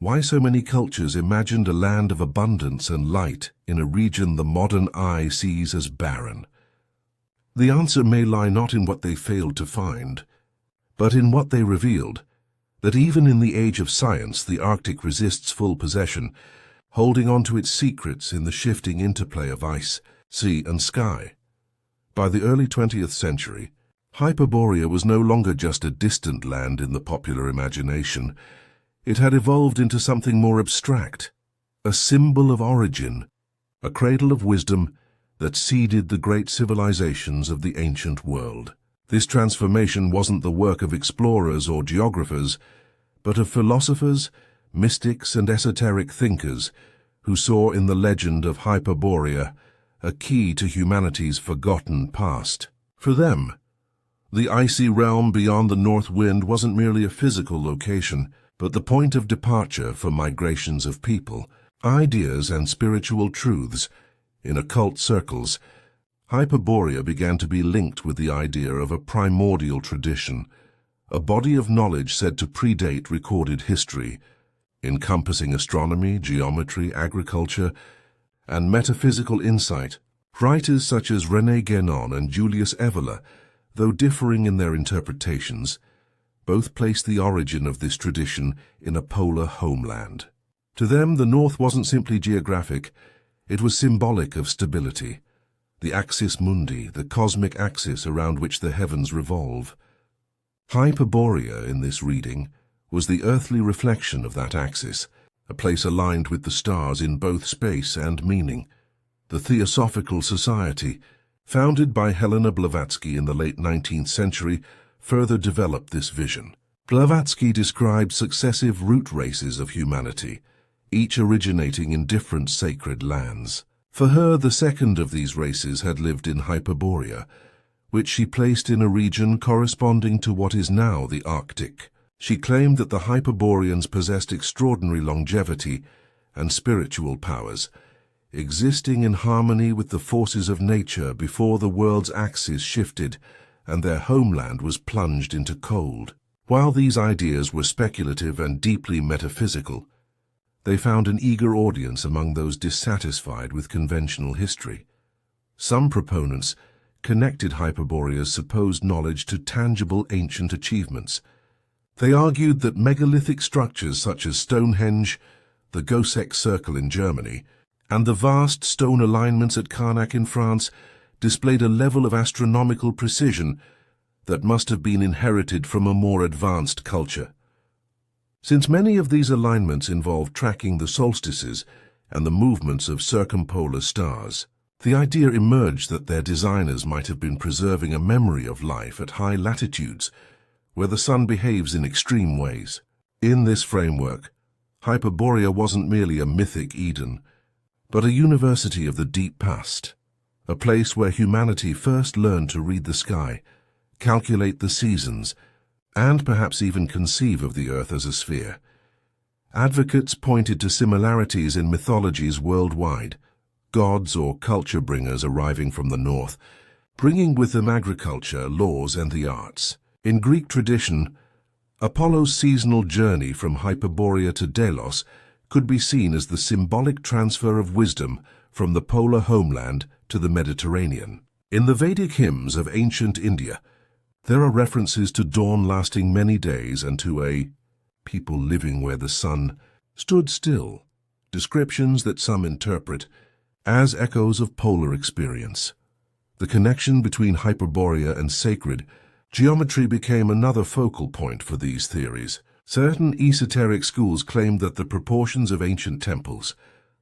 Why so many cultures imagined a land of abundance and light in a region the modern eye sees as barren? The answer may lie not in what they failed to find, but in what they revealed, that even in the age of science the Arctic resists full possession, holding on to its secrets in the shifting interplay of ice, sea and sky. By the early 20th century, Hyperborea was no longer just a distant land in the popular imagination. It had evolved into something more abstract, a symbol of origin, a cradle of wisdom that seeded the great civilizations of the ancient world. This transformation wasn't the work of explorers or geographers, but of philosophers, mystics and esoteric thinkers who saw in the legend of Hyperborea a key to humanity's forgotten past. For them, the icy realm beyond the north wind wasn't merely a physical location, but the point of departure for migrations of people, ideas and spiritual truths. In occult circles, Hyperborea began to be linked with the idea of a primordial tradition, a body of knowledge said to predate recorded history, encompassing astronomy, geometry, agriculture, and metaphysical insight. Writers such as René Guénon and Julius Evola, though differing in their interpretations, Both placed the origin of this tradition in a polar homeland. To them, the North wasn't simply geographic, it was symbolic of stability. The axis mundi, the cosmic axis around which the heavens revolve. Hyperborea, in this reading, was the earthly reflection of that axis, a place aligned with the stars in both space and meaning. The Theosophical Society, founded by Helena Blavatsky in the late 19th century, further developed this vision. Blavatsky described successive root races of humanity, each originating in different sacred lands. For her, the second of these races had lived in Hyperborea, which she placed in a region corresponding to what is now the Arctic. She claimed that the Hyperboreans possessed extraordinary longevity and spiritual powers, existing in harmony with the forces of nature before the world's axis shifted and their homeland was plunged into cold. While these ideas were speculative and deeply metaphysical, they found an eager audience among those dissatisfied with conventional history. Some proponents connected Hyperborea's supposed knowledge to tangible ancient achievements. They argued that megalithic structures such as Stonehenge, the Goseck Circle in Germany, and the vast stone alignments at Karnak in France displayed a level of astronomical precision that must have been inherited from a more advanced culture. Since many of these alignments involve tracking the solstices and the movements of circumpolar stars, the idea emerged that their designers might have been preserving a memory of life at high latitudes, where the sun behaves in extreme ways. In this framework, Hyperborea wasn't merely a mythic Eden, but a university of the deep past, a place where humanity first learned to read the sky, calculate the seasons, and perhaps even conceive of the Earth as a sphere. Advocates pointed to similarities in mythologies worldwide, gods or culture bringers arriving from the north, bringing with them agriculture, laws, and the arts. In Greek tradition, Apollo's seasonal journey from Hyperborea to Delos could be seen as the symbolic transfer of wisdom from the polar homeland to the Mediterranean. In the Vedic hymns of ancient India, there are references to dawn lasting many days and to a people living where the sun stood still, descriptions that some interpret as echoes of polar experience. The connection between Hyperborea and sacred geometry became another focal point for these theories. Certain esoteric schools claimed that the proportions of ancient temples,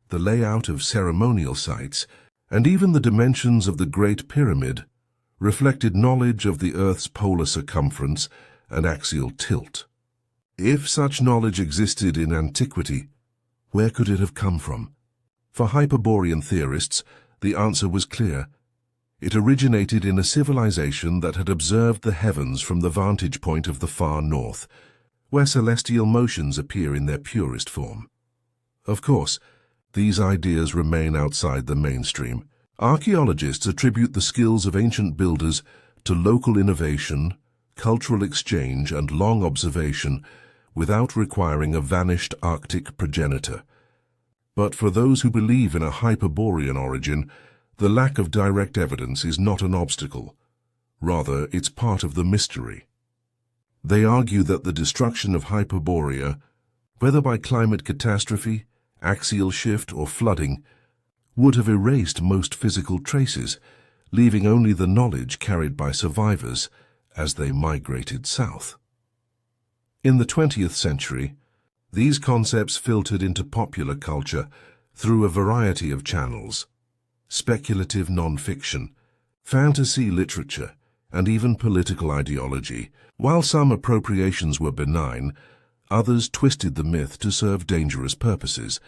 the layout of ceremonial sites, and even the dimensions of the Great Pyramid reflected knowledge of the Earth's polar circumference and axial tilt. If such knowledge existed in antiquity, where could it have come from? For Hyperborean theorists, the answer was clear. It originated in a civilization that had observed the heavens from the vantage point of the far north, where celestial motions appear in their purest form. Of course, these ideas remain outside the mainstream. Archaeologists attribute the skills of ancient builders to local innovation, cultural exchange, and long observation without requiring a vanished Arctic progenitor. But for those who believe in a Hyperborean origin, the lack of direct evidence is not an obstacle. Rather, it's part of the mystery. They argue that the destruction of Hyperborea, whether by climate catastrophe, axial shift, or flooding, would have erased most physical traces, leaving only the knowledge carried by survivors as they migrated south. In the 20th century, these concepts filtered into popular culture through a variety of channels: speculative non-fiction, fantasy literature, and even political ideology. While some appropriations were benign, others twisted the myth to serve dangerous purposes,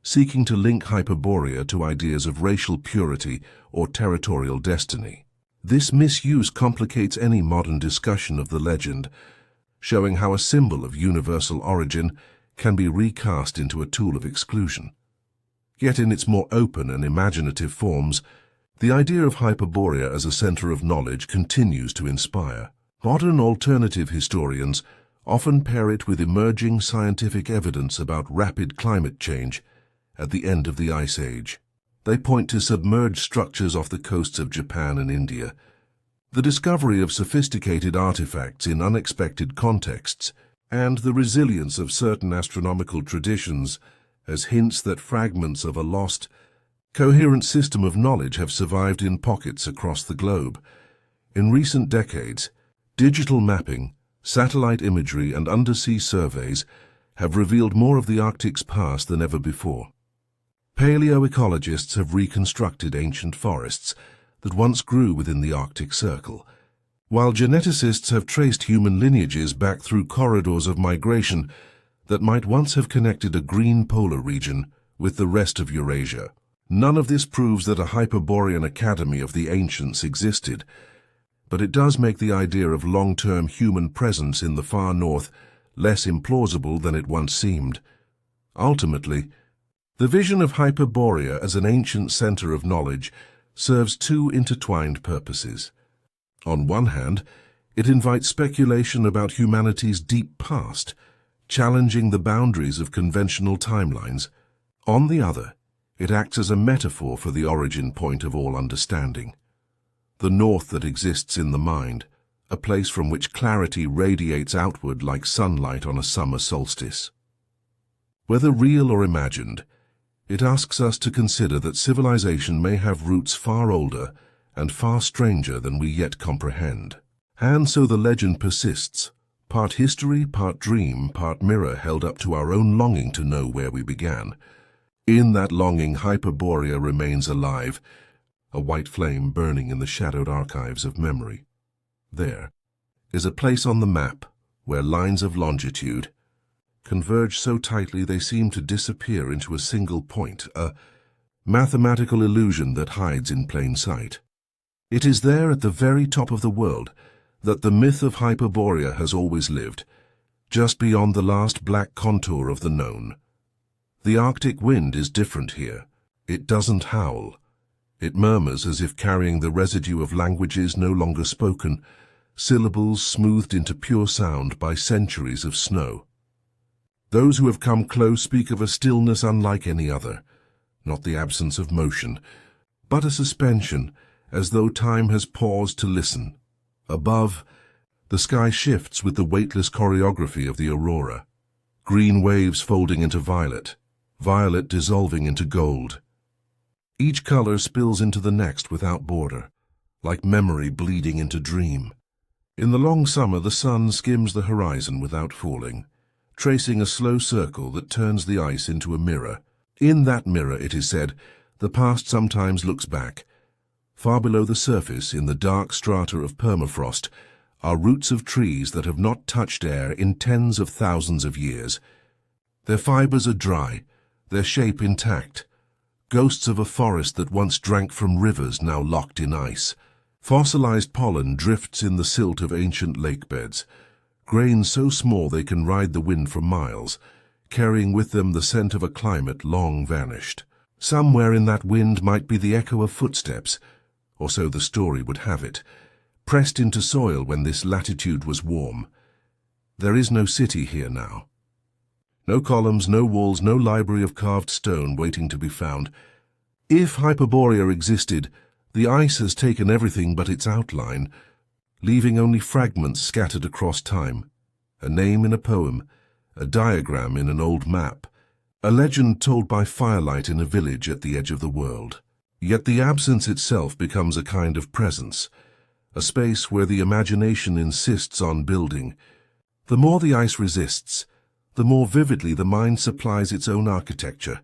seeking to link Hyperborea to ideas of racial purity or territorial destiny. This misuse complicates any modern discussion of the legend, showing how a symbol of universal origin can be recast into a tool of exclusion. Yet in its more open and imaginative forms, the idea of Hyperborea as a center of knowledge continues to inspire. Modern alternative historians often pair it with emerging scientific evidence about rapid climate change at the end of the Ice Age. They point to submerged structures off the coasts of Japan and India, The discovery of sophisticated artifacts in unexpected contexts and the resilience of certain astronomical traditions as hints that fragments of a lost, coherent system of knowledge have survived in pockets across the globe. In recent decades, digital mapping, satellite imagery, and undersea surveys have revealed more of the Arctic's past than ever before. Paleoecologists have reconstructed ancient forests that once grew within the Arctic Circle, while geneticists have traced human lineages back through corridors of migration that might once have connected a green polar region with the rest of Eurasia. None of this proves that a Hyperborean academy of the ancients existed, but it does make the idea of long-term human presence in the far north less implausible than it once seemed. Ultimately, the vision of Hyperborea as an ancient center of knowledge serves two intertwined purposes. On one hand, it invites speculation about humanity's deep past, challenging the boundaries of conventional timelines. On the other, it acts as a metaphor for the origin point of all understanding. The north that exists in the mind, a place from which clarity radiates outward like sunlight on a summer solstice. Whether real or imagined, it asks us to consider that civilization may have roots far older and far stranger than we yet comprehend. And so the legend persists, part history, part dream, part mirror held up to our own longing to know where we began. In that longing, Hyperborea remains alive, a white flame burning in the shadowed archives of memory. There is a place on the map where lines of longitude converge so tightly they seem to disappear into a single point, a mathematical illusion that hides in plain sight. It is there at the very top of the world that the myth of Hyperborea has always lived, just beyond the last black contour of the known. The Arctic wind is different here. It doesn't howl. It murmurs as if carrying the residue of languages no longer spoken, syllables smoothed into pure sound by centuries of snow. Those who have come close speak of a stillness unlike any other, not the absence of motion, but a suspension, as though time has paused to listen. Above, the sky shifts with the weightless choreography of the aurora. Green waves folding into violet, violet dissolving into gold. Each color spills into the next without border, like memory bleeding into dream. In the long summer, the sun skims the horizon without falling, tracing a slow circle that turns the ice into a mirror. In that mirror, it is said, the past sometimes looks back. Far below the surface, in the dark strata of permafrost, are roots of trees that have not touched air in tens of thousands of years. Their fibers are dry, their shape intact, ghosts of a forest that once drank from rivers now locked in ice. Fossilized pollen drifts in the silt of ancient lake beds, grains so small they can ride the wind for miles, carrying with them the scent of a climate long vanished. Somewhere in that wind might be the echo of footsteps, or so the story would have it, pressed into soil when this latitude was warm. There is no city here now. No columns, no walls, no library of carved stone waiting to be found. If Hyperborea existed, the ice has taken everything but its outline, leaving only fragments scattered across time. A name in a poem, a diagram in an old map, a legend told by firelight in a village at the edge of the world. Yet the absence itself becomes a kind of presence, a space where the imagination insists on building. The more the ice resists, the more vividly the mind supplies its own architecture.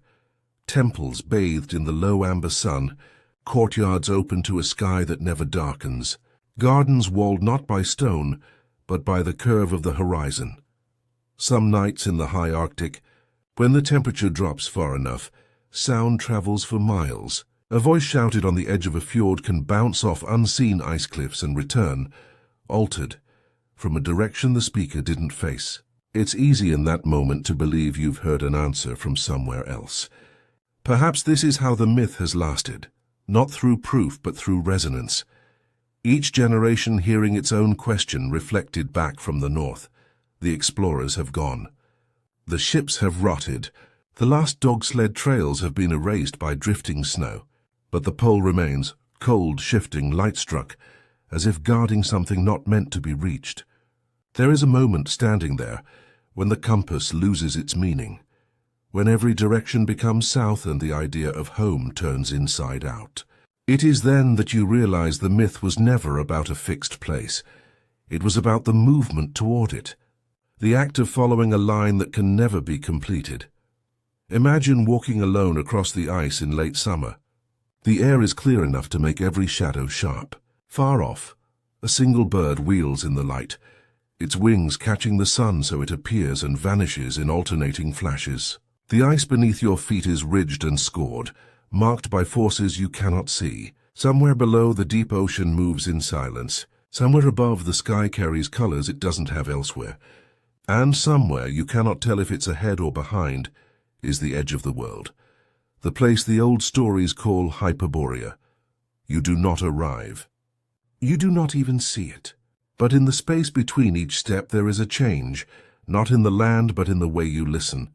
Temples bathed in the low amber sun, courtyards open to a sky that never darkens, gardens walled not by stone, but by the curve of the horizon. Some nights in the high Arctic, when the temperature drops far enough, sound travels for miles. A voice shouted on the edge of a fjord can bounce off unseen ice cliffs and return, altered, from a direction the speaker didn't face. It's easy in that moment to believe you've heard an answer from somewhere else. Perhaps this is how the myth has lasted, not through proof but through resonance. Each generation hearing its own question reflected back from the north. The explorers have gone. The ships have rotted. The last dog-sled trails have been erased by drifting snow. But the pole remains, cold, shifting, light-struck, as if guarding something not meant to be reached. There is a moment standing there when the compass loses its meaning, when every direction becomes south and the idea of home turns inside out. It is then that you realize the myth was never about a fixed place. It was about the movement toward it, the act of following a line that can never be completed. Imagine walking alone across the ice in late summer. The air is clear enough to make every shadow sharp. Far off, a single bird wheels in the light, its wings catching the sun so it appears and vanishes in alternating flashes. The ice beneath your feet is ridged and scored, marked by forces you cannot see. Somewhere below, the deep ocean moves in silence. Somewhere above, the sky carries colors it doesn't have elsewhere. And somewhere, you cannot tell if it's ahead or behind, is the edge of the world. The place the old stories call Hyperborea. You do not arrive. You do not even see it. But in the space between each step there is a change, not in the land but in the way you listen.